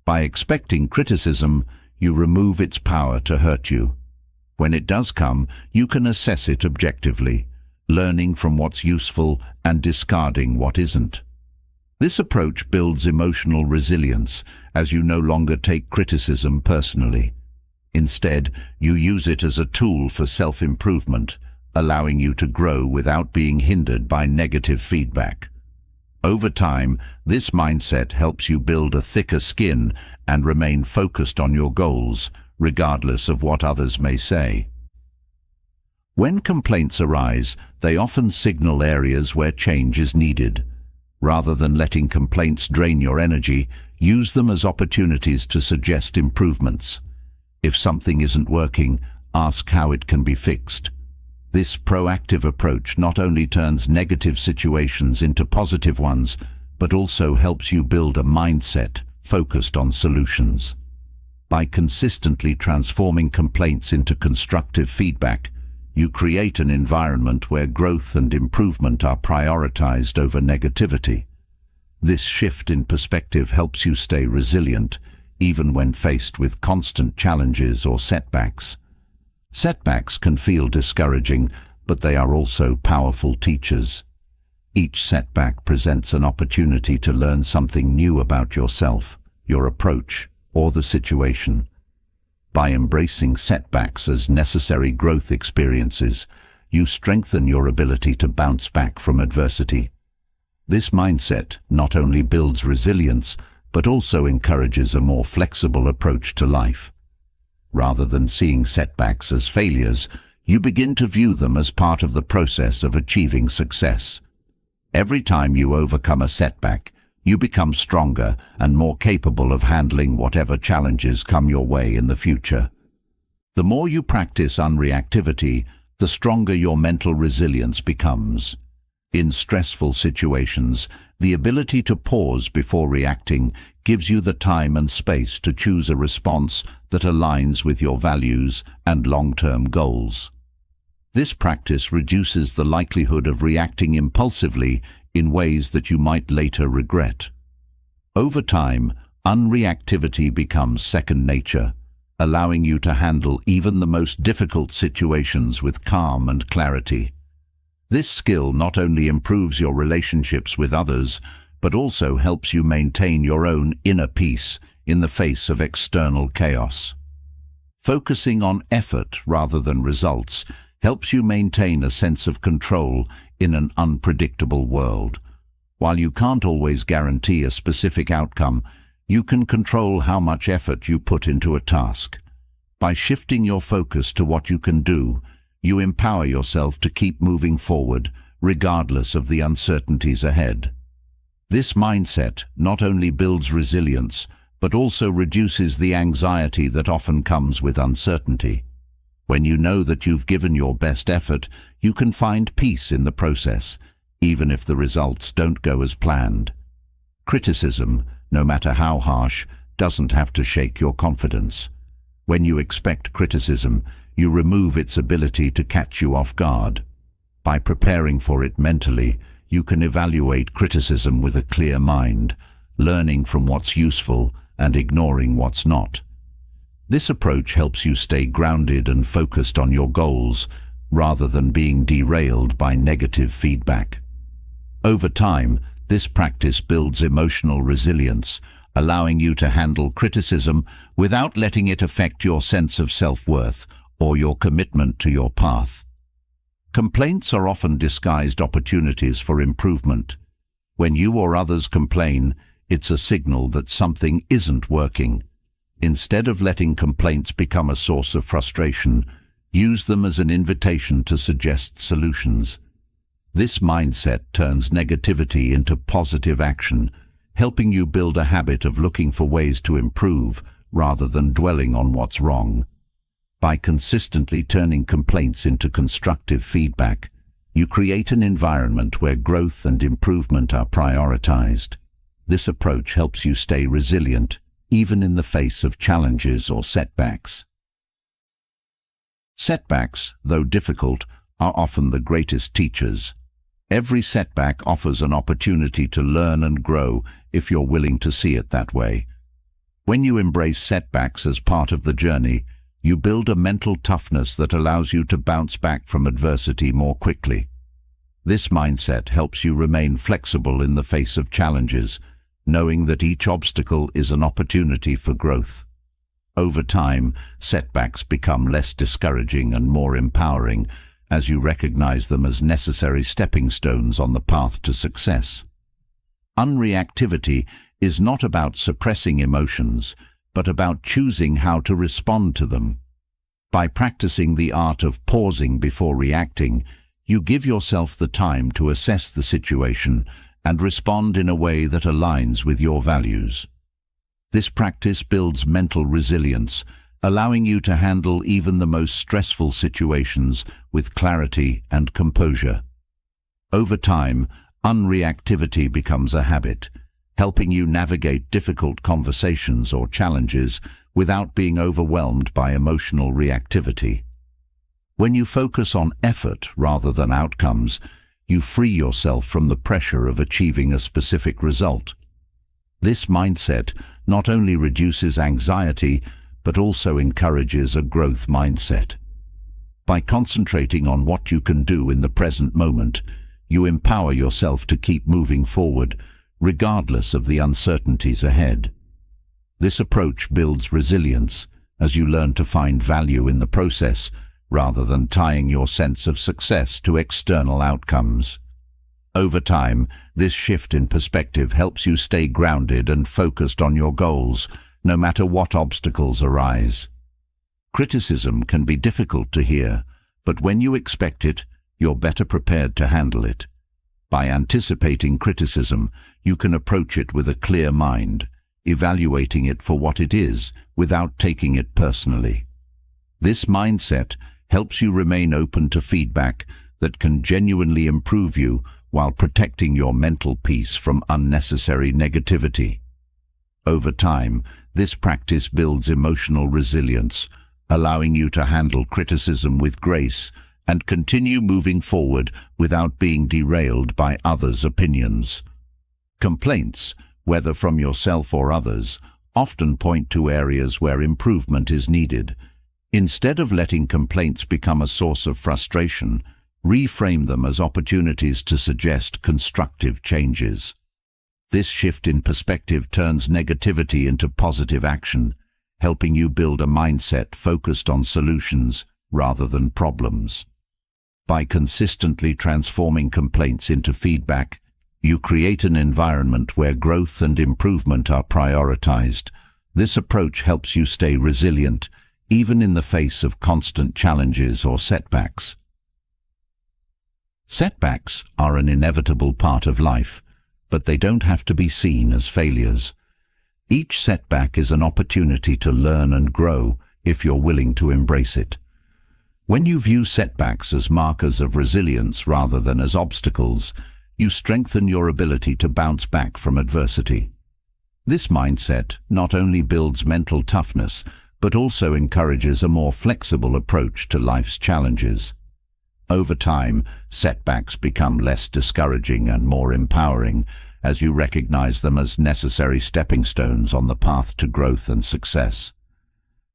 By expecting criticism, you remove its power to hurt you. When it does come, you can assess it objectively, learning from what's useful and discarding what isn't. This approach builds emotional resilience as you no longer take criticism personally. Instead, you use it as a tool for self-improvement, allowing you to grow without being hindered by negative feedback. Over time, this mindset helps you build a thicker skin and remain focused on your goals, regardless of what others may say. When complaints arise, they often signal areas where change is needed. Rather than letting complaints drain your energy, use them as opportunities to suggest improvements. If something isn't working, ask how it can be fixed. This proactive approach not only turns negative situations into positive ones, but also helps you build a mindset focused on solutions. By consistently transforming complaints into constructive feedback, you create an environment where growth and improvement are prioritized over negativity. This shift in perspective helps you stay resilient, even when faced with constant challenges or setbacks. Setbacks can feel discouraging, but they are also powerful teachers. Each setback presents an opportunity to learn something new about yourself, your approach, or the situation. By embracing setbacks as necessary growth experiences, you strengthen your ability to bounce back from adversity. This mindset not only builds resilience, but also encourages a more flexible approach to life. Rather than seeing setbacks as failures, you begin to view them as part of the process of achieving success. Every time you overcome a setback, you become stronger and more capable of handling whatever challenges come your way in the future. The more you practice unreactivity, the stronger your mental resilience becomes. In stressful situations, the ability to pause before reacting gives you the time and space to choose a response that aligns with your values and long-term goals. This practice reduces the likelihood of reacting impulsively in ways that you might later regret. Over time, unreactivity becomes second nature, allowing you to handle even the most difficult situations with calm and clarity. This skill not only improves your relationships with others, but also helps you maintain your own inner peace in the face of external chaos. Focusing on effort rather than results helps you maintain a sense of control in an unpredictable world. While you can't always guarantee a specific outcome, you can control how much effort you put into a task. By shifting your focus to what you can do, you empower yourself to keep moving forward, regardless of the uncertainties ahead. This mindset not only builds resilience, but also reduces the anxiety that often comes with uncertainty. When you know that you've given your best effort, you can find peace in the process, even if the results don't go as planned. Criticism, no matter how harsh, doesn't have to shake your confidence. When you expect criticism, you remove its ability to catch you off guard. By preparing for it mentally, you can evaluate criticism with a clear mind, learning from what's useful and ignoring what's not. This approach helps you stay grounded and focused on your goals, rather than being derailed by negative feedback. Over time, this practice builds emotional resilience, allowing you to handle criticism without letting it affect your sense of self-worth or your commitment to your path. Complaints are often disguised opportunities for improvement. When you or others complain, it's a signal that something isn't working. Instead of letting complaints become a source of frustration, use them as an invitation to suggest solutions. This mindset turns negativity into positive action, helping you build a habit of looking for ways to improve rather than dwelling on what's wrong. By consistently turning complaints into constructive feedback, you create an environment where growth and improvement are prioritized. This approach helps you stay resilient, even in the face of challenges or setbacks. Setbacks, though difficult, are often the greatest teachers. Every setback offers an opportunity to learn and grow if you're willing to see it that way. When you embrace setbacks as part of the journey, you build a mental toughness that allows you to bounce back from adversity more quickly. This mindset helps you remain flexible in the face of challenges, knowing that each obstacle is an opportunity for growth. Over time, setbacks become less discouraging and more empowering as you recognize them as necessary stepping stones on the path to success. Unreactivity is not about suppressing emotions, but about choosing how to respond to them. By practicing the art of pausing before reacting, you give yourself the time to assess the situation and respond in a way that aligns with your values. This practice builds mental resilience, allowing you to handle even the most stressful situations with clarity and composure. Over time, unreactivity becomes a habit, helping you navigate difficult conversations or challenges without being overwhelmed by emotional reactivity. When you focus on effort rather than outcomes, you free yourself from the pressure of achieving a specific result. This mindset not only reduces anxiety, but also encourages a growth mindset. By concentrating on what you can do in the present moment, you empower yourself to keep moving forward, regardless of the uncertainties ahead. This approach builds resilience as you learn to find value in the process rather than tying your sense of success to external outcomes. Over time, this shift in perspective helps you stay grounded and focused on your goals, no matter what obstacles arise. Criticism can be difficult to hear, but when you expect it, you're better prepared to handle it. By anticipating criticism, you can approach it with a clear mind, evaluating it for what it is without taking it personally. This mindset helps you remain open to feedback that can genuinely improve you while protecting your mental peace from unnecessary negativity. Over time, this practice builds emotional resilience, allowing you to handle criticism with grace and continue moving forward without being derailed by others' opinions. Complaints, whether from yourself or others, often point to areas where improvement is needed. Instead of letting complaints become a source of frustration, reframe them as opportunities to suggest constructive changes. This shift in perspective turns negativity into positive action, helping you build a mindset focused on solutions rather than problems. By consistently transforming complaints into feedback, you create an environment where growth and improvement are prioritized. This approach helps you stay resilient, even in the face of constant challenges or setbacks. Setbacks are an inevitable part of life, but they don't have to be seen as failures. Each setback is an opportunity to learn and grow if you're willing to embrace it. When you view setbacks as markers of resilience rather than as obstacles, you strengthen your ability to bounce back from adversity. This mindset not only builds mental toughness, but also encourages a more flexible approach to life's challenges. Over time, setbacks become less discouraging and more empowering as you recognize them as necessary stepping stones on the path to growth and success.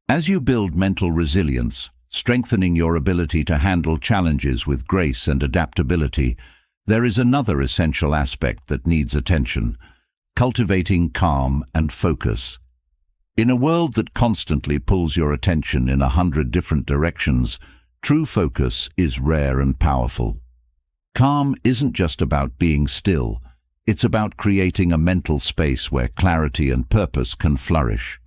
As you build mental resilience, strengthening your ability to handle challenges with grace and adaptability, there is another essential aspect that needs attention: cultivating calm and focus. In a world that constantly pulls your attention in 100 different directions, true focus is rare and powerful. Calm isn't just about being still, it's about creating a mental space where clarity and purpose can flourish.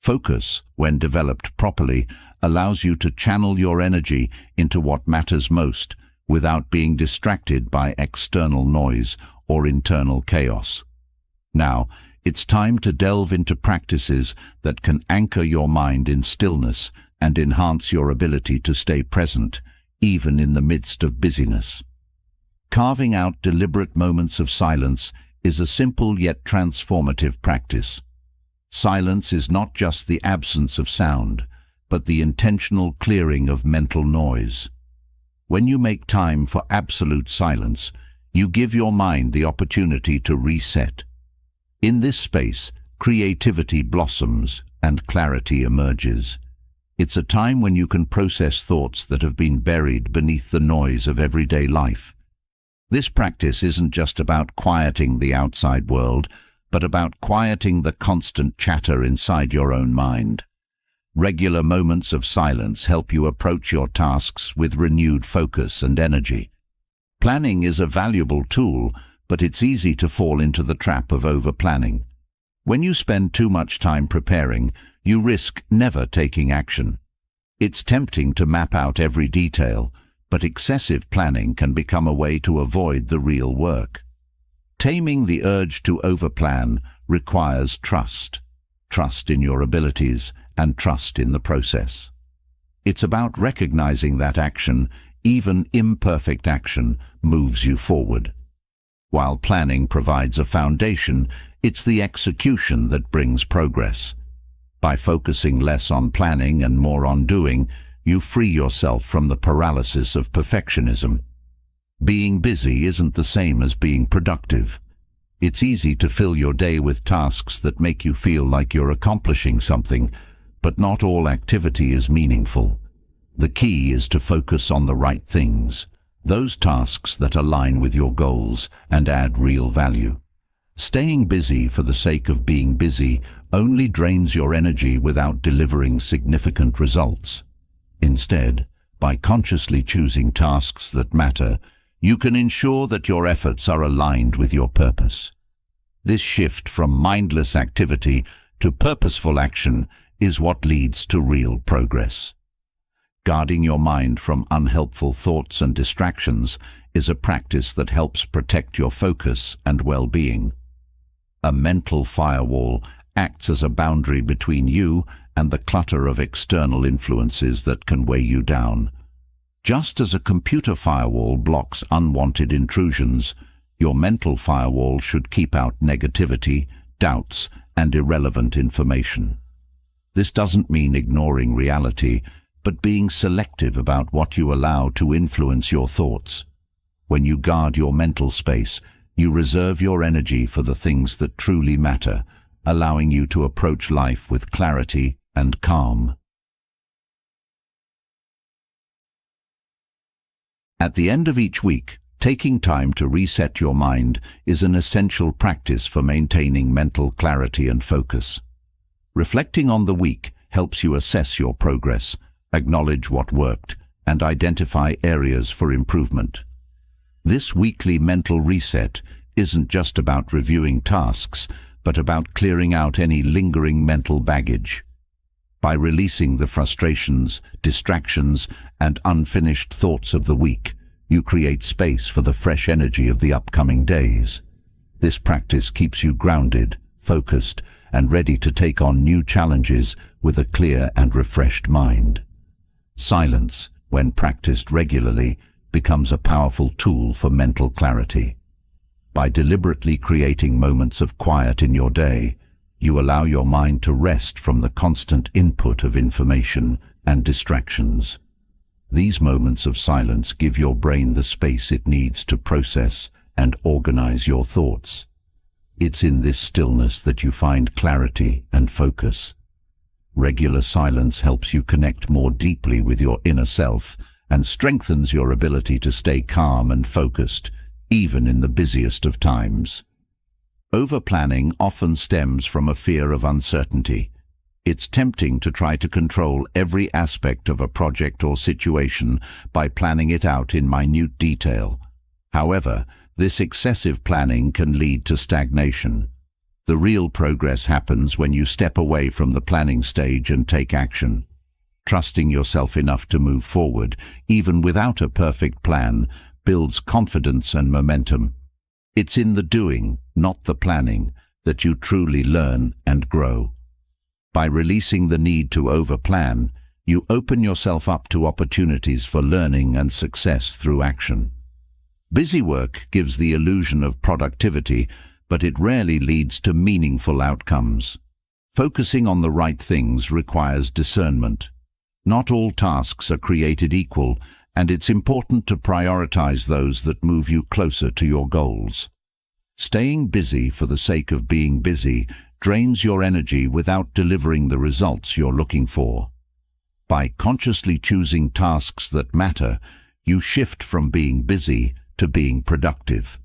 Focus, when developed properly, allows you to channel your energy into what matters most without being distracted by external noise or internal chaos. Now, it's time to delve into practices that can anchor your mind in stillness and enhance your ability to stay present, even in the midst of busyness. Carving out deliberate moments of silence is a simple yet transformative practice. Silence is not just the absence of sound, but the intentional clearing of mental noise. When you make time for absolute silence, you give your mind the opportunity to reset. In this space, creativity blossoms and clarity emerges. It's a time when you can process thoughts that have been buried beneath the noise of everyday life. This practice isn't just about quieting the outside world, but about quieting the constant chatter inside your own mind. Regular moments of silence help you approach your tasks with renewed focus and energy. Planning is a valuable tool, but it's easy to fall into the trap of over-planning. When you spend too much time preparing, you risk never taking action. It's tempting to map out every detail, but excessive planning can become a way to avoid the real work. Taming the urge to overplan requires trust. Trust in your abilities and trust in the process. It's about recognizing that action, even imperfect action, moves you forward. While planning provides a foundation, it's the execution that brings progress. By focusing less on planning and more on doing, you free yourself from the paralysis of perfectionism. Being busy isn't the same as being productive. It's easy to fill your day with tasks that make you feel like you're accomplishing something, but not all activity is meaningful. The key is to focus on the right things, those tasks that align with your goals and add real value. Staying busy for the sake of being busy only drains your energy without delivering significant results. Instead, By consciously choosing tasks that matter, you can ensure that your efforts are aligned with your purpose. This shift from mindless activity to purposeful action is what leads to real progress. Guarding your mind from unhelpful thoughts and distractions is a practice that helps protect your focus and well-being. A mental firewall acts as a boundary between you and the clutter of external influences that can weigh you down. Just as a computer firewall blocks unwanted intrusions, your mental firewall should keep out negativity, doubts, and irrelevant information. This doesn't mean ignoring reality, but being selective about what you allow to influence your thoughts. When you guard your mental space, you reserve your energy for the things that truly matter, allowing you to approach life with clarity and calm. At the end of each week, taking time to reset your mind is an essential practice for maintaining mental clarity and focus. Reflecting on the week helps you assess your progress, acknowledge what worked, and identify areas for improvement. This weekly mental reset isn't just about reviewing tasks, but about clearing out any lingering mental baggage. By releasing the frustrations, distractions, and unfinished thoughts of the week, you create space for the fresh energy of the upcoming days. This practice keeps you grounded, focused, and ready to take on new challenges with a clear and refreshed mind. Silence, when practiced regularly, becomes a powerful tool for mental clarity. By deliberately creating moments of quiet in your day, you allow your mind to rest from the constant input of information and distractions. These moments of silence give your brain the space it needs to process and organize your thoughts. It's in this stillness that you find clarity and focus. Regular silence helps you connect more deeply with your inner self and strengthens your ability to stay calm and focused, even in the busiest of times. Over-planning often stems from a fear of uncertainty. It's tempting to try to control every aspect of a project or situation by planning it out in minute detail. However, this excessive planning can lead to stagnation. The real progress happens when you step away from the planning stage and take action. Trusting yourself enough to move forward, even without a perfect plan, builds confidence and momentum. It's in the doing, not the planning, that you truly learn and grow. By releasing the need to over-plan, you open yourself up to opportunities for learning and success through action. Busy work gives the illusion of productivity, but it rarely leads to meaningful outcomes. Focusing on the right things requires discernment. Not all tasks are created equal, and it's important to prioritize those that move you closer to your goals. Staying busy for the sake of being busy drains your energy without delivering the results you're looking for. By consciously choosing tasks that matter, you shift from being busy to being productive.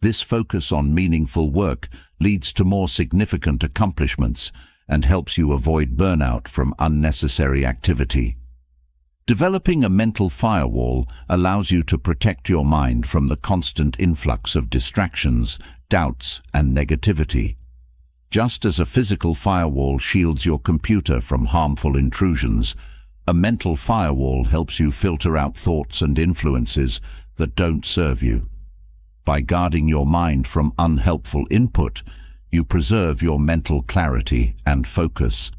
This focus on meaningful work leads to more significant accomplishments and helps you avoid burnout from unnecessary activity. Developing a mental firewall allows you to protect your mind from the constant influx of distractions, doubts, and negativity. Just as a physical firewall shields your computer from harmful intrusions, a mental firewall helps you filter out thoughts and influences that don't serve you. By guarding your mind from unhelpful input, you preserve your mental clarity and focus.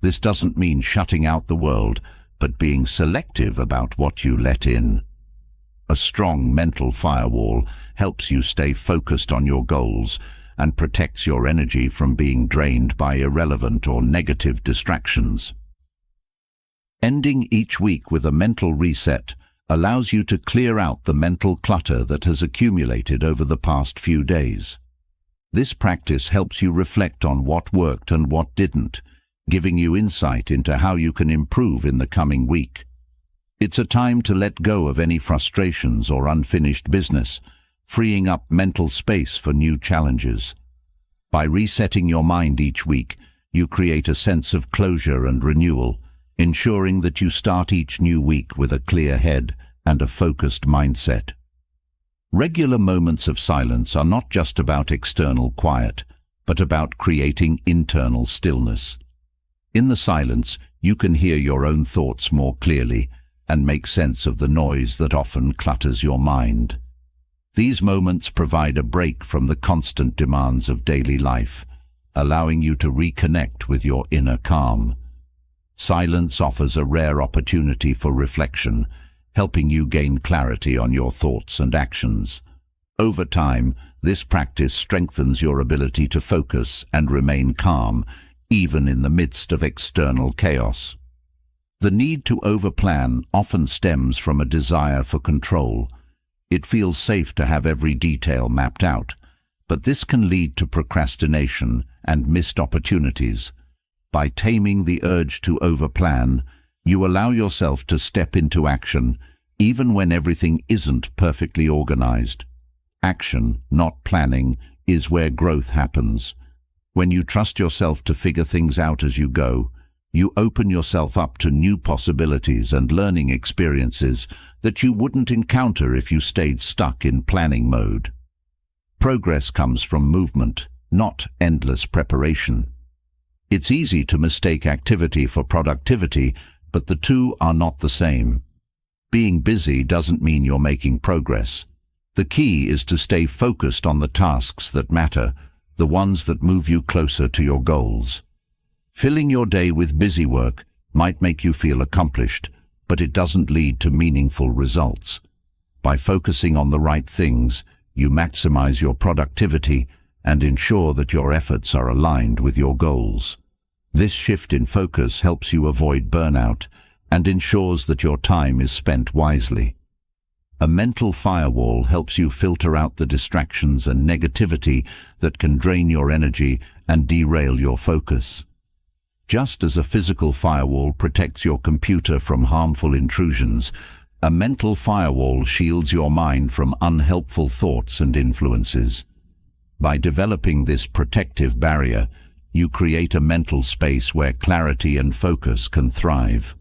This doesn't mean shutting out the world, but being selective about what you let in. A strong mental firewall helps you stay focused on your goals and protects your energy from being drained by irrelevant or negative distractions. Ending each week with a mental reset allows you to clear out the mental clutter that has accumulated over the past few days. This practice helps you reflect on what worked and what didn't, giving you insight into how you can improve in the coming week. It's a time to let go of any frustrations or unfinished business, freeing up mental space for new challenges. By resetting your mind each week, you create a sense of closure and renewal, ensuring that you start each new week with a clear head and a focused mindset. Regular moments of silence are not just about external quiet, but about creating internal stillness. In the silence, you can hear your own thoughts more clearly and make sense of the noise that often clutters your mind. These moments provide a break from the constant demands of daily life, allowing you to reconnect with your inner calm. Silence offers a rare opportunity for reflection, helping you gain clarity on your thoughts and actions. Over time, this practice strengthens your ability to focus and remain calm, even in the midst of external chaos. The need to overplan often stems from a desire for control. It feels safe to have every detail mapped out, but this can lead to procrastination and missed opportunities. By taming the urge to overplan, you allow yourself to step into action, even when everything isn't perfectly organized. Action, not planning, is where growth happens. When you trust yourself to figure things out as you go, you open yourself up to new possibilities and learning experiences that you wouldn't encounter if you stayed stuck in planning mode. Progress comes from movement, not endless preparation. It's easy to mistake activity for productivity, but the two are not the same. Being busy doesn't mean you're making progress. The key is to stay focused on the tasks that matter, the ones that move you closer to your goals. Filling your day with busy work might make you feel accomplished, but it doesn't lead to meaningful results. By focusing on the right things, you maximize your productivity and ensure that your efforts are aligned with your goals. This shift in focus helps you avoid burnout and ensures that your time is spent wisely. A mental firewall helps you filter out the distractions and negativity that can drain your energy and derail your focus. Just as a physical firewall protects your computer from harmful intrusions, a mental firewall shields your mind from unhelpful thoughts and influences. By developing this protective barrier, you create a mental space where clarity and focus can thrive.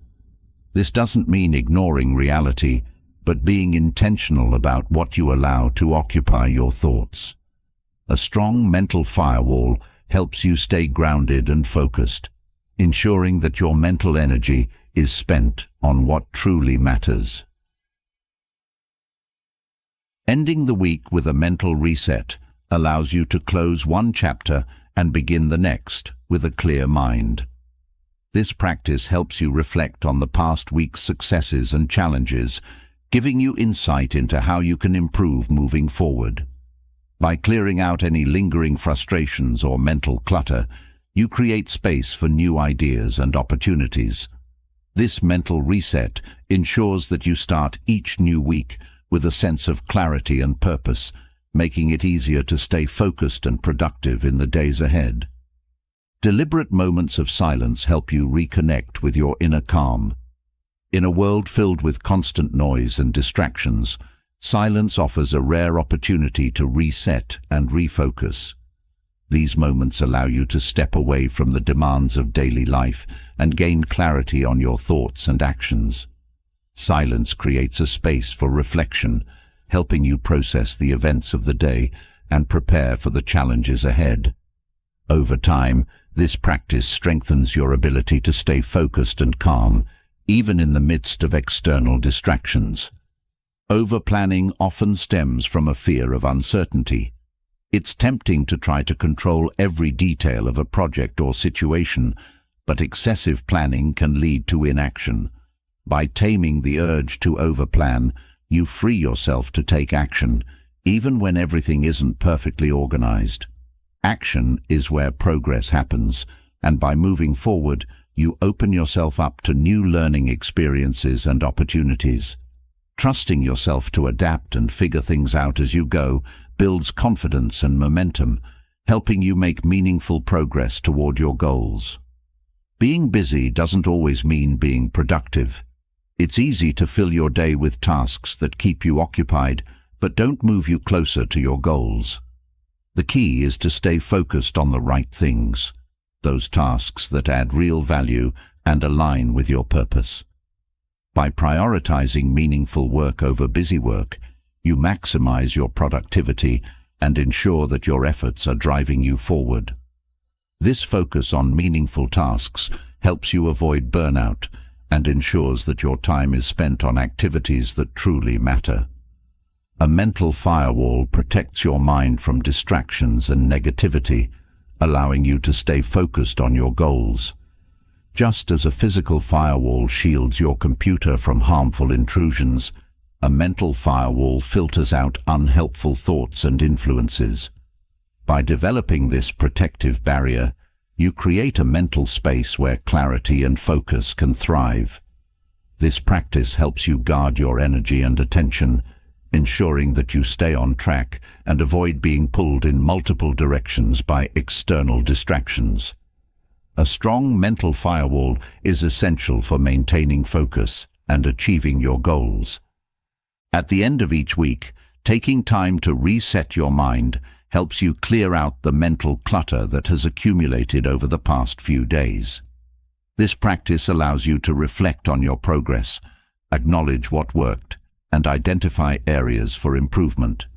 This doesn't mean ignoring reality, but being intentional about what you allow to occupy your thoughts. A strong mental firewall helps you stay grounded and focused, ensuring that your mental energy is spent on what truly matters. Ending the week with a mental reset allows you to close one chapter and begin the next with a clear mind. This practice helps you reflect on the past week's successes and challenges, giving you insight into how you can improve moving forward. By clearing out any lingering frustrations or mental clutter, you create space for new ideas and opportunities. This mental reset ensures that you start each new week with a sense of clarity and purpose, making it easier to stay focused and productive in the days ahead. Deliberate moments of silence help you reconnect with your inner calm. In a world filled with constant noise and distractions, silence offers a rare opportunity to reset and refocus. These moments allow you to step away from the demands of daily life and gain clarity on your thoughts and actions. Silence creates a space for reflection, helping you process the events of the day and prepare for the challenges ahead. Over time, this practice strengthens your ability to stay focused and calm, even in the midst of external distractions. Overplanning often stems from a fear of uncertainty. It's tempting to try to control every detail of a project or situation, but excessive planning can lead to inaction. By taming the urge to overplan, you free yourself to take action, even when everything isn't perfectly organized. Action is where progress happens, and by moving forward, you open yourself up to new learning experiences and opportunities. Trusting yourself to adapt and figure things out as you go builds confidence and momentum, helping you make meaningful progress toward your goals. Being busy doesn't always mean being productive. It's easy to fill your day with tasks that keep you occupied but don't move you closer to your goals. The key is to stay focused on the right things, those tasks that add real value and align with your purpose. By prioritizing meaningful work over busy work, you maximize your productivity and ensure that your efforts are driving you forward. This focus on meaningful tasks helps you avoid burnout and ensures that your time is spent on activities that truly matter. A mental firewall protects your mind from distractions and negativity, allowing you to stay focused on your goals. Just as a physical firewall shields your computer from harmful intrusions, a mental firewall filters out unhelpful thoughts and influences. By developing this protective barrier, you create a mental space where clarity and focus can thrive. This practice helps you guard your energy and attention, ensuring that you stay on track and avoid being pulled in multiple directions by external distractions. A strong mental firewall is essential for maintaining focus and achieving your goals. At the end of each week, taking time to reset your mind helps you clear out the mental clutter that has accumulated over the past few days. This practice allows you to reflect on your progress, acknowledge what worked, and identify areas for improvement.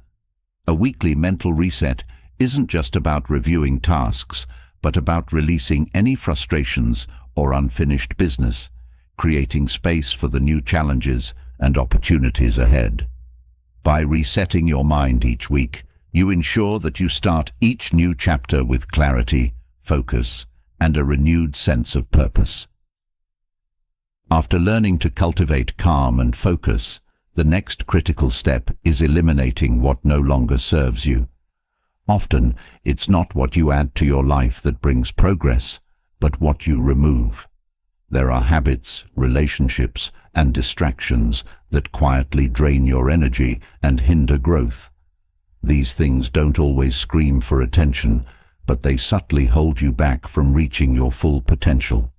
A weekly mental reset isn't just about reviewing tasks, but about releasing any frustrations or unfinished business, creating space for the new challenges and opportunities ahead. By resetting your mind each week, you ensure that you start each new chapter with clarity, focus, and a renewed sense of purpose. After learning to cultivate calm and focus, the next critical step is eliminating what no longer serves you. Often, it's not what you add to your life that brings progress, but what you remove. There are habits, relationships, and distractions that quietly drain your energy and hinder growth. These things don't always scream for attention, but they subtly hold you back from reaching your full potential.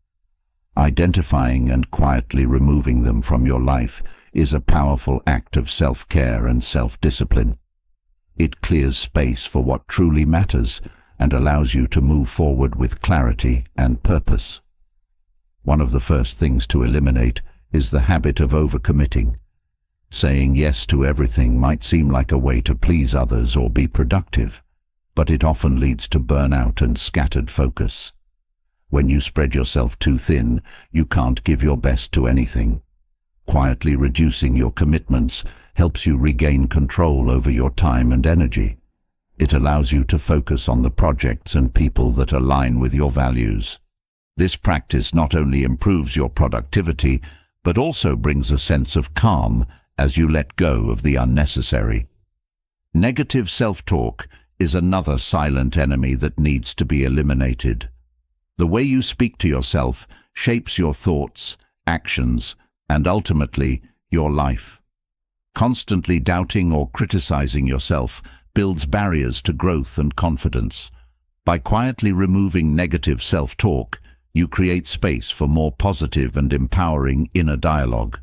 Identifying and quietly removing them from your life is a powerful act of self-care and self-discipline. It clears space for what truly matters and allows you to move forward with clarity and purpose. One of the first things to eliminate is the habit of overcommitting. Saying yes to everything might seem like a way to please others or be productive, but it often leads to burnout and scattered focus. When you spread yourself too thin, you can't give your best to anything. Quietly reducing your commitments helps you regain control over your time and energy. It allows you to focus on the projects and people that align with your values. This practice not only improves your productivity, but also brings a sense of calm as you let go of the unnecessary. Negative self-talk is another silent enemy that needs to be eliminated. The way you speak to yourself shapes your thoughts, actions, and ultimately, your life. Constantly doubting or criticizing yourself builds barriers to growth and confidence. By quietly removing negative self-talk, you create space for more positive and empowering inner dialogue.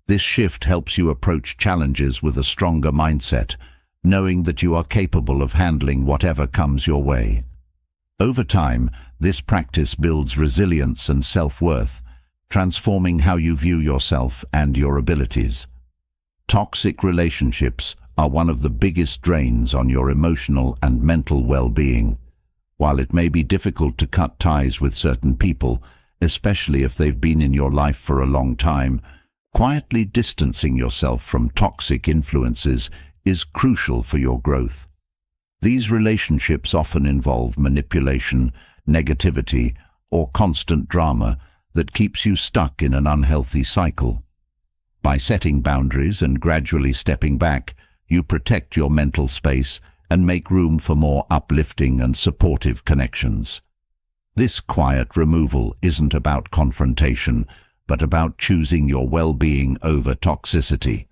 This shift helps you approach challenges with a stronger mindset, knowing that you are capable of handling whatever comes your way. Over time, this practice builds resilience and self-worth, transforming how you view yourself and your abilities. Toxic relationships are one of the biggest drains on your emotional and mental well-being. While it may be difficult to cut ties with certain people, especially if they've been in your life for a long time, quietly distancing yourself from toxic influences is crucial for your growth. These relationships often involve manipulation, negativity, or constant drama that keeps you stuck in an unhealthy cycle. By setting boundaries and gradually stepping back, you protect your mental space and make room for more uplifting and supportive connections. This quiet removal isn't about confrontation, but about choosing your well-being over toxicity.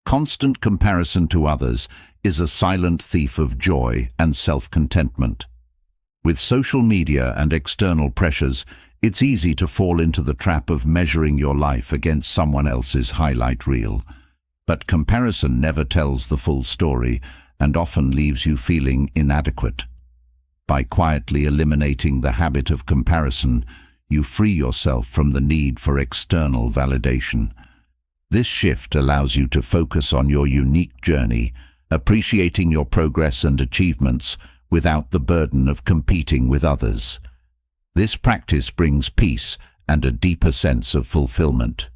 Constant comparison to others is a silent thief of joy and self-contentment. With social media and external pressures, it's easy to fall into the trap of measuring your life against someone else's highlight reel. But comparison never tells the full story and often leaves you feeling inadequate. By quietly eliminating the habit of comparison, you free yourself from the need for external validation. This shift allows you to focus on your unique journey, appreciating your progress and achievements without the burden of competing with others. This practice brings peace and a deeper sense of fulfillment.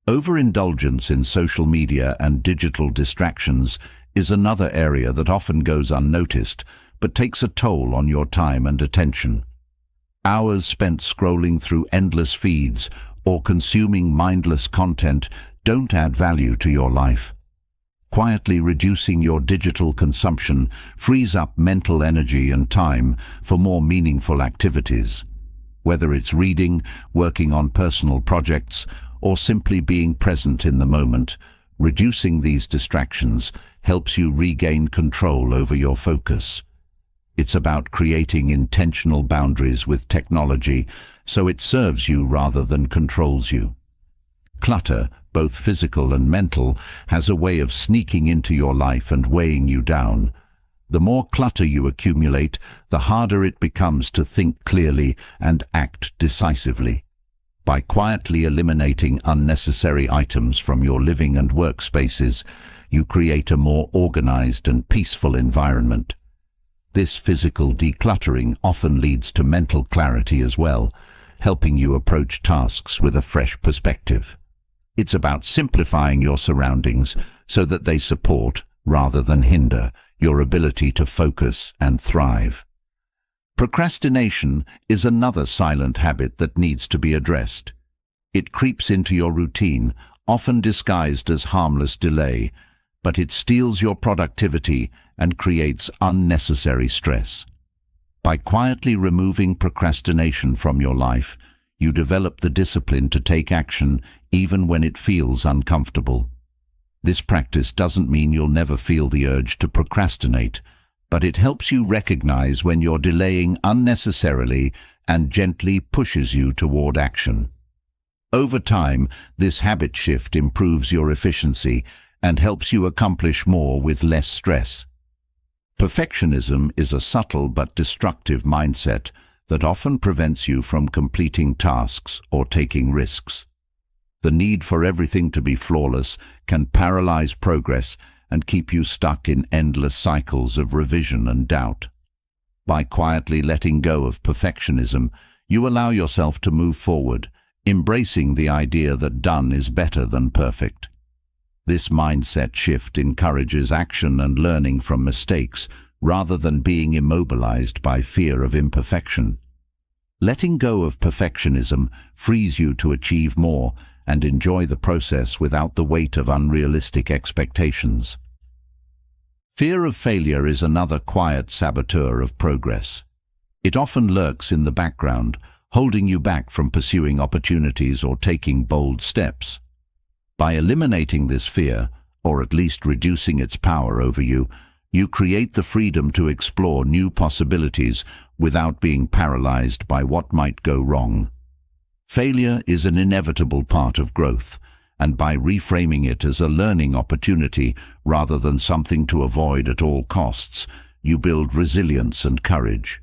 Overindulgence in social media and digital distractions is another area that often goes unnoticed, but takes a toll on your time and attention. Hours spent scrolling through endless feeds or consuming mindless content don't add value to your life. Quietly reducing your digital consumption frees up mental energy and time for more meaningful activities. Whether it's reading, working on personal projects, or simply being present in the moment, reducing these distractions helps you regain control over your focus. It's about creating intentional boundaries with technology so it serves you rather than controls you. Clutter, both physical and mental, has a way of sneaking into your life and weighing you down. The more clutter you accumulate, the harder it becomes to think clearly and act decisively. By quietly eliminating unnecessary items from your living and workspaces, you create a more organized and peaceful environment. This physical decluttering often leads to mental clarity as well, helping you approach tasks with a fresh perspective. It's about simplifying your surroundings so that they support, rather than hinder, your ability to focus and thrive. Procrastination is another silent habit that needs to be addressed. It creeps into your routine, often disguised as harmless delay, but it steals your productivity and creates unnecessary stress. By quietly removing procrastination from your life, you develop the discipline to take action even when it feels uncomfortable. This practice doesn't mean you'll never feel the urge to procrastinate, but it helps you recognize when you're delaying unnecessarily and gently pushes you toward action. Over time, this habit shift improves your efficiency and helps you accomplish more with less stress. Perfectionism is a subtle but destructive mindset that often prevents you from completing tasks or taking risks. The need for everything to be flawless can paralyze progress and keep you stuck in endless cycles of revision and doubt. By quietly letting go of perfectionism, you allow yourself to move forward, embracing the idea that done is better than perfect. This mindset shift encourages action and learning from mistakes rather than being immobilized by fear of imperfection. Letting go of perfectionism frees you to achieve more and enjoy the process without the weight of unrealistic expectations. Fear of failure is another quiet saboteur of progress. It often lurks in the background, holding you back from pursuing opportunities or taking bold steps. By eliminating this fear, or at least reducing its power over you, you create the freedom to explore new possibilities without being paralyzed by what might go wrong. Failure is an inevitable part of growth, and by reframing it as a learning opportunity rather than something to avoid at all costs, you build resilience and courage.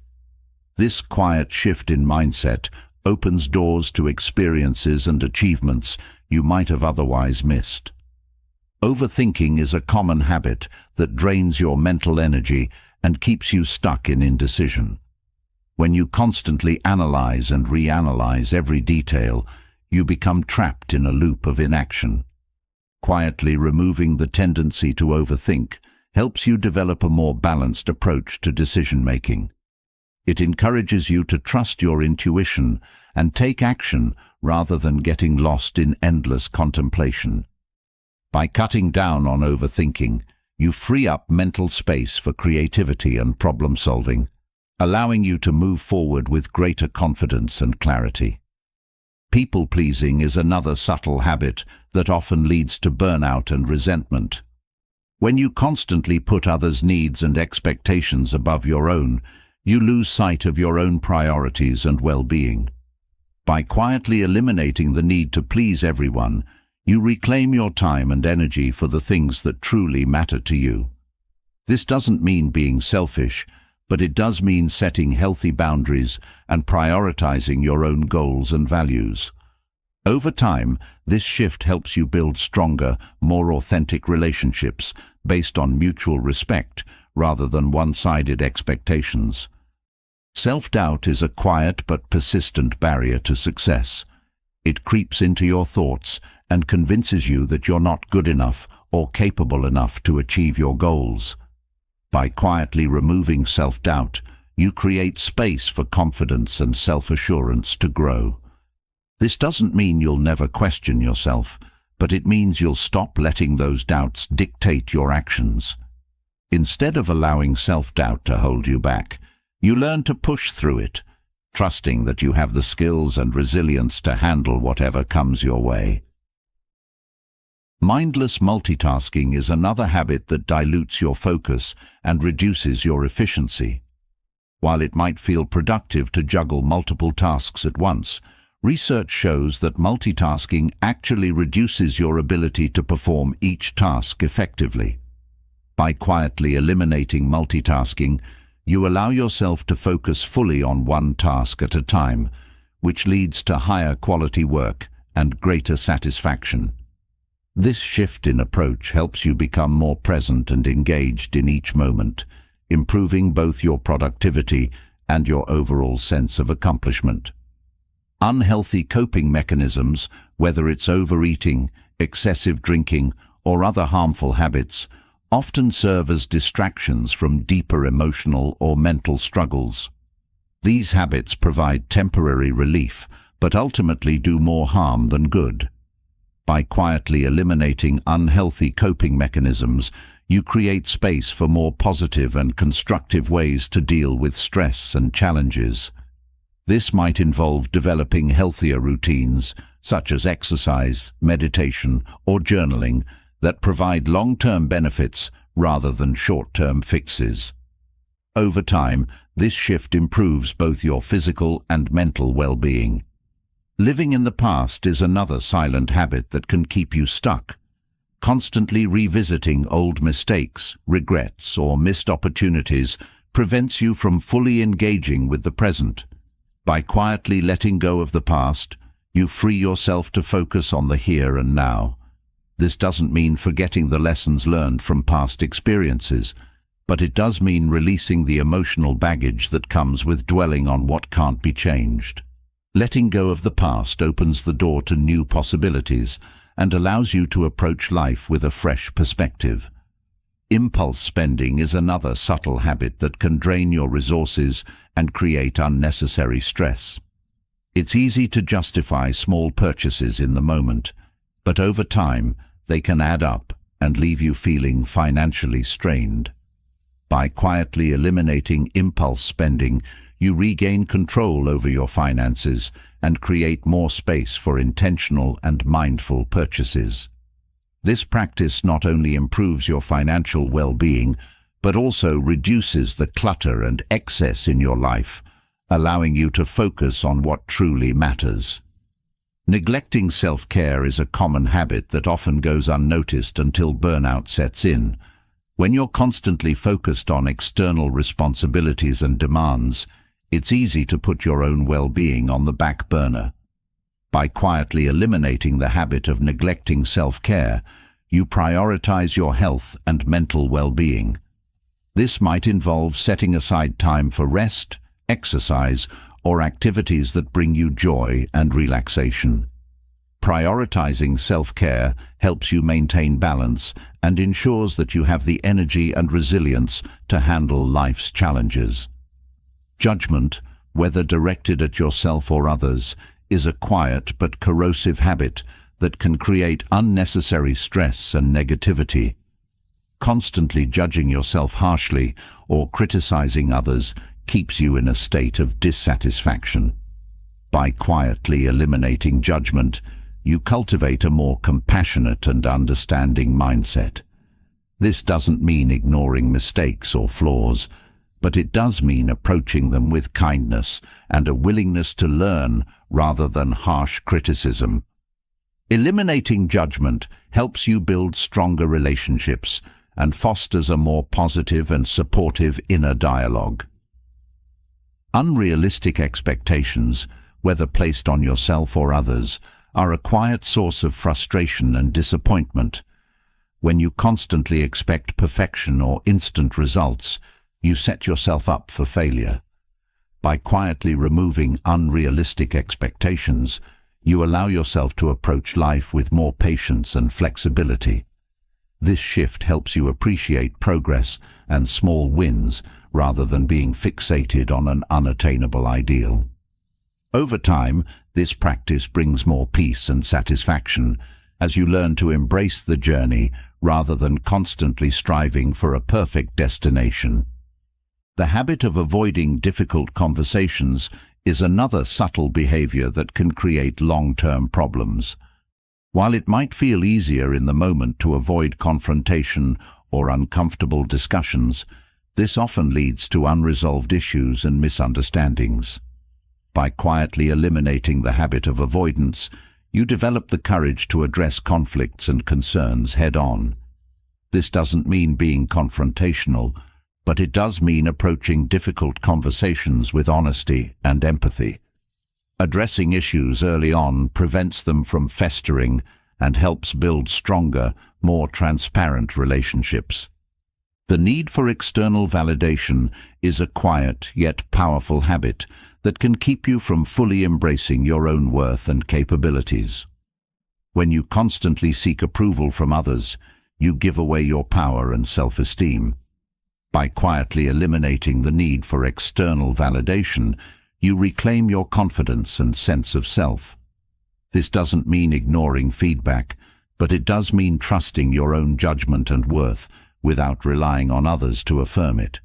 This quiet shift in mindset opens doors to experiences and achievements you might have otherwise missed. Overthinking is a common habit that drains your mental energy and keeps you stuck in indecision. When you constantly analyze and reanalyze every detail, you become trapped in a loop of inaction. Quietly removing the tendency to overthink helps you develop a more balanced approach to decision-making. It encourages you to trust your intuition and take action rather than getting lost in endless contemplation. By cutting down on overthinking, you free up mental space for creativity and problem-solving, allowing you to move forward with greater confidence and clarity. People-pleasing is another subtle habit that often leads to burnout and resentment. When you constantly put others' needs and expectations above your own, you lose sight of your own priorities and well-being. By quietly eliminating the need to please everyone, you reclaim your time and energy for the things that truly matter to you. This doesn't mean being selfish, but it does mean setting healthy boundaries and prioritizing your own goals and values. Over time, this shift helps you build stronger, more authentic relationships based on mutual respect rather than one-sided expectations. Self-doubt is a quiet but persistent barrier to success. It creeps into your thoughts and convinces you that you're not good enough or capable enough to achieve your goals. By quietly removing self-doubt, you create space for confidence and self-assurance to grow. This doesn't mean you'll never question yourself, but it means you'll stop letting those doubts dictate your actions. Instead of allowing self-doubt to hold you back, you learn to push through it, trusting that you have the skills and resilience to handle whatever comes your way. Mindless multitasking is another habit that dilutes your focus and reduces your efficiency. While it might feel productive to juggle multiple tasks at once, research shows that multitasking actually reduces your ability to perform each task effectively. By quietly eliminating multitasking, you allow yourself to focus fully on one task at a time, which leads to higher quality work and greater satisfaction. This shift in approach helps you become more present and engaged in each moment, improving both your productivity and your overall sense of accomplishment. Unhealthy coping mechanisms, whether it's overeating, excessive drinking, or other harmful habits, often serve as distractions from deeper emotional or mental struggles. These habits provide temporary relief, but ultimately do more harm than good. By quietly eliminating unhealthy coping mechanisms, you create space for more positive and constructive ways to deal with stress and challenges. This might involve developing healthier routines, such as exercise, meditation, or journaling, that provide long-term benefits rather than short-term fixes. Over time, this shift improves both your physical and mental well-being. Living in the past is another silent habit that can keep you stuck. Constantly revisiting old mistakes, regrets, or missed opportunities prevents you from fully engaging with the present. By quietly letting go of the past, you free yourself to focus on the here and now. This doesn't mean forgetting the lessons learned from past experiences, but it does mean releasing the emotional baggage that comes with dwelling on what can't be changed. Letting go of the past opens the door to new possibilities and allows you to approach life with a fresh perspective. Impulse spending is another subtle habit that can drain your resources and create unnecessary stress. It's easy to justify small purchases in the moment, but over time, they can add up and leave you feeling financially strained. By quietly eliminating impulse spending, you regain control over your finances and create more space for intentional and mindful purchases. This practice not only improves your financial well-being, but also reduces the clutter and excess in your life, allowing you to focus on what truly matters. Neglecting self-care is a common habit that often goes unnoticed until burnout sets in. When you're constantly focused on external responsibilities and demands, it's easy to put your own well-being on the back burner. By quietly eliminating the habit of neglecting self-care, you prioritize your health and mental well-being. This might involve setting aside time for rest, exercise, or activities that bring you joy and relaxation. Prioritizing self-care helps you maintain balance and ensures that you have the energy and resilience to handle life's challenges. Judgment, whether directed at yourself or others, is a quiet but corrosive habit that can create unnecessary stress and negativity. Constantly judging yourself harshly or criticizing others keeps you in a state of dissatisfaction. By quietly eliminating judgment, you cultivate a more compassionate and understanding mindset. This doesn't mean ignoring mistakes or flaws, but it does mean approaching them with kindness and a willingness to learn rather than harsh criticism. Eliminating judgment helps you build stronger relationships and fosters a more positive and supportive inner dialogue. Unrealistic expectations, whether placed on yourself or others, are a quiet source of frustration and disappointment. When you constantly expect perfection or instant results, you set yourself up for failure. By quietly removing unrealistic expectations, you allow yourself to approach life with more patience and flexibility. This shift helps you appreciate progress and small wins rather than being fixated on an unattainable ideal. Over time, this practice brings more peace and satisfaction as you learn to embrace the journey rather than constantly striving for a perfect destination. The habit of avoiding difficult conversations is another subtle behavior that can create long-term problems. While it might feel easier in the moment to avoid confrontation or uncomfortable discussions, this often leads to unresolved issues and misunderstandings. By quietly eliminating the habit of avoidance, you develop the courage to address conflicts and concerns head-on. This doesn't mean being confrontational, but it does mean approaching difficult conversations with honesty and empathy. Addressing issues early on prevents them from festering and helps build stronger, more transparent relationships. The need for external validation is a quiet yet powerful habit that can keep you from fully embracing your own worth and capabilities. When you constantly seek approval from others, you give away your power and self-esteem. By quietly eliminating the need for external validation, you reclaim your confidence and sense of self. This doesn't mean ignoring feedback, but it does mean trusting your own judgment and worth without relying on others to affirm it.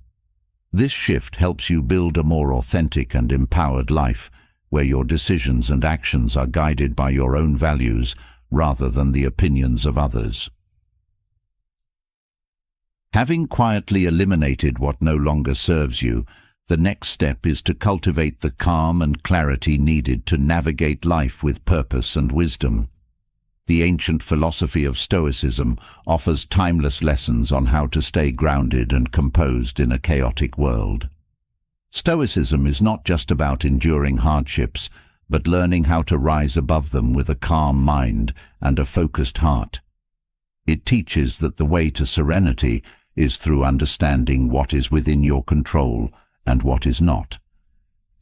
This shift helps you build a more authentic and empowered life, where your decisions and actions are guided by your own values rather than the opinions of others. Having quietly eliminated what no longer serves you, the next step is to cultivate the calm and clarity needed to navigate life with purpose and wisdom. The ancient philosophy of Stoicism offers timeless lessons on how to stay grounded and composed in a chaotic world. Stoicism is not just about enduring hardships, but learning how to rise above them with a calm mind and a focused heart. It teaches that the way to serenity is through understanding what is within your control and what is not.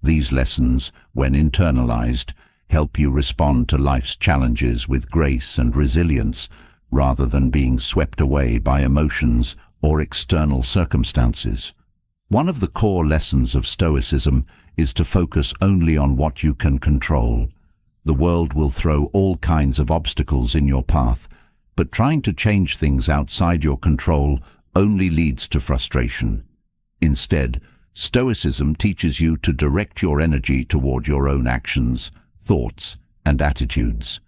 These lessons, when internalized, help you respond to life's challenges with grace and resilience, rather than being swept away by emotions or external circumstances. One of the core lessons of Stoicism is to focus only on what you can control. The world will throw all kinds of obstacles in your path, but trying to change things outside your control only leads to frustration. Instead, Stoicism teaches you to direct your energy toward your own actions, thoughts, and attitudes.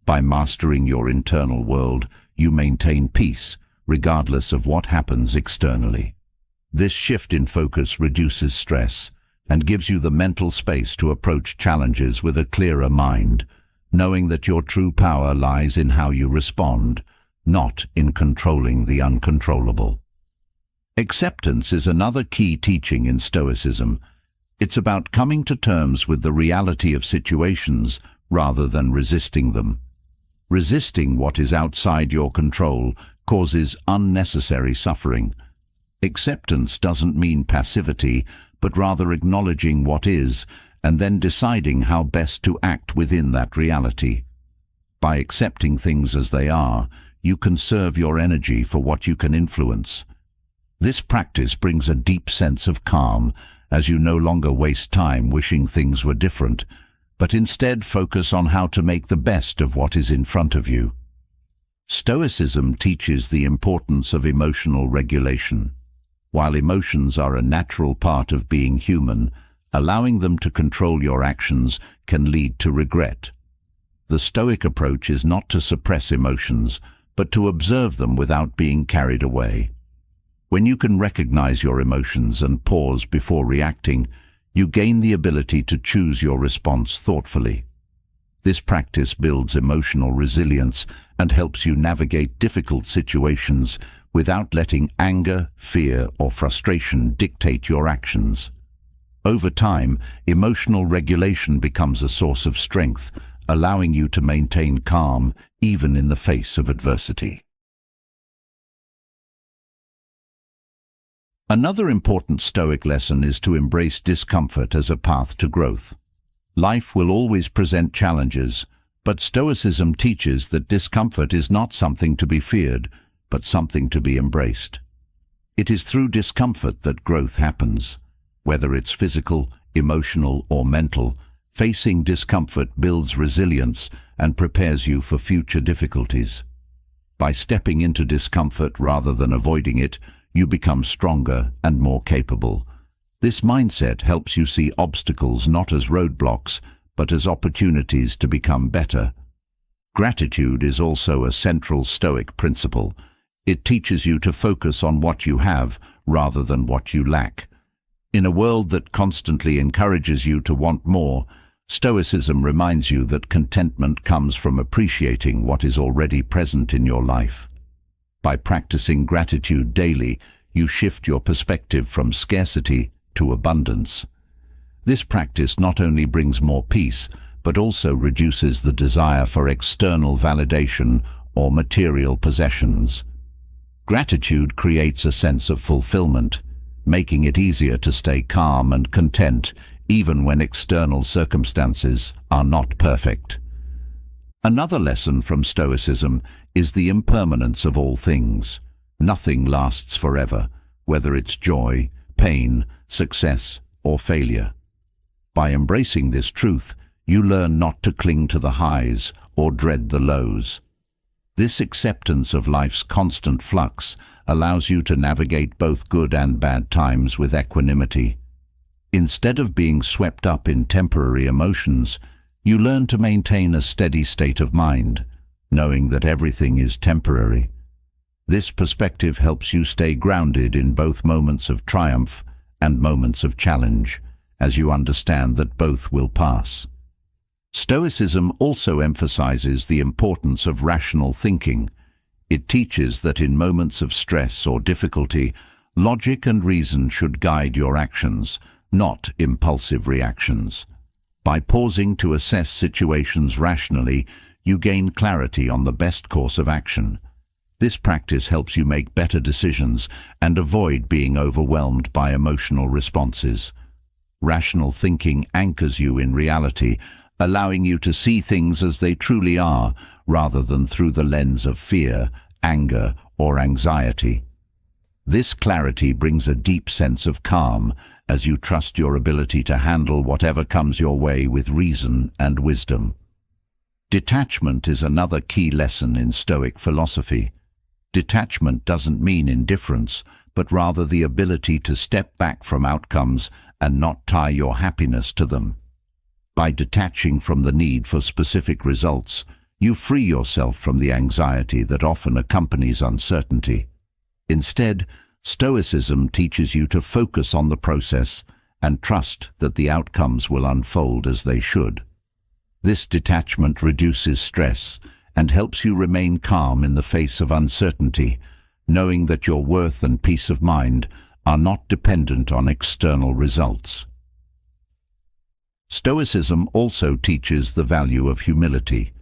By mastering your internal world, you maintain peace, regardless of what happens externally. This shift in focus reduces stress and gives you the mental space to approach challenges with a clearer mind, knowing that your true power lies in how you respond, not in controlling the uncontrollable. Acceptance is another key teaching in Stoicism. It's about coming to terms with the reality of situations rather than resisting them. Resisting what is outside your control causes unnecessary suffering. Acceptance doesn't mean passivity, but rather acknowledging what is and then deciding how best to act within that reality. By accepting things as they are, you conserve your energy for what you can influence. This practice brings a deep sense of calm, as you no longer waste time wishing things were different, but instead focus on how to make the best of what is in front of you. Stoicism teaches the importance of emotional regulation. While emotions are a natural part of being human, allowing them to control your actions can lead to regret. The Stoic approach is not to suppress emotions, but to observe them without being carried away. When you can recognize your emotions and pause before reacting, you gain the ability to choose your response thoughtfully. This practice builds emotional resilience and helps you navigate difficult situations without letting anger, fear, or frustration dictate your actions. Over time, emotional regulation becomes a source of strength, allowing you to maintain calm even in the face of adversity. Another important Stoic lesson is to embrace discomfort as a path to growth. Life will always present challenges, but Stoicism teaches that discomfort is not something to be feared, but something to be embraced. It is through discomfort that growth happens. Whether it's physical, emotional, or mental, facing discomfort builds resilience and prepares you for future difficulties. By stepping into discomfort rather than avoiding it, you become stronger and more capable. This mindset helps you see obstacles not as roadblocks, but as opportunities to become better. Gratitude is also a central Stoic principle. It teaches you to focus on what you have rather than what you lack. In a world that constantly encourages you to want more, Stoicism reminds you that contentment comes from appreciating what is already present in your life. By practicing gratitude daily, you shift your perspective from scarcity to abundance. This practice not only brings more peace, but also reduces the desire for external validation or material possessions. Gratitude creates a sense of fulfillment, making it easier to stay calm and content even when external circumstances are not perfect. Another lesson from Stoicism is the impermanence of all things. Nothing lasts forever, whether it's joy, pain, success, or failure. By embracing this truth, you learn not to cling to the highs or dread the lows. This acceptance of life's constant flux allows you to navigate both good and bad times with equanimity. Instead of being swept up in temporary emotions, you learn to maintain a steady state of mind, knowing that everything is temporary. This perspective helps you stay grounded in both moments of triumph and moments of challenge, as you understand that both will pass. Stoicism also emphasizes the importance of rational thinking. It teaches that in moments of stress or difficulty, logic and reason should guide your actions, not impulsive reactions. By pausing to assess situations rationally, you gain clarity on the best course of action. This practice helps you make better decisions and avoid being overwhelmed by emotional responses. Rational thinking anchors you in reality, allowing you to see things as they truly are, rather than through the lens of fear, anger, or anxiety. This clarity brings a deep sense of calm as you trust your ability to handle whatever comes your way with reason and wisdom. Detachment is another key lesson in Stoic philosophy. Detachment doesn't mean indifference, but rather the ability to step back from outcomes and not tie your happiness to them. By detaching from the need for specific results, you free yourself from the anxiety that often accompanies uncertainty. Instead, Stoicism teaches you to focus on the process and trust that the outcomes will unfold as they should. This detachment reduces stress and helps you remain calm in the face of uncertainty, knowing that your worth and peace of mind are not dependent on external results. Stoicism also teaches the value of humility.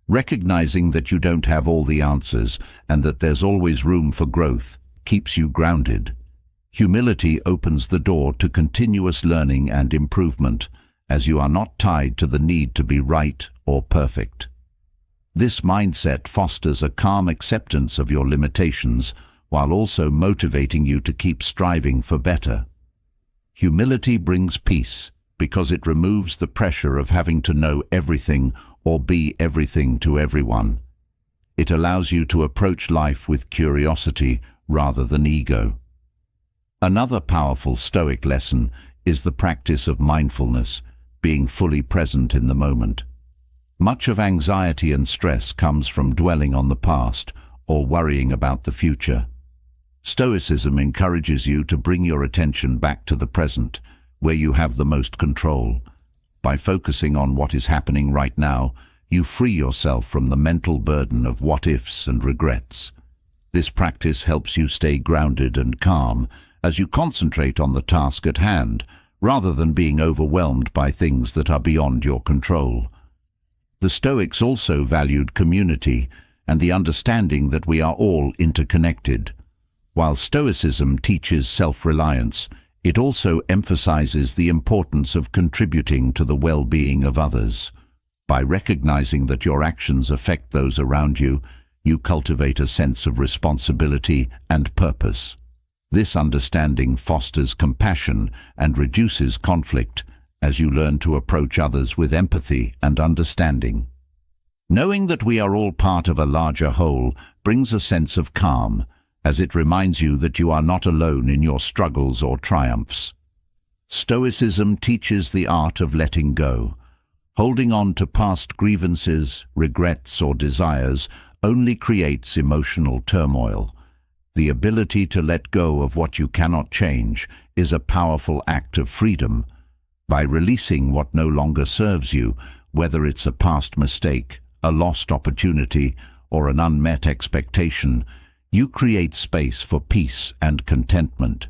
Recognizing that you don't have all the answers and that there's always room for growth keeps you grounded. Humility opens the door to continuous learning and improvement, as you are not tied to the need to be right or perfect. This mindset fosters a calm acceptance of your limitations while also motivating you to keep striving for better. Humility brings peace because it removes the pressure of having to know everything or be everything to everyone. It allows you to approach life with curiosity rather than ego. Another powerful Stoic lesson is the practice of mindfulness, being fully present in the moment. Much of anxiety and stress comes from dwelling on the past or worrying about the future. Stoicism encourages you to bring your attention back to the present, where you have the most control. By focusing on what is happening right now, you free yourself from the mental burden of what-ifs and regrets. This practice helps you stay grounded and calm as you concentrate on the task at hand, rather than being overwhelmed by things that are beyond your control. The Stoics also valued community and the understanding that we are all interconnected. While Stoicism teaches self-reliance, it also emphasizes the importance of contributing to the well-being of others. By recognizing that your actions affect those around you, you cultivate a sense of responsibility and purpose. This understanding fosters compassion and reduces conflict as you learn to approach others with empathy and understanding. Knowing that we are all part of a larger whole brings a sense of calm, as it reminds you that you are not alone in your struggles or triumphs. Stoicism teaches the art of letting go. Holding on to past grievances, regrets, or desires only creates emotional turmoil. The ability to let go of what you cannot change is a powerful act of freedom. By releasing what no longer serves you, whether it's a past mistake, a lost opportunity, or an unmet expectation, you create space for peace and contentment.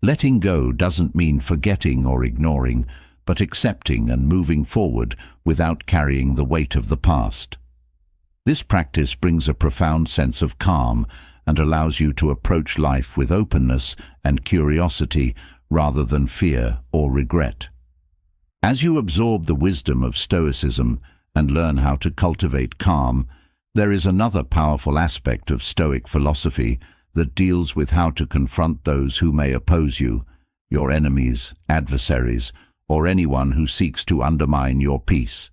Letting go doesn't mean forgetting or ignoring, but accepting and moving forward without carrying the weight of the past. This practice brings a profound sense of calm and allows you to approach life with openness and curiosity rather than fear or regret. As you absorb the wisdom of Stoicism and learn how to cultivate calm, there is another powerful aspect of Stoic philosophy that deals with how to confront those who may oppose you, your enemies, adversaries, or anyone who seeks to undermine your peace.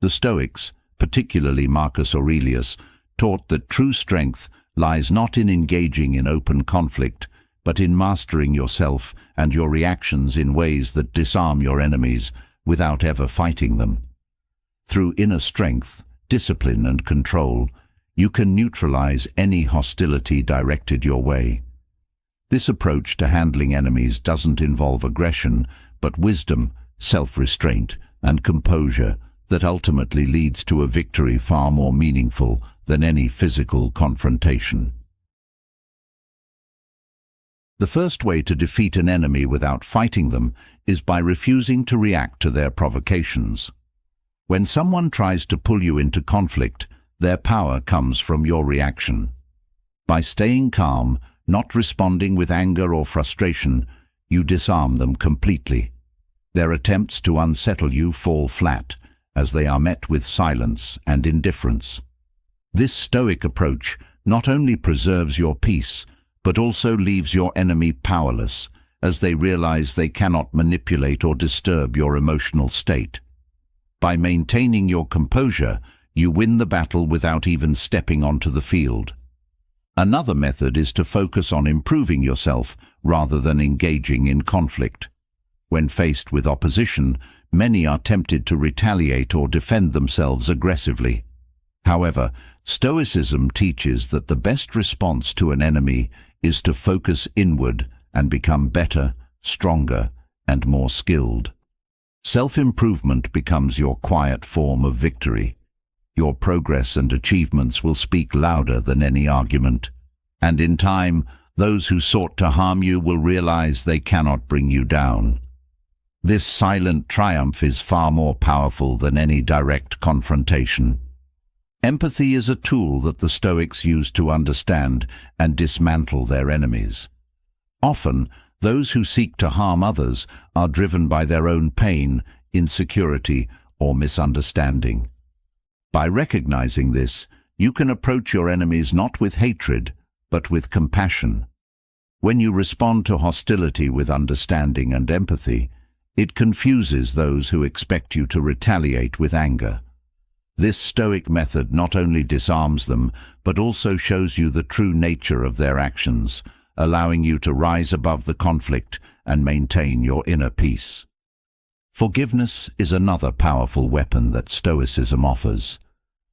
The Stoics, particularly Marcus Aurelius, taught that true strength lies not in engaging in open conflict, but in mastering yourself and your reactions in ways that disarm your enemies without ever fighting them. Through inner strength, discipline, and control, you can neutralize any hostility directed your way. This approach to handling enemies doesn't involve aggression, but wisdom, self-restraint, and composure that ultimately leads to a victory far more meaningful than any physical confrontation. The first way to defeat an enemy without fighting them is by refusing to react to their provocations. When someone tries to pull you into conflict, their power comes from your reaction. By staying calm, not responding with anger or frustration, you disarm them completely. Their attempts to unsettle you fall flat, as they are met with silence and indifference. This Stoic approach not only preserves your peace, but also leaves your enemy powerless, as they realize they cannot manipulate or disturb your emotional state. By maintaining your composure, you win the battle without even stepping onto the field. Another method is to focus on improving yourself rather than engaging in conflict. When faced with opposition, many are tempted to retaliate or defend themselves aggressively. However, Stoicism teaches that the best response to an enemy is to focus inward and become better, stronger, and more skilled. Self-improvement becomes your quiet form of victory. Your progress and achievements will speak louder than any argument. And in time, those who sought to harm you will realize they cannot bring you down. This silent triumph is far more powerful than any direct confrontation. Empathy is a tool that the Stoics used to understand and dismantle their enemies. Often, those who seek to harm others are driven by their own pain, insecurity, or misunderstanding. By recognizing this, you can approach your enemies not with hatred, but with compassion. When you respond to hostility with understanding and empathy, it confuses those who expect you to retaliate with anger. This Stoic method not only disarms them, but also shows you the true nature of their actions, allowing you to rise above the conflict and maintain your inner peace. Forgiveness is another powerful weapon that Stoicism offers.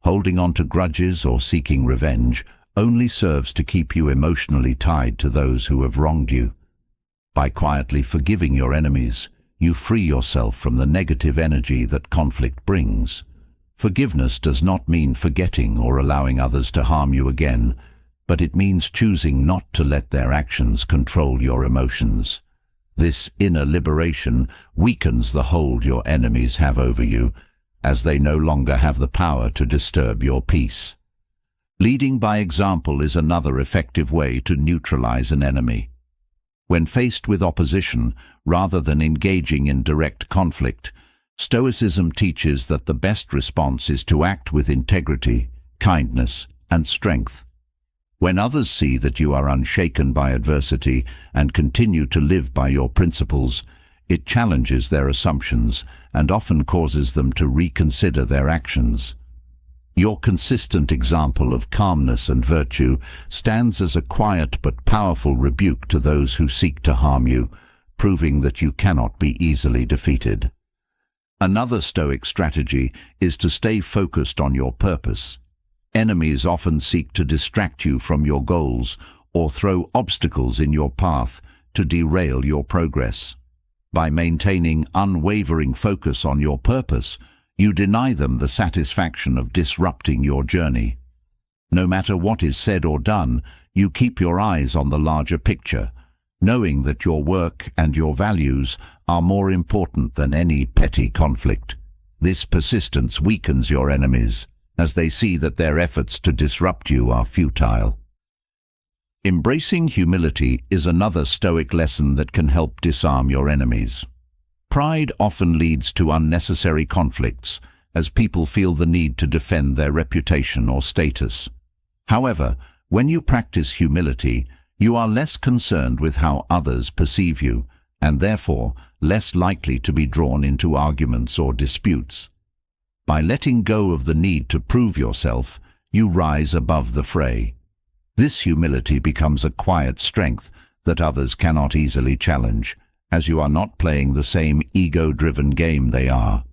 Holding on to grudges or seeking revenge only serves to keep you emotionally tied to those who have wronged you. By quietly forgiving your enemies, you free yourself from the negative energy that conflict brings. Forgiveness does not mean forgetting or allowing others to harm you again, but it means choosing not to let their actions control your emotions. This inner liberation weakens the hold your enemies have over you, as they no longer have the power to disturb your peace. Leading by example is another effective way to neutralize an enemy. When faced with opposition, rather than engaging in direct conflict, Stoicism teaches that the best response is to act with integrity, kindness, and strength. When others see that you are unshaken by adversity and continue to live by your principles, it challenges their assumptions and often causes them to reconsider their actions. Your consistent example of calmness and virtue stands as a quiet but powerful rebuke to those who seek to harm you, proving that you cannot be easily defeated. Another Stoic strategy is to stay focused on your purpose. Enemies often seek to distract you from your goals or throw obstacles in your path to derail your progress. By maintaining unwavering focus on your purpose, you deny them the satisfaction of disrupting your journey. No matter what is said or done, you keep your eyes on the larger picture, knowing that your work and your values are more important than any petty conflict. This persistence weakens your enemies, as they see that their efforts to disrupt you are futile. Embracing humility is another Stoic lesson that can help disarm your enemies. Pride often leads to unnecessary conflicts, as people feel the need to defend their reputation or status. However, when you practice humility, you are less concerned with how others perceive you, and therefore less likely to be drawn into arguments or disputes. By letting go of the need to prove yourself, you rise above the fray. This humility becomes a quiet strength that others cannot easily challenge, as you are not playing the same ego-driven game they are.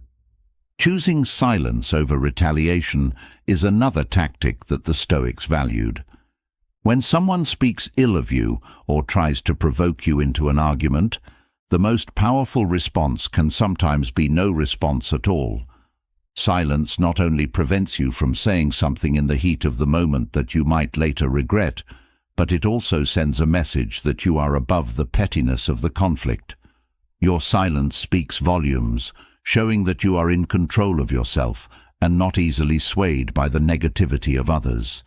Choosing silence over retaliation is another tactic that the Stoics valued. When someone speaks ill of you or tries to provoke you into an argument, the most powerful response can sometimes be no response at all. Silence not only prevents you from saying something in the heat of the moment that you might later regret, but it also sends a message that you are above the pettiness of the conflict. Your silence speaks volumes, showing that you are in control of yourself and not easily swayed by the negativity of others.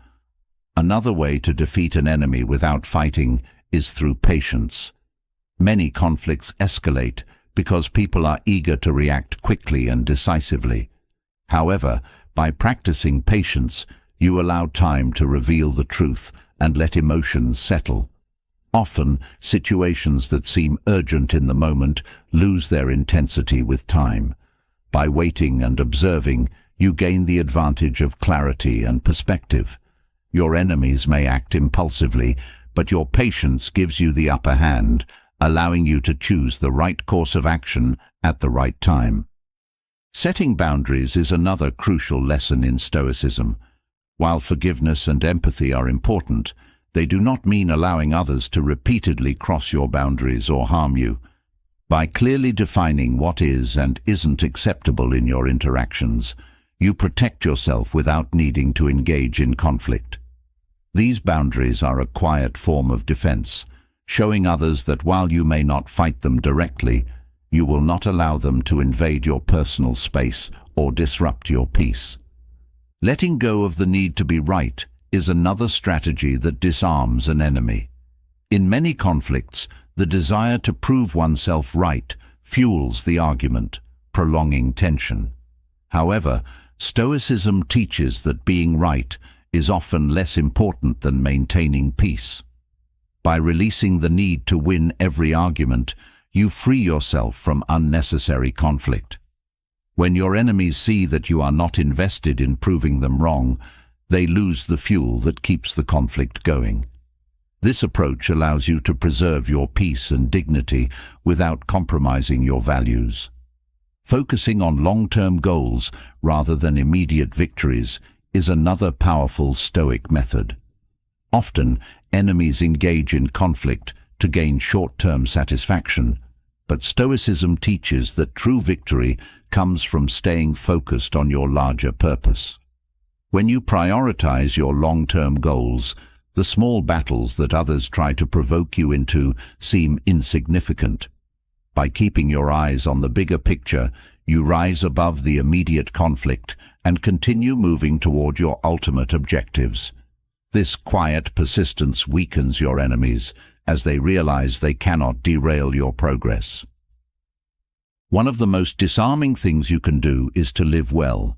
Another way to defeat an enemy without fighting is through patience. Many conflicts escalate because people are eager to react quickly and decisively. However, by practicing patience, you allow time to reveal the truth and let emotions settle. Often, situations that seem urgent in the moment lose their intensity with time. By waiting and observing, you gain the advantage of clarity and perspective. Your enemies may act impulsively, but your patience gives you the upper hand, allowing you to choose the right course of action at the right time. Setting boundaries is another crucial lesson in Stoicism. While forgiveness and empathy are important, they do not mean allowing others to repeatedly cross your boundaries or harm you. By clearly defining what is and isn't acceptable in your interactions, you protect yourself without needing to engage in conflict. These boundaries are a quiet form of defense, showing others that while you may not fight them directly, you will not allow them to invade your personal space or disrupt your peace. Letting go of the need to be right is another strategy that disarms an enemy. In many conflicts, the desire to prove oneself right fuels the argument, prolonging tension. However, Stoicism teaches that being right is often less important than maintaining peace. By releasing the need to win every argument, you free yourself from unnecessary conflict. When your enemies see that you are not invested in proving them wrong, they lose the fuel that keeps the conflict going. This approach allows you to preserve your peace and dignity without compromising your values. Focusing on long-term goals rather than immediate victories is another powerful Stoic method. Often, enemies engage in conflict to gain short-term satisfaction, but Stoicism teaches that true victory comes from staying focused on your larger purpose. When you prioritize your long-term goals, the small battles that others try to provoke you into seem insignificant. By keeping your eyes on the bigger picture, you rise above the immediate conflict and continue moving toward your ultimate objectives. This quiet persistence weakens your enemies as they realize they cannot derail your progress. One of the most disarming things you can do is to live well.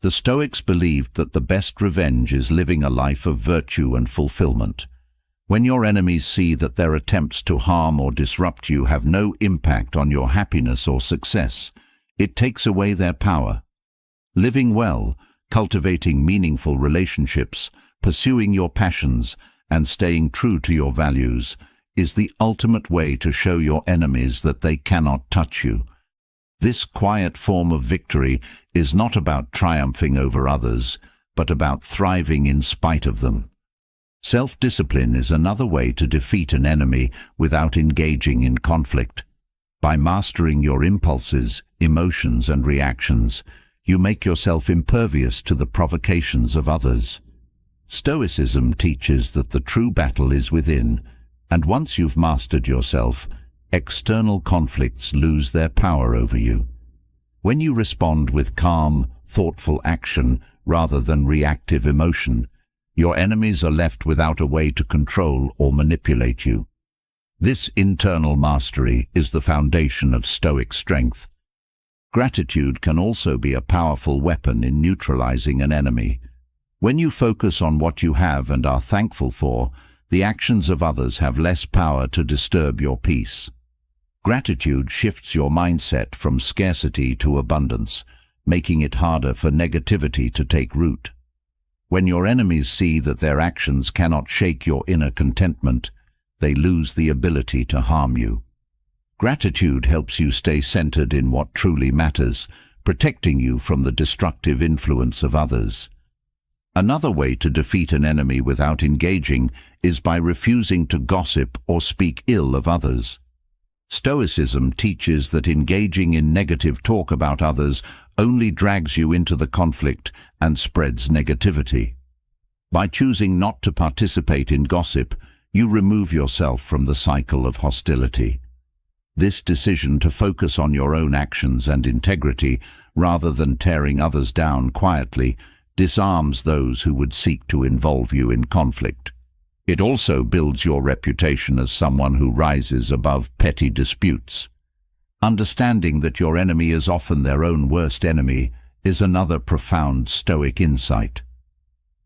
The Stoics believed that the best revenge is living a life of virtue and fulfillment. When your enemies see that their attempts to harm or disrupt you have no impact on your happiness or success, it takes away their power. Living well, cultivating meaningful relationships, pursuing your passions, and staying true to your values is the ultimate way to show your enemies that they cannot touch you. This quiet form of victory is not about triumphing over others, but about thriving in spite of them. Self-discipline is another way to defeat an enemy without engaging in conflict. By mastering your impulses, emotions, and reactions, you make yourself impervious to the provocations of others. Stoicism teaches that the true battle is within, and once you've mastered yourself, external conflicts lose their power over you. When you respond with calm, thoughtful action rather than reactive emotion, your enemies are left without a way to control or manipulate you. This internal mastery is the foundation of Stoic strength. Gratitude can also be a powerful weapon in neutralizing an enemy. When you focus on what you have and are thankful for, the actions of others have less power to disturb your peace. Gratitude shifts your mindset from scarcity to abundance, making it harder for negativity to take root. When your enemies see that their actions cannot shake your inner contentment, they lose the ability to harm you. Gratitude helps you stay centered in what truly matters, protecting you from the destructive influence of others. Another way to defeat an enemy without engaging is by refusing to gossip or speak ill of others. Stoicism teaches that engaging in negative talk about others only drags you into the conflict and spreads negativity. By choosing not to participate in gossip, you remove yourself from the cycle of hostility. This decision to focus on your own actions and integrity rather than tearing others down quietly disarms those who would seek to involve you in conflict. It also builds your reputation as someone who rises above petty disputes. Understanding that your enemy is often their own worst enemy is another profound Stoic insight.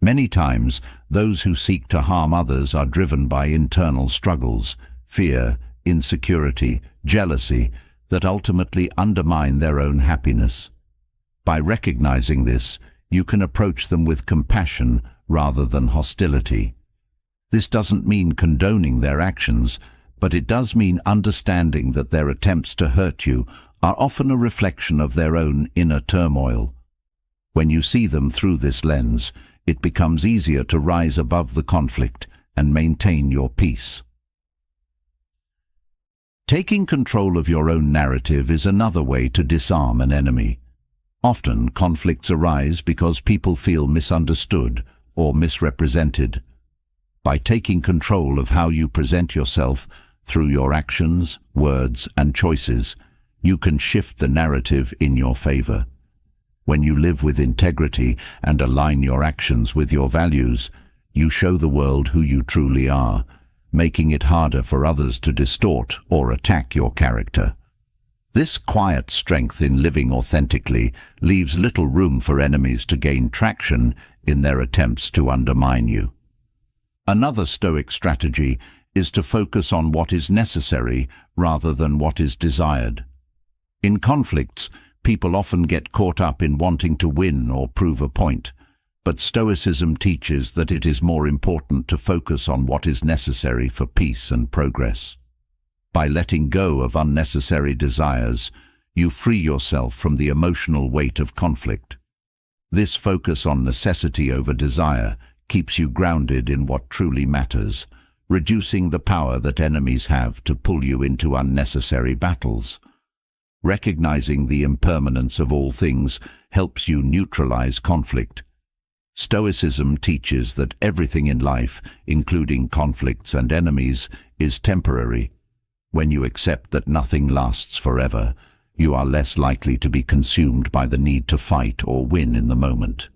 Many times, those who seek to harm others are driven by internal struggles, fear, insecurity, jealousy, that ultimately undermine their own happiness. By recognizing this, you can approach them with compassion rather than hostility. This doesn't mean condoning their actions, but it does mean understanding that their attempts to hurt you are often a reflection of their own inner turmoil. When you see them through this lens, it becomes easier to rise above the conflict and maintain your peace. Taking control of your own narrative is another way to disarm an enemy. Often, conflicts arise because people feel misunderstood or misrepresented. By taking control of how you present yourself through your actions, words, and choices, you can shift the narrative in your favor. When you live with integrity and align your actions with your values, you show the world who you truly are, making it harder for others to distort or attack your character. This quiet strength in living authentically leaves little room for enemies to gain traction in their attempts to undermine you. Another Stoic strategy is to focus on what is necessary rather than what is desired. In conflicts, people often get caught up in wanting to win or prove a point, but Stoicism teaches that it is more important to focus on what is necessary for peace and progress. By letting go of unnecessary desires, you free yourself from the emotional weight of conflict. This focus on necessity over desire keeps you grounded in what truly matters, reducing the power that enemies have to pull you into unnecessary battles. Recognizing the impermanence of all things helps you neutralize conflict. Stoicism teaches that everything in life, including conflicts and enemies, is temporary. When you accept that nothing lasts forever, you are less likely to be consumed by the need to fight or win in the moment.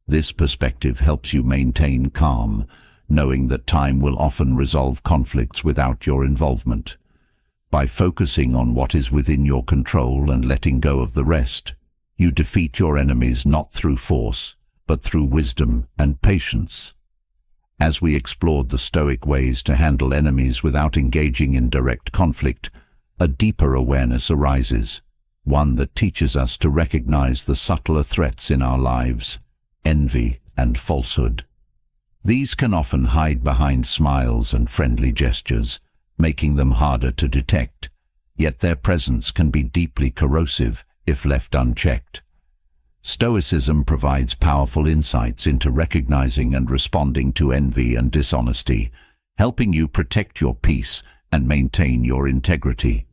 This perspective helps you maintain calm, knowing that time will often resolve conflicts without your involvement. By focusing on what is within your control and letting go of the rest, you defeat your enemies not through force, but through wisdom and patience. As we explored the Stoic ways to handle enemies without engaging in direct conflict, a deeper awareness arises, one that teaches us to recognize the subtler threats in our lives, envy and falsehood. These can often hide behind smiles and friendly gestures, making them harder to detect, yet their presence can be deeply corrosive if left unchecked. Stoicism provides powerful insights into recognizing and responding to envy and dishonesty, helping you protect your peace and maintain your integrity.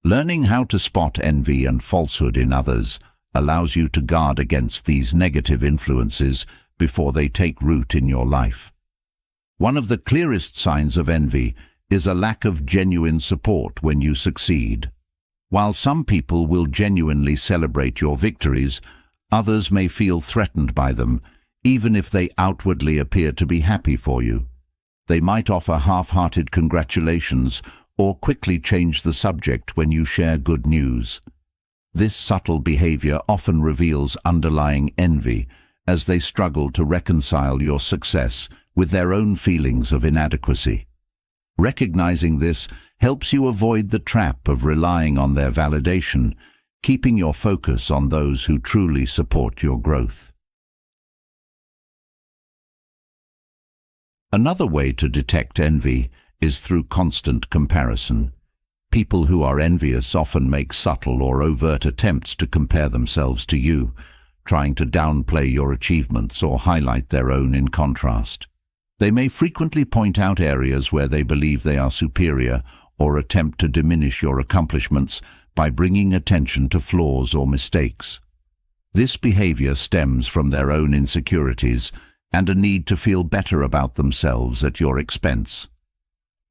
Learning how to spot envy and falsehood in others allows you to guard against these negative influences before they take root in your life. One of the clearest signs of envy is a lack of genuine support when you succeed. While some people will genuinely celebrate your victories, others may feel threatened by them, even if they outwardly appear to be happy for you. They might offer half-hearted congratulations or quickly change the subject when you share good news. This subtle behavior often reveals underlying envy, as they struggle to reconcile your success with their own feelings of inadequacy. Recognizing this helps you avoid the trap of relying on their validation, keeping your focus on those who truly support your growth. Another way to detect envy is through constant comparison. People who are envious often make subtle or overt attempts to compare themselves to you, trying to downplay your achievements or highlight their own in contrast. They may frequently point out areas where they believe they are superior or attempt to diminish your accomplishments by bringing attention to flaws or mistakes. This behavior stems from their own insecurities and a need to feel better about themselves at your expense.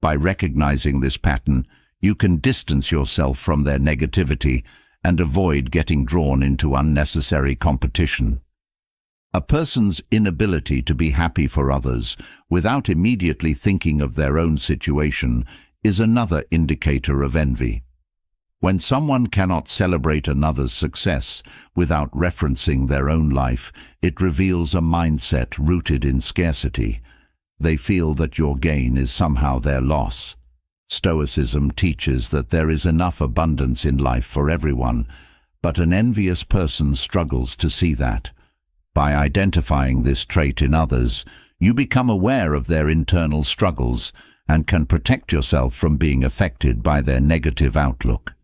By recognizing this pattern, you can distance yourself from their negativity and avoid getting drawn into unnecessary competition. A person's inability to be happy for others without immediately thinking of their own situation is another indicator of envy. When someone cannot celebrate another's success without referencing their own life, it reveals a mindset rooted in scarcity. They feel that your gain is somehow their loss. Stoicism teaches that there is enough abundance in life for everyone, but an envious person struggles to see that. By identifying this trait in others, you become aware of their internal struggles and can protect yourself from being affected by their negative outlook.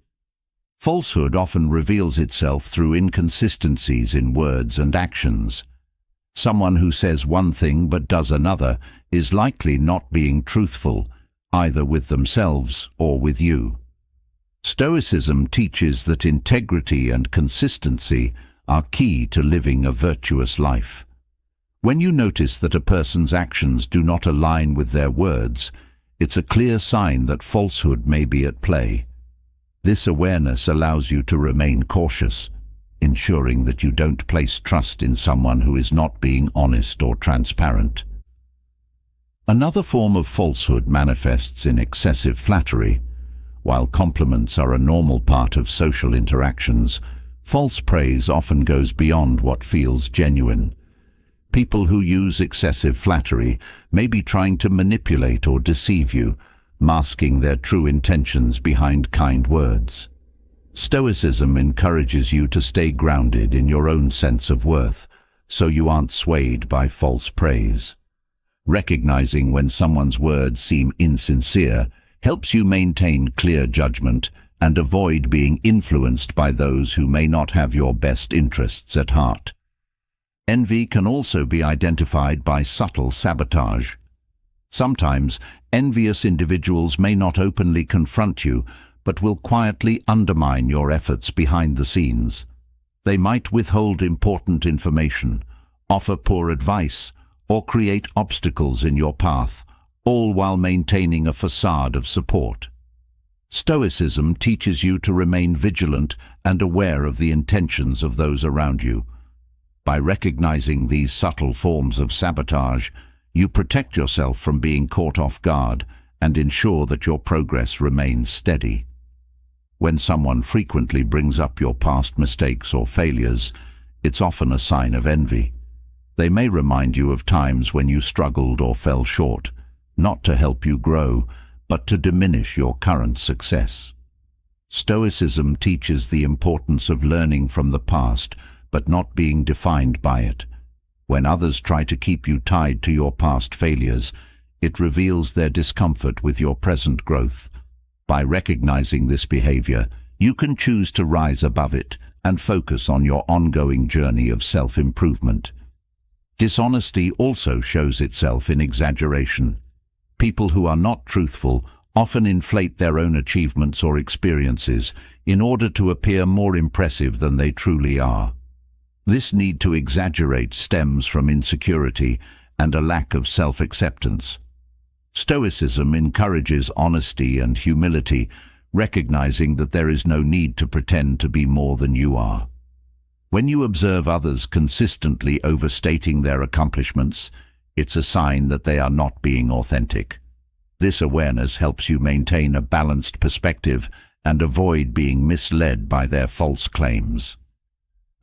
Falsehood often reveals itself through inconsistencies in words and actions. Someone who says one thing but does another is likely not being truthful, either with themselves or with you. Stoicism teaches that integrity and consistency are key to living a virtuous life. When you notice that a person's actions do not align with their words, it's a clear sign that falsehood may be at play. This awareness allows you to remain cautious, ensuring that you don't place trust in someone who is not being honest or transparent. Another form of falsehood manifests in excessive flattery. While compliments are a normal part of social interactions, false praise often goes beyond what feels genuine. People who use excessive flattery may be trying to manipulate or deceive you, masking their true intentions behind kind words. Stoicism encourages you to stay grounded in your own sense of worth, so you aren't swayed by false praise. Recognizing when someone's words seem insincere helps you maintain clear judgment and avoid being influenced by those who may not have your best interests at heart. Envy can also be identified by subtle sabotage. Sometimes, envious individuals may not openly confront you, but will quietly undermine your efforts behind the scenes. They might withhold important information, offer poor advice, or create obstacles in your path, all while maintaining a facade of support. Stoicism teaches you to remain vigilant and aware of the intentions of those around you. By recognizing these subtle forms of sabotage, you protect yourself from being caught off guard and ensure that your progress remains steady. When someone frequently brings up your past mistakes or failures, it's often a sign of envy. They may remind you of times when you struggled or fell short, not to help you grow, but to diminish your current success. Stoicism teaches the importance of learning from the past, but not being defined by it. When others try to keep you tied to your past failures, it reveals their discomfort with your present growth. By recognizing this behavior, you can choose to rise above it and focus on your ongoing journey of self-improvement. Dishonesty also shows itself in exaggeration. People who are not truthful often inflate their own achievements or experiences in order to appear more impressive than they truly are. This need to exaggerate stems from insecurity and a lack of self-acceptance. Stoicism encourages honesty and humility, recognizing that there is no need to pretend to be more than you are. When you observe others consistently overstating their accomplishments, it's a sign that they are not being authentic. This awareness helps you maintain a balanced perspective and avoid being misled by their false claims.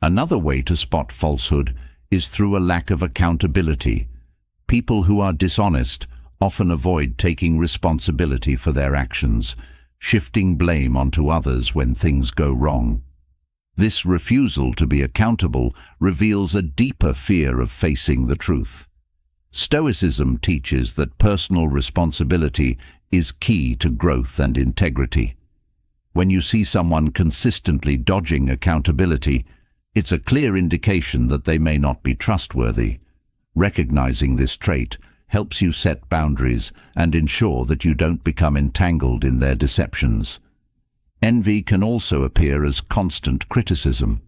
Another way to spot falsehood is through a lack of accountability. People who are dishonest often avoid taking responsibility for their actions, shifting blame onto others when things go wrong. This refusal to be accountable reveals a deeper fear of facing the truth. Stoicism teaches that personal responsibility is key to growth and integrity. When you see someone consistently dodging accountability, it's a clear indication that they may not be trustworthy. Recognizing this trait helps you set boundaries and ensure that you don't become entangled in their deceptions. Envy can also appear as constant criticism.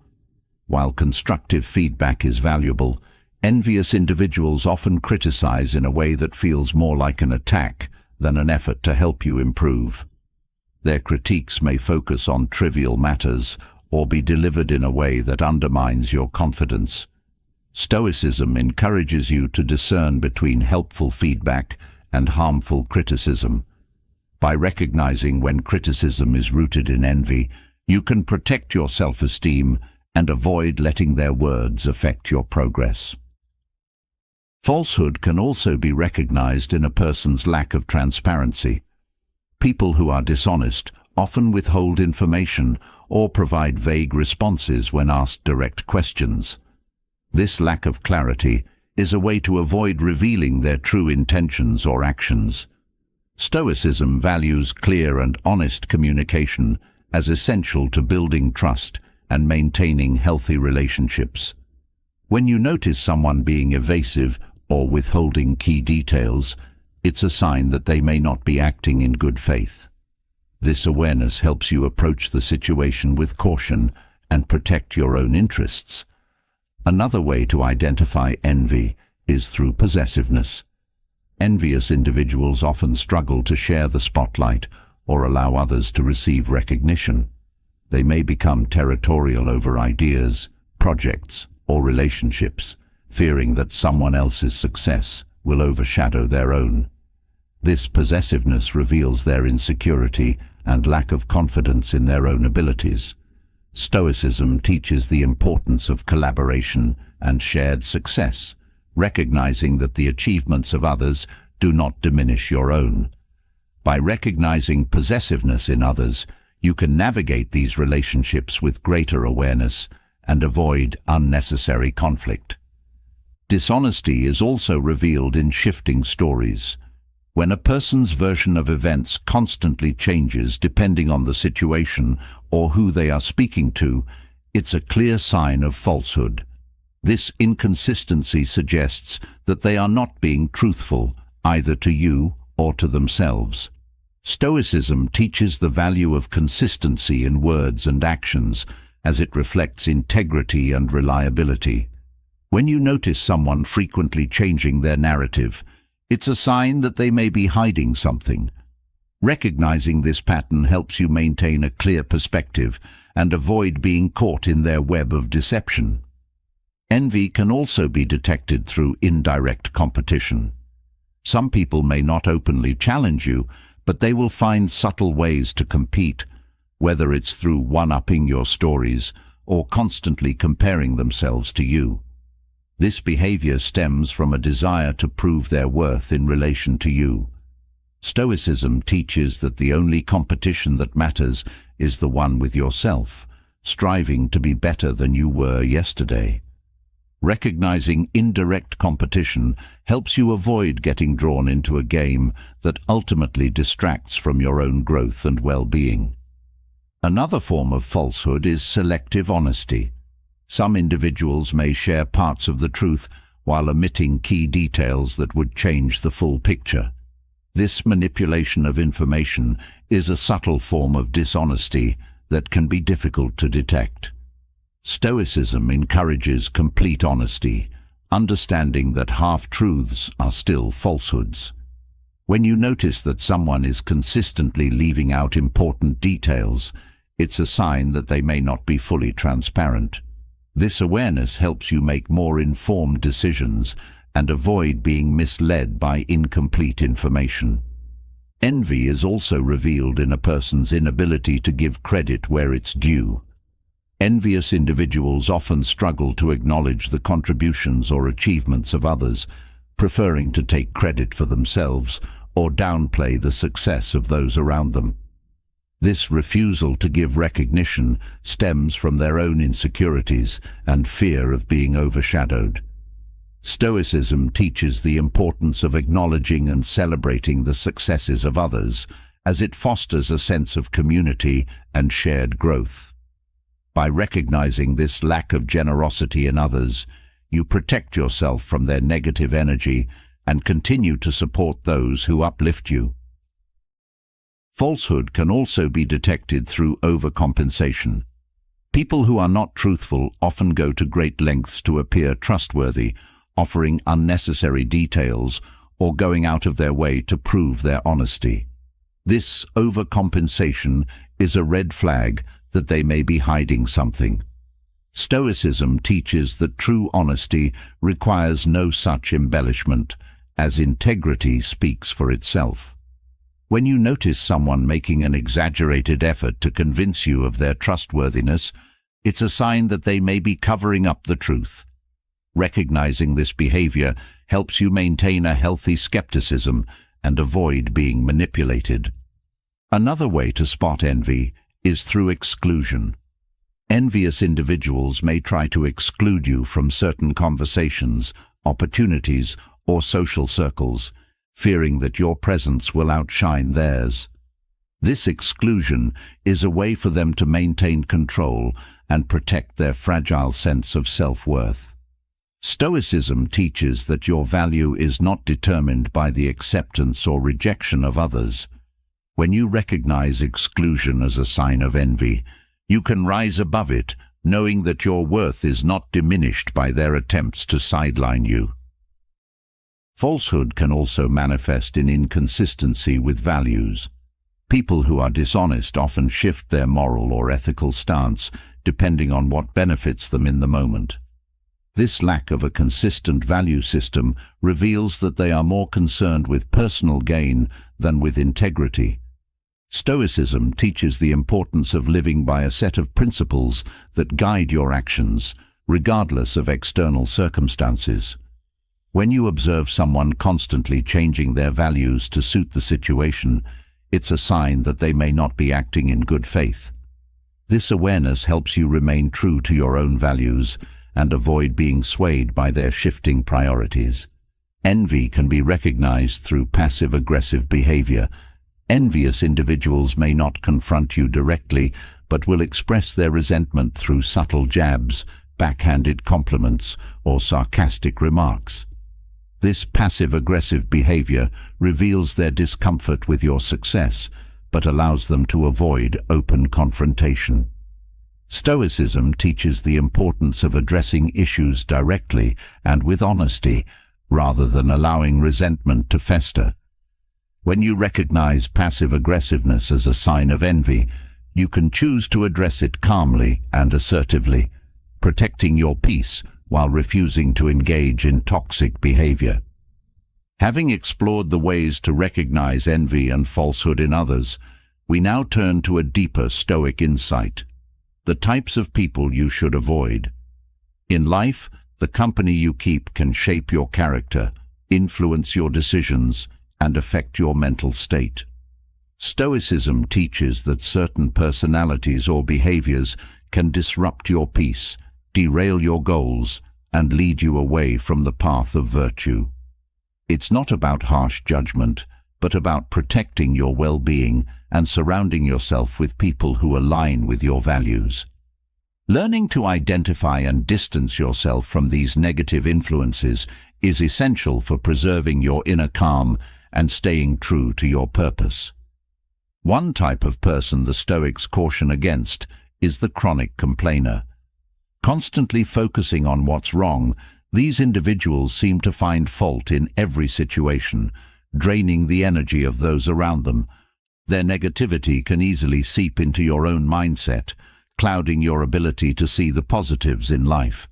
While constructive feedback is valuable, envious individuals often criticize in a way that feels more like an attack than an effort to help you improve. Their critiques may focus on trivial matters or be delivered in a way that undermines your confidence. Stoicism encourages you to discern between helpful feedback and harmful criticism. By recognizing when criticism is rooted in envy, you can protect your self-esteem and avoid letting their words affect your progress. Falsehood can also be recognized in a person's lack of transparency. People who are dishonest often withhold information or provide vague responses when asked direct questions. This lack of clarity is a way to avoid revealing their true intentions or actions. Stoicism values clear and honest communication as essential to building trust and maintaining healthy relationships. When you notice someone being evasive or withholding key details, it's a sign that they may not be acting in good faith. This awareness helps you approach the situation with caution and protect your own interests. Another way to identify envy is through possessiveness. Envious individuals often struggle to share the spotlight or allow others to receive recognition. They may become territorial over ideas, projects, or relationships, fearing that someone else's success will overshadow their own. This possessiveness reveals their insecurity and lack of confidence in their own abilities. Stoicism teaches the importance of collaboration and shared success, recognizing that the achievements of others do not diminish your own. By recognizing possessiveness in others, you can navigate these relationships with greater awareness and avoid unnecessary conflict. Dishonesty is also revealed in shifting stories. When a person's version of events constantly changes depending on the situation or who they are speaking to, it's a clear sign of falsehood. This inconsistency suggests that they are not being truthful, either to you or to themselves. Stoicism teaches the value of consistency in words and actions, as it reflects integrity and reliability. When you notice someone frequently changing their narrative, it's a sign that they may be hiding something. Recognizing this pattern helps you maintain a clear perspective and avoid being caught in their web of deception. Envy can also be detected through indirect competition. Some people may not openly challenge you, but they will find subtle ways to compete, whether it's through one-upping your stories or constantly comparing themselves to you. This behavior stems from a desire to prove their worth in relation to you. Stoicism teaches that the only competition that matters is the one with yourself, striving to be better than you were yesterday. Recognizing indirect competition helps you avoid getting drawn into a game that ultimately distracts from your own growth and well-being. Another form of falsehood is selective honesty. Some individuals may share parts of the truth while omitting key details that would change the full picture. This manipulation of information is a subtle form of dishonesty that can be difficult to detect. Stoicism encourages complete honesty, understanding that half-truths are still falsehoods. When you notice that someone is consistently leaving out important details, it's a sign that they may not be fully transparent. This awareness helps you make more informed decisions and avoid being misled by incomplete information. Envy is also revealed in a person's inability to give credit where it's due. Envious individuals often struggle to acknowledge the contributions or achievements of others, preferring to take credit for themselves or downplay the success of those around them. This refusal to give recognition stems from their own insecurities and fear of being overshadowed. Stoicism teaches the importance of acknowledging and celebrating the successes of others, as it fosters a sense of community and shared growth. By recognizing this lack of generosity in others, you protect yourself from their negative energy and continue to support those who uplift you. Falsehood can also be detected through overcompensation. People who are not truthful often go to great lengths to appear trustworthy, offering unnecessary details or going out of their way to prove their honesty. This overcompensation is a red flag that they may be hiding something. Stoicism teaches that true honesty requires no such embellishment, as integrity speaks for itself. When you notice someone making an exaggerated effort to convince you of their trustworthiness, it's a sign that they may be covering up the truth. Recognizing this behavior helps you maintain a healthy skepticism and avoid being manipulated. Another way to spot envy is through exclusion. Envious individuals may try to exclude you from certain conversations, opportunities, or social circles, fearing that your presence will outshine theirs. This exclusion is a way for them to maintain control and protect their fragile sense of self-worth. Stoicism teaches that your value is not determined by the acceptance or rejection of others. When you recognize exclusion as a sign of envy, you can rise above it, knowing that your worth is not diminished by their attempts to sideline you. Falsehood can also manifest in inconsistency with values. People who are dishonest often shift their moral or ethical stance depending on what benefits them in the moment. This lack of a consistent value system reveals that they are more concerned with personal gain than with integrity. Stoicism teaches the importance of living by a set of principles that guide your actions, regardless of external circumstances. When you observe someone constantly changing their values to suit the situation, it's a sign that they may not be acting in good faith. This awareness helps you remain true to your own values and avoid being swayed by their shifting priorities. Envy can be recognized through passive-aggressive behavior. Envious individuals may not confront you directly, but will express their resentment through subtle jabs, backhanded compliments, or sarcastic remarks. This passive-aggressive behavior reveals their discomfort with your success, but allows them to avoid open confrontation. Stoicism teaches the importance of addressing issues directly and with honesty, rather than allowing resentment to fester. When you recognize passive aggressiveness as a sign of envy, you can choose to address it calmly and assertively, protecting your peace while refusing to engage in toxic behavior. Having explored the ways to recognize envy and falsehood in others, we now turn to a deeper Stoic insight: the types of people you should avoid. In life, the company you keep can shape your character, influence your decisions, and affect your mental state. Stoicism teaches that certain personalities or behaviors can disrupt your peace, derail your goals, and lead you away from the path of virtue. It's not about harsh judgment, but about protecting your well-being and surrounding yourself with people who align with your values. Learning to identify and distance yourself from these negative influences is essential for preserving your inner calm and staying true to your purpose. One type of person the Stoics caution against is the chronic complainer. Constantly focusing on what's wrong, these individuals seem to find fault in every situation, draining the energy of those around them. Their negativity can easily seep into your own mindset, clouding your ability to see the positives in life.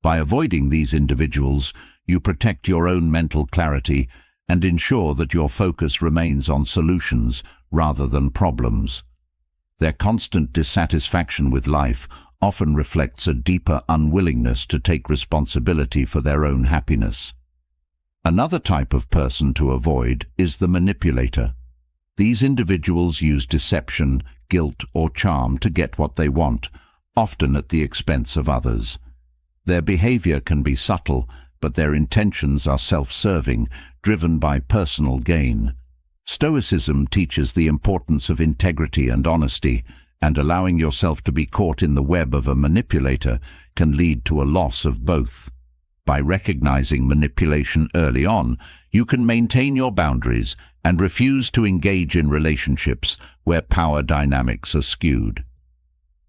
By avoiding these individuals, you protect your own mental clarity and ensure that your focus remains on solutions rather than problems. Their constant dissatisfaction with life often reflects a deeper unwillingness to take responsibility for their own happiness. Another type of person to avoid is the manipulator. These individuals use deception, guilt, or charm to get what they want, often at the expense of others. Their behavior can be subtle, but their intentions are self-serving, driven by personal gain. Stoicism teaches the importance of integrity and honesty, and allowing yourself to be caught in the web of a manipulator can lead to a loss of both. By recognizing manipulation early on, you can maintain your boundaries and refuse to engage in relationships where power dynamics are skewed.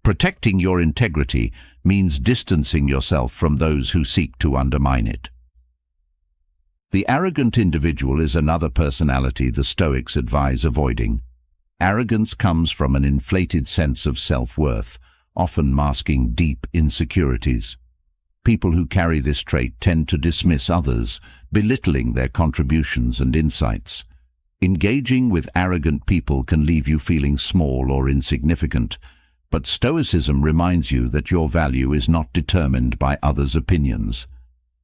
Protecting your integrity means distancing yourself from those who seek to undermine it. The arrogant individual is another personality the Stoics advise avoiding. Arrogance comes from an inflated sense of self-worth, often masking deep insecurities. People who carry this trait tend to dismiss others, belittling their contributions and insights. Engaging with arrogant people can leave you feeling small or insignificant, but Stoicism reminds you that your value is not determined by others' opinions.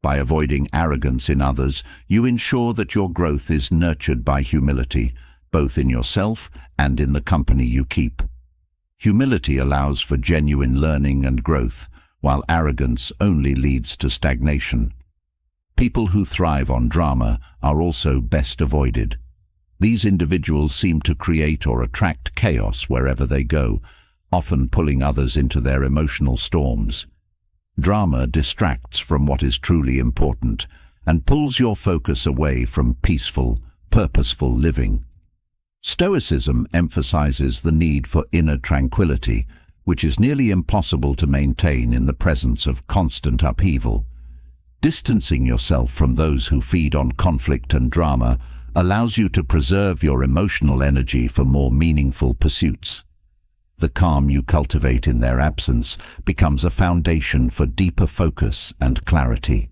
By avoiding arrogance in others, you ensure that your growth is nurtured by humility, both in yourself and in the company you keep. Humility allows for genuine learning and growth, while arrogance only leads to stagnation. People who thrive on drama are also best avoided. These individuals seem to create or attract chaos wherever they go, often pulling others into their emotional storms. Drama distracts from what is truly important and pulls your focus away from peaceful, purposeful living. Stoicism emphasizes the need for inner tranquility, which is nearly impossible to maintain in the presence of constant upheaval. Distancing yourself from those who feed on conflict and drama allows you to preserve your emotional energy for more meaningful pursuits. The calm you cultivate in their absence becomes a foundation for deeper focus and clarity.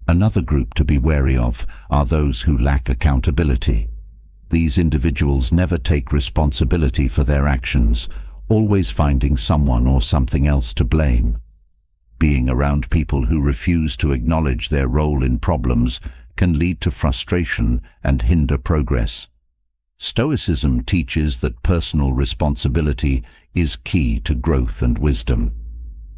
Another group to be wary of are those who lack accountability. These individuals never take responsibility for their actions, always finding someone or something else to blame. Being around people who refuse to acknowledge their role in problems can lead to frustration and hinder progress. Stoicism teaches that personal responsibility is key to growth and wisdom.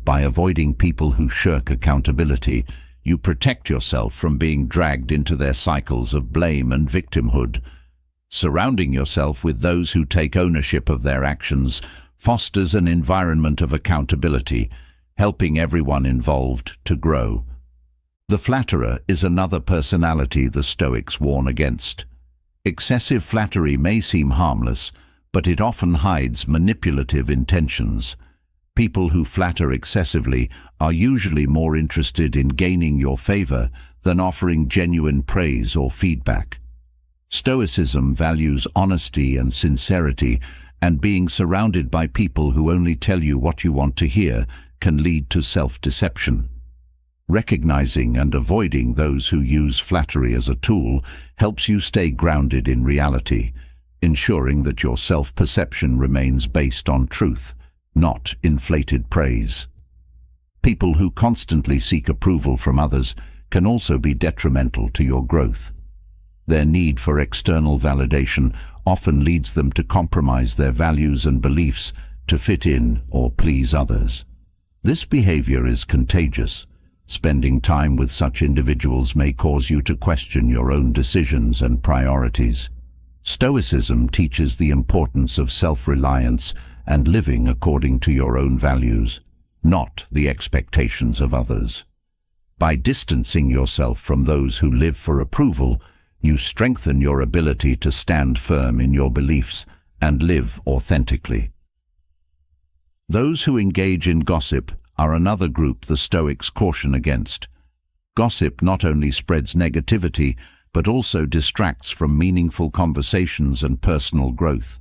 By avoiding people who shirk accountability, you protect yourself from being dragged into their cycles of blame and victimhood. Surrounding yourself with those who take ownership of their actions fosters an environment of accountability, helping everyone involved to grow. The flatterer is another personality the Stoics warn against. Excessive flattery may seem harmless, but it often hides manipulative intentions. People who flatter excessively are usually more interested in gaining your favor than offering genuine praise or feedback. Stoicism values honesty and sincerity, and being surrounded by people who only tell you what you want to hear can lead to self-deception. Recognizing and avoiding those who use flattery as a tool helps you stay grounded in reality, ensuring that your self-perception remains based on truth, not inflated praise. People who constantly seek approval from others can also be detrimental to your growth. Their need for external validation often leads them to compromise their values and beliefs to fit in or please others. This behavior is contagious. Spending time with such individuals may cause you to question your own decisions and priorities. Stoicism teaches the importance of self-reliance and living according to your own values, not the expectations of others. By distancing yourself from those who live for approval, you strengthen your ability to stand firm in your beliefs and live authentically. Those who engage in gossip are another group the Stoics caution against. Gossip not only spreads negativity, but also distracts from meaningful conversations and personal growth.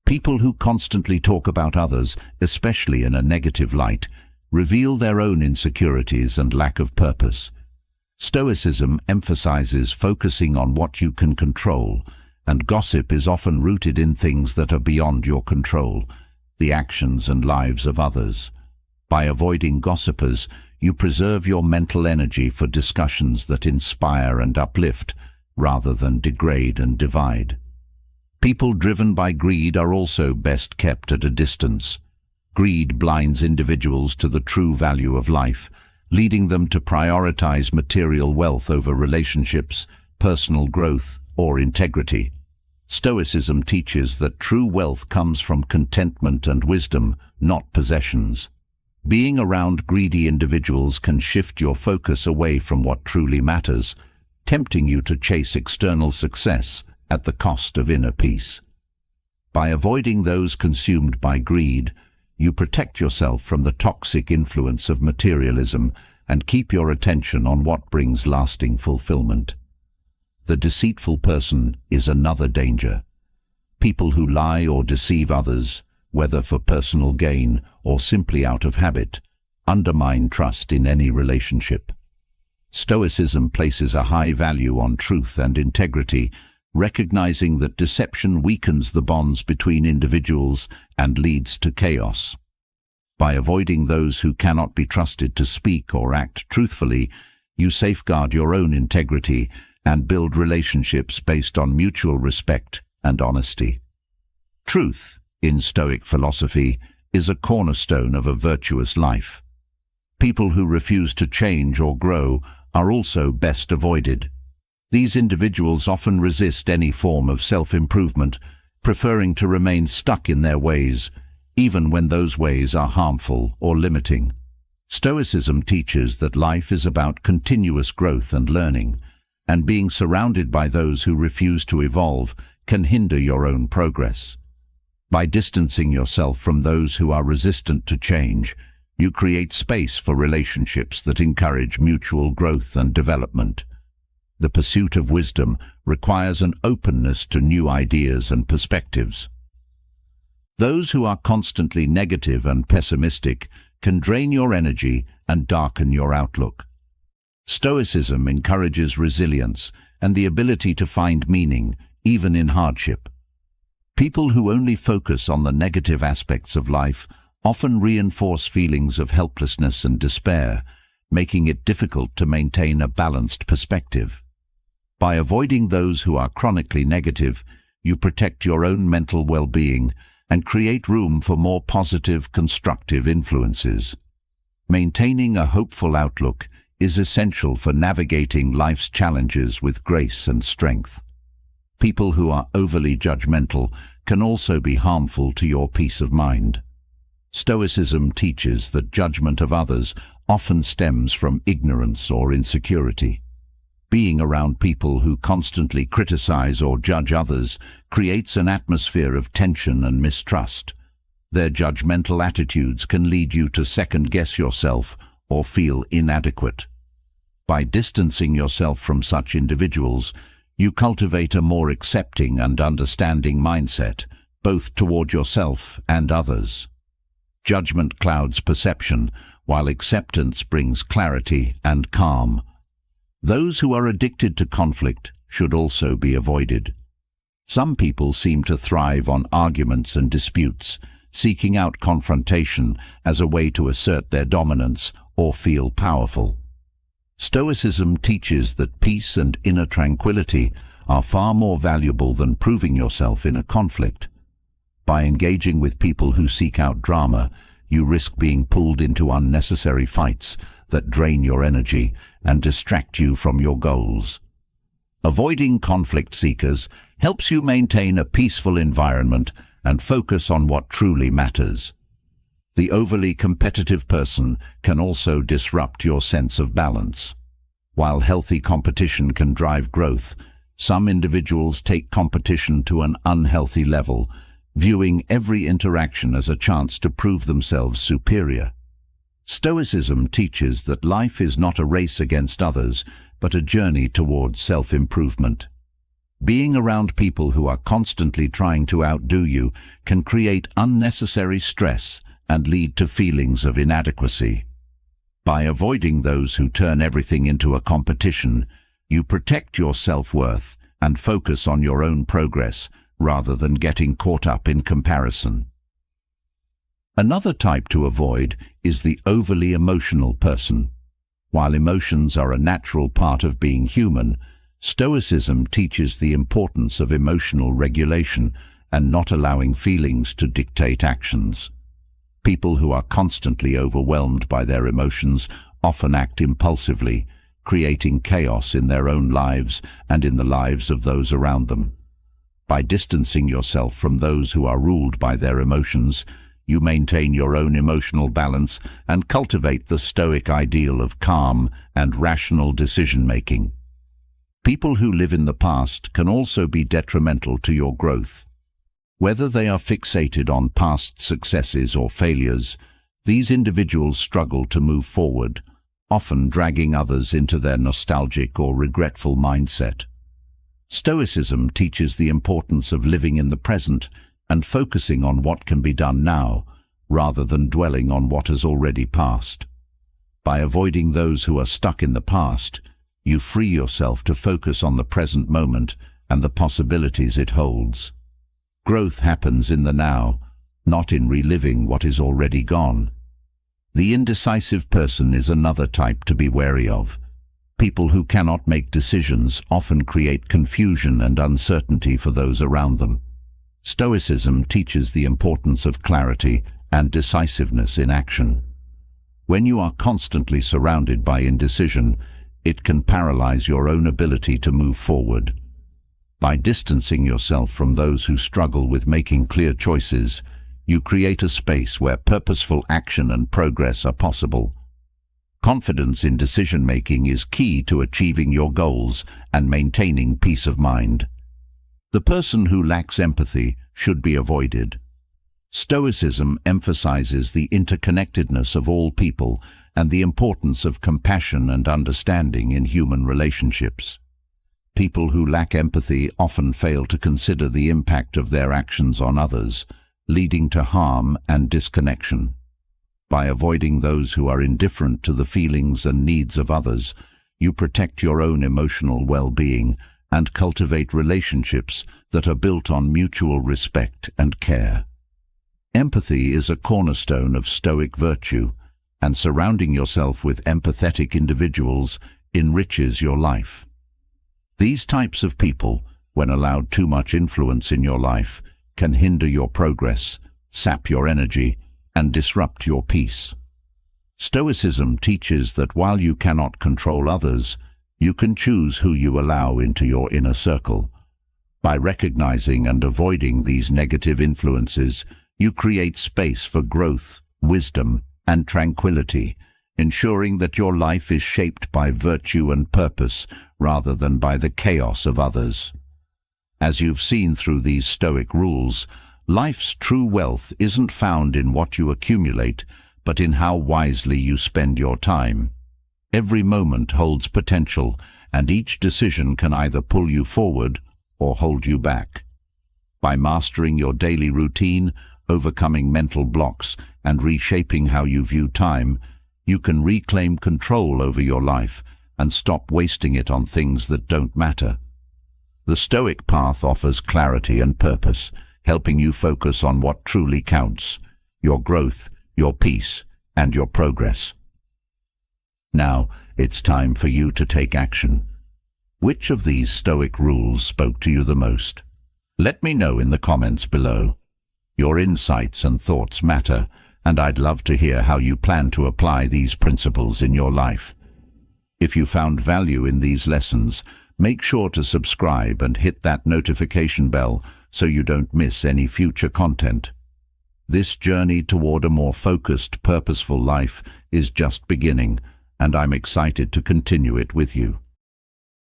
People who constantly talk about others, especially in a negative light, reveal their own insecurities and lack of purpose. Stoicism emphasizes focusing on what you can control, and gossip is often rooted in things that are beyond your control, the actions and lives of others. By avoiding gossipers, you preserve your mental energy for discussions that inspire and uplift, rather than degrade and divide. People driven by greed are also best kept at a distance. Greed blinds individuals to the true value of life, leading them to prioritize material wealth over relationships, personal growth, or integrity. Stoicism teaches that true wealth comes from contentment and wisdom, not possessions. Being around greedy individuals can shift your focus away from what truly matters, tempting you to chase external success at the cost of inner peace. By avoiding those consumed by greed, you protect yourself from the toxic influence of materialism and keep your attention on what brings lasting fulfillment. The deceitful person is another danger. People who lie or deceive others, whether for personal gain or simply out of habit, undermine trust in any relationship. Stoicism places a high value on truth and integrity, recognizing that deception weakens the bonds between individuals and leads to chaos. By avoiding those who cannot be trusted to speak or act truthfully, you safeguard your own integrity and build relationships based on mutual respect and honesty. Truth, in Stoic philosophy, is a cornerstone of a virtuous life. People who refuse to change or grow are also best avoided. These individuals often resist any form of self-improvement, preferring to remain stuck in their ways, even when those ways are harmful or limiting. Stoicism teaches that life is about continuous growth and learning, and being surrounded by those who refuse to evolve can hinder your own progress. By distancing yourself from those who are resistant to change, you create space for relationships that encourage mutual growth and development. The pursuit of wisdom requires an openness to new ideas and perspectives. Those who are constantly negative and pessimistic can drain your energy and darken your outlook. Stoicism encourages resilience and the ability to find meaning, even in hardship. People who only focus on the negative aspects of life often reinforce feelings of helplessness and despair, making it difficult to maintain a balanced perspective. By avoiding those who are chronically negative, you protect your own mental well-being and create room for more positive, constructive influences. Maintaining a hopeful outlook is essential for navigating life's challenges with grace and strength. People who are overly judgmental can also be harmful to your peace of mind. Stoicism teaches that judgment of others often stems from ignorance or insecurity. Being around people who constantly criticize or judge others creates an atmosphere of tension and mistrust. Their judgmental attitudes can lead you to second-guess yourself or feel inadequate. By distancing yourself from such individuals, You cultivate a more accepting and understanding mindset, both toward yourself and others. Judgment clouds perception, while acceptance brings clarity and calm. Those who are addicted to conflict should also be avoided. Some people seem to thrive on arguments and disputes, seeking out confrontation as a way to assert their dominance or feel powerful. Stoicism teaches that peace and inner tranquility are far more valuable than proving yourself in a conflict. By engaging with people who seek out drama, you risk being pulled into unnecessary fights that drain your energy and distract you from your goals. Avoiding conflict seekers helps you maintain a peaceful environment and focus on what truly matters. The overly competitive person can also disrupt your sense of balance. While healthy competition can drive growth, some individuals take competition to an unhealthy level, viewing every interaction as a chance to prove themselves superior. Stoicism teaches that life is not a race against others, but a journey towards self-improvement. Being around people who are constantly trying to outdo you can create unnecessary stress and lead to feelings of inadequacy. By avoiding those who turn everything into a competition, you protect your self-worth and focus on your own progress rather than getting caught up in comparison. Another type to avoid is the overly emotional person. While emotions are a natural part of being human, Stoicism teaches the importance of emotional regulation and not allowing feelings to dictate actions. People who are constantly overwhelmed by their emotions often act impulsively, creating chaos in their own lives and in the lives of those around them. By distancing yourself from those who are ruled by their emotions, you maintain your own emotional balance and cultivate the Stoic ideal of calm and rational decision-making. People who live in the past can also be detrimental to your growth. Whether they are fixated on past successes or failures, these individuals struggle to move forward, often dragging others into their nostalgic or regretful mindset. Stoicism teaches the importance of living in the present and focusing on what can be done now, rather than dwelling on what has already passed. By avoiding those who are stuck in the past, you free yourself to focus on the present moment and the possibilities it holds. Growth happens in the now, not in reliving what is already gone. The indecisive person is another type to be wary of. People who cannot make decisions often create confusion and uncertainty for those around them. Stoicism teaches the importance of clarity and decisiveness in action. When you are constantly surrounded by indecision, it can paralyze your own ability to move forward. By distancing yourself from those who struggle with making clear choices, you create a space where purposeful action and progress are possible. Confidence in decision-making is key to achieving your goals and maintaining peace of mind. The person who lacks empathy should be avoided. Stoicism emphasizes the interconnectedness of all people and the importance of compassion and understanding in human relationships. People who lack empathy often fail to consider the impact of their actions on others, leading to harm and disconnection. By avoiding those who are indifferent to the feelings and needs of others, you protect your own emotional well-being and cultivate relationships that are built on mutual respect and care. Empathy is a cornerstone of Stoic virtue, and surrounding yourself with empathetic individuals enriches your life. These types of people, when allowed too much influence in your life, can hinder your progress, sap your energy, and disrupt your peace. Stoicism teaches that while you cannot control others, you can choose who you allow into your inner circle. By recognizing and avoiding these negative influences, you create space for growth, wisdom, and tranquility, ensuring that your life is shaped by virtue and purpose rather than by the chaos of others. As you've seen through these Stoic rules, life's true wealth isn't found in what you accumulate, but in how wisely you spend your time. Every moment holds potential, and each decision can either pull you forward or hold you back. By mastering your daily routine, overcoming mental blocks, and reshaping how you view time, you can reclaim control over your life and stop wasting it on things that don't matter. The Stoic path offers clarity and purpose, helping you focus on what truly counts: your growth, your peace, and your progress. Now, it's time for you to take action. Which of these Stoic rules spoke to you the most? Let me know in the comments below. Your insights and thoughts matter, and I'd love to hear how you plan to apply these principles in your life. If you found value in these lessons, make sure to subscribe and hit that notification bell so you don't miss any future content. This journey toward a more focused, purposeful life is just beginning, and I'm excited to continue it with you.